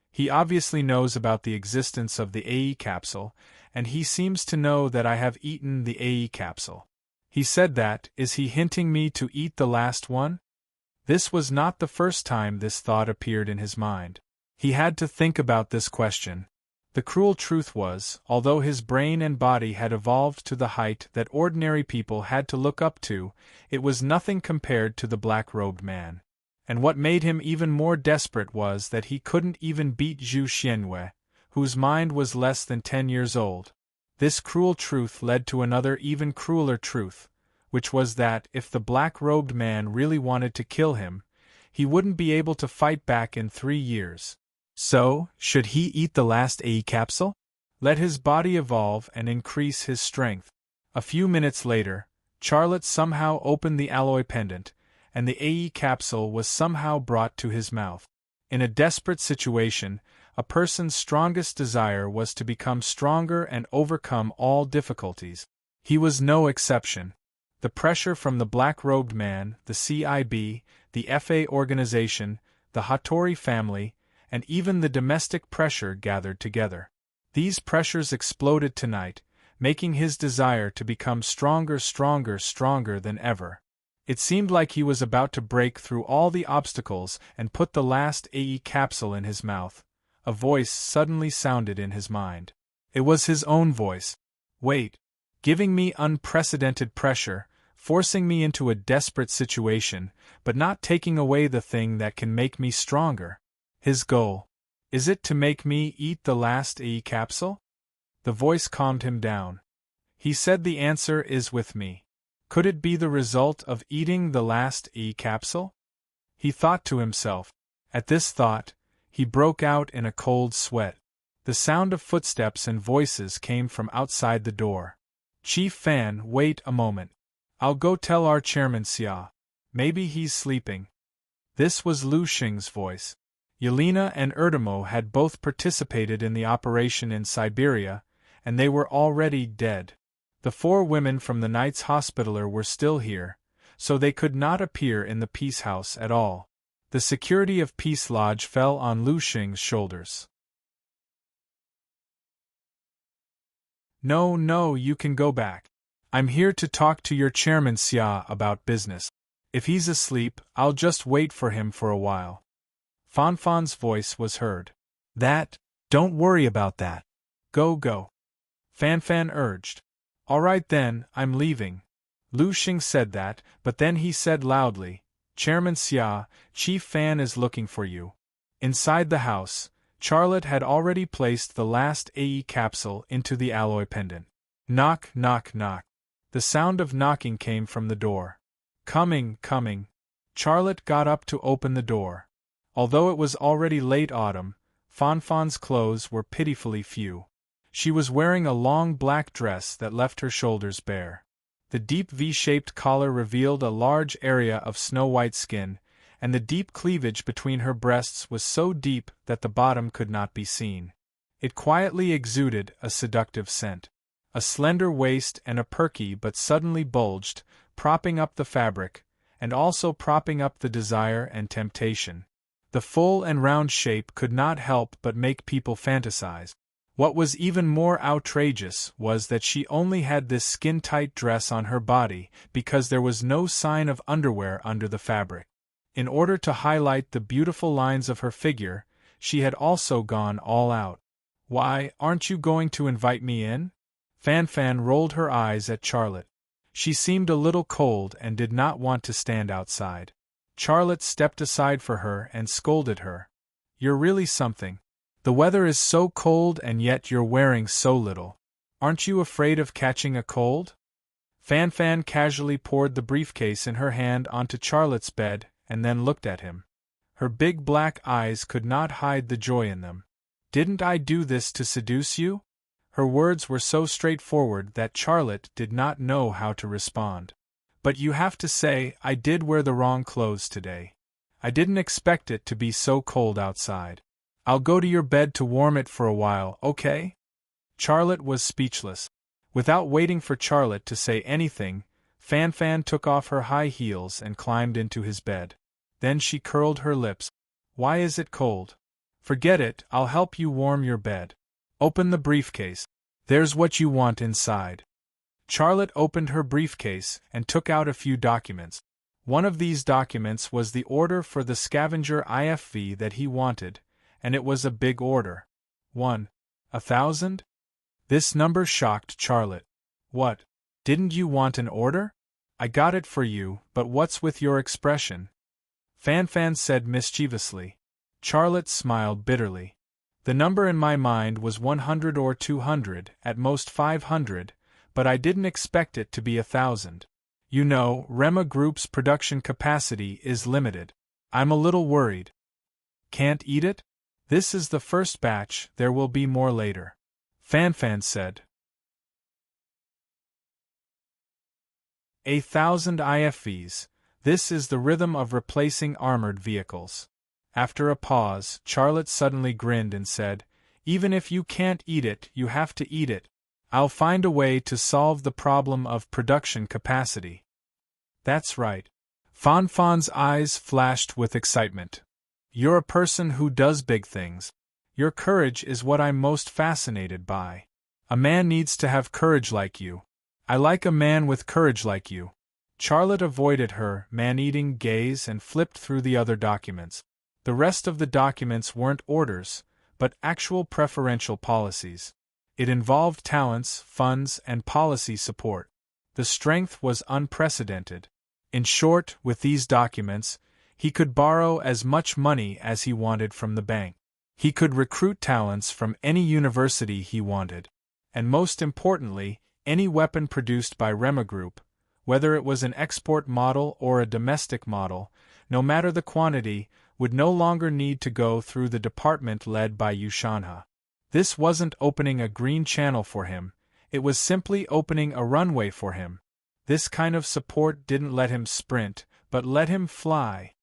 He obviously knows about the existence of the AE capsule, and he seems to know that I have eaten the AE capsule. He said that, is he hinting me to eat the last one? This was not the first time this thought appeared in his mind. He had to think about this question. The cruel truth was, although his brain and body had evolved to the height that ordinary people had to look up to, it was nothing compared to the black-robed man. And what made him even more desperate was that he couldn't even beat Zhu Xianwei, whose mind was less than 10 years old. This cruel truth led to another even crueler truth, which was that if the black-robed man really wanted to kill him, he wouldn't be able to fight back in 3 years. So, should he eat the last AE capsule? Let his body evolve and increase his strength. A few minutes later, Charlotte somehow opened the alloy pendant, and the AE capsule was somehow brought to his mouth. In a desperate situation, a person's strongest desire was to become stronger and overcome all difficulties. He was no exception. The pressure from the black-robed man, the CIB, the FA organization, the Hattori family, and even the domestic pressure gathered together. These pressures exploded tonight, making his desire to become stronger than ever. It seemed like he was about to break through all the obstacles and put the last AE capsule in his mouth. A voice suddenly sounded in his mind. It was his own voice. Wait. Giving me unprecedented pressure, forcing me into a desperate situation, but not taking away the thing that can make me stronger. His goal. Is it to make me eat the last AE capsule? The voice calmed him down. He said the answer is with me. Could it be the result of eating the last capsule? He thought to himself. At this thought, he broke out in a cold sweat. The sound of footsteps and voices came from outside the door. Chief Fan, wait a moment. I'll go tell our chairman Xia. Maybe he's sleeping. This was Lu Xing's voice. Yelena and Erdemo had both participated in the operation in Siberia, and they were already dead. The 4 women from the Knights Hospitaller were still here, so they could not appear in the Peace House at all. The security of Peace Lodge fell on Lu Xing's shoulders. No, you can go back. I'm here to talk to your chairman Xia about business. If he's asleep, I'll just wait for him for a while. Fanfan's voice was heard. Don't worry about that. Go. Fanfan urged. All right then, I'm leaving. Lu Xing said that, but then he said loudly, Chairman Xia, Chief Fan is looking for you. Inside the house, Charlotte had already placed the last capsule into the alloy pendant. Knock. The sound of knocking came from the door. Coming. Charlotte got up to open the door. Although it was already late autumn, Fanfan's clothes were pitifully few. She was wearing a long black dress that left her shoulders bare. The deep V-shaped collar revealed a large area of snow-white skin, and the deep cleavage between her breasts was so deep that the bottom could not be seen. It quietly exuded a seductive scent. A slender waist and a perky but suddenly bulged, propping up the fabric, and also propping up the desire and temptation. The full and round shape could not help but make people fantasize. What was even more outrageous was that she only had this skin-tight dress on her body because there was no sign of underwear under the fabric. In order to highlight the beautiful lines of her figure, she had also gone all out. Why, aren't you going to invite me in? Fanfan rolled her eyes at Charlotte. She seemed a little cold and did not want to stand outside. Charlotte stepped aside for her and scolded her. You're really something. The weather is so cold and yet you're wearing so little. Aren't you afraid of catching a cold? Fanfan casually poured the briefcase in her hand onto Charlotte's bed and then looked at him. Her big black eyes could not hide the joy in them. Didn't I do this to seduce you? Her words were so straightforward that Charlotte did not know how to respond. But you have to say, I did wear the wrong clothes today. I didn't expect it to be so cold outside. I'll go to your bed to warm it for a while, okay? Charlotte was speechless. Without waiting for Charlotte to say anything, Fanfan took off her high heels and climbed into his bed. Then she curled her lips. Why is it cold? Forget it, I'll help you warm your bed. Open the briefcase. There's what you want inside. Charlotte opened her briefcase and took out a few documents. One of these documents was the order for the scavenger IFV that he wanted, and it was a big order. 1,000? This number shocked Charlotte. What? Didn't you want an order? I got it for you, but what's with your expression? Fanfan said mischievously. Charlotte smiled bitterly. The number in my mind was 100 or 200, at most 500, but I didn't expect it to be 1,000. You know, Rema Group's production capacity is limited. I'm a little worried. Can't eat it? This is the first batch, there will be more later. Fanfan said. 1,000 IFVs. This is the rhythm of replacing armored vehicles. After a pause, Charlotte suddenly grinned and said, Even if you can't eat it, you have to eat it. I'll find a way to solve the problem of production capacity. That's right. Fanfan's eyes flashed with excitement. You're a person who does big things. Your courage is what I'm most fascinated by. A man needs to have courage like you. I like a man with courage like you. Charlotte avoided her man-eating gaze and flipped through the other documents. The rest of the documents weren't orders, but actual preferential policies. It involved talents, funds, and policy support. The strength was unprecedented. In short, with these documents, he could borrow as much money as he wanted from the bank. He could recruit talents from any university he wanted. And most importantly, Any weapon produced by Rema Group, whether it was an export model or a domestic model, no matter the quantity, would no longer need to go through the department led by Yushanha. This wasn't opening a green channel for him, it was simply opening a runway for him. This kind of support didn't let him sprint, but let him fly.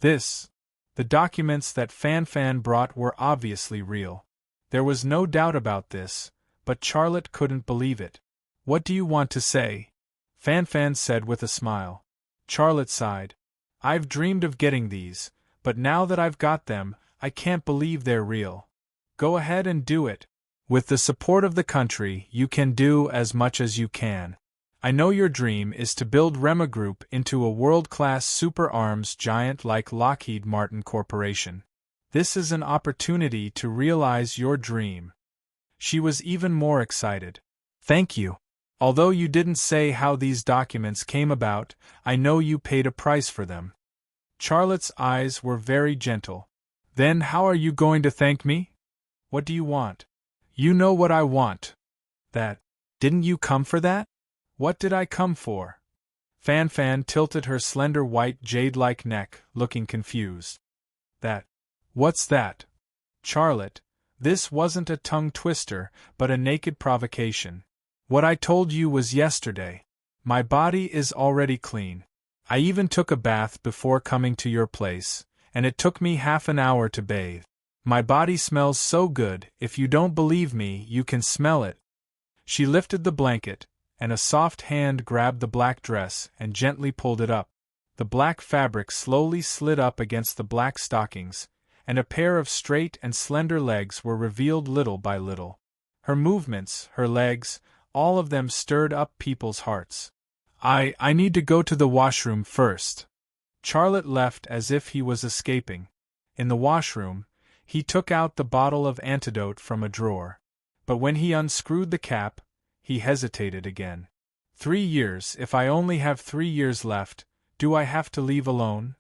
The documents that Fan Fan brought were obviously real. There was no doubt about this, but Charlotte couldn't believe it. "What do you want to say?" Fan Fan said with a smile. Charlotte sighed. "I've dreamed of getting these, but now that I've got them, I can't believe they're real." "Go ahead and do it. With the support of the country, you can do as much as you can. I know your dream is to build Rema Group into a world-class super arms giant like Lockheed Martin Corporation. This is an opportunity to realize your dream." She was even more excited. "Thank you. Although you didn't say how these documents came about, I know you paid a price for them." Charlotte's eyes were very gentle. "Then how are you going to thank me? What do you want?" "You know what I want." "That. Didn't you come for that?" "What did I come for?" Fan Fan tilted her slender white jade-like neck, looking confused. "That. What's that?" "Charlotte, this wasn't a tongue twister, but a naked provocation. What I told you was yesterday. My body is already clean. I even took a bath before coming to your place, and it took me half an hour to bathe. My body smells so good, if you don't believe me, you can smell it." She lifted the blanket, and a soft hand grabbed the black dress and gently pulled it up. The black fabric slowly slid up against the black stockings, and a pair of straight and slender legs were revealed little by little. Her movements, her legs, all of them stirred up people's hearts. I need to go to the washroom first." Charlotte left as if he was escaping. In the washroom, he took out the bottle of antidote from a drawer. But when he unscrewed the cap, he hesitated again. 3 years, if I only have 3 years left, do I have to leave alone?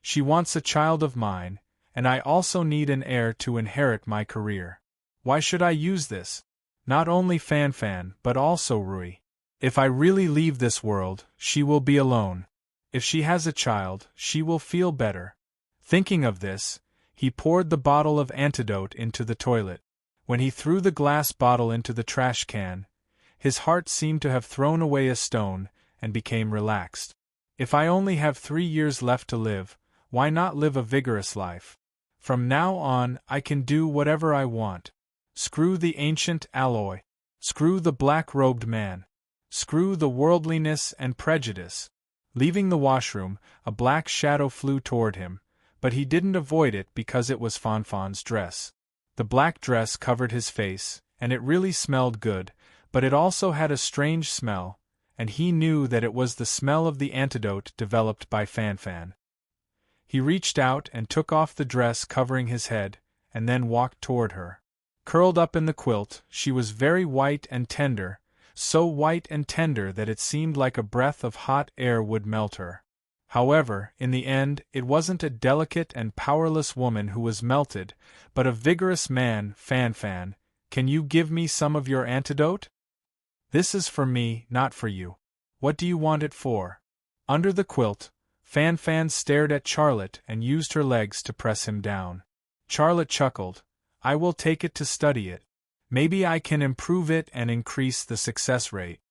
She wants a child of mine, and I also need an heir to inherit my career. Why should I use this? Not only Fan Fan, but also Rui. If I really leave this world, she will be alone. If she has a child, she will feel better. Thinking of this, he poured the bottle of antidote into the toilet. When he threw the glass bottle into the trash can, his heart seemed to have thrown away a stone and became relaxed. If I only have 3 years left to live, why not live a vigorous life? From now on, I can do whatever I want. Screw the ancient alloy. Screw the black-robed man. Screw the worldliness and prejudice. Leaving the washroom, a black shadow flew toward him, but he didn't avoid it because it was Fanfan's dress. The black dress covered his face, and it really smelled good, but it also had a strange smell, and he knew that it was the smell of the antidote developed by Fan Fan. He reached out and took off the dress covering his head, and then walked toward her. Curled up in the quilt, she was very white and tender, so white and tender that it seemed like a breath of hot air would melt her. However, in the end, it wasn't a delicate and powerless woman who was melted, but a vigorous man. Fan Fan, can you give me some of your antidote? This is for me, not for you. What do you want it for? Under the quilt, Fan Fan stared at Charlotte and used her legs to press him down. Charlotte chuckled. I will take it to study it. Maybe I can improve it and increase the success rate.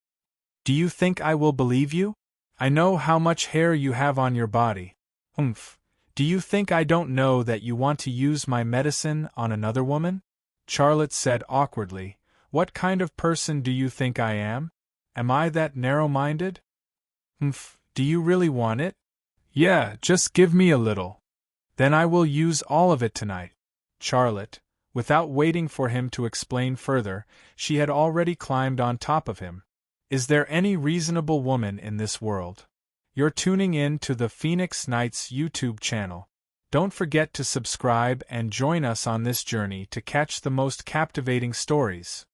Do you think I will believe you? I know how much hair you have on your body. Humph. Do you think I don't know that you want to use my medicine on another woman? Charlotte said awkwardly. What kind of person do you think I am? Am I that narrow-minded? Humph. Do you really want it? Yeah, just give me a little. Then I will use all of it tonight. Charlotte, without waiting for him to explain further, she had already climbed on top of him. Is there any reasonable woman in this world? You're tuning in to the Phoenix Nights YouTube channel. Don't forget to subscribe and join us on this journey to catch the most captivating stories.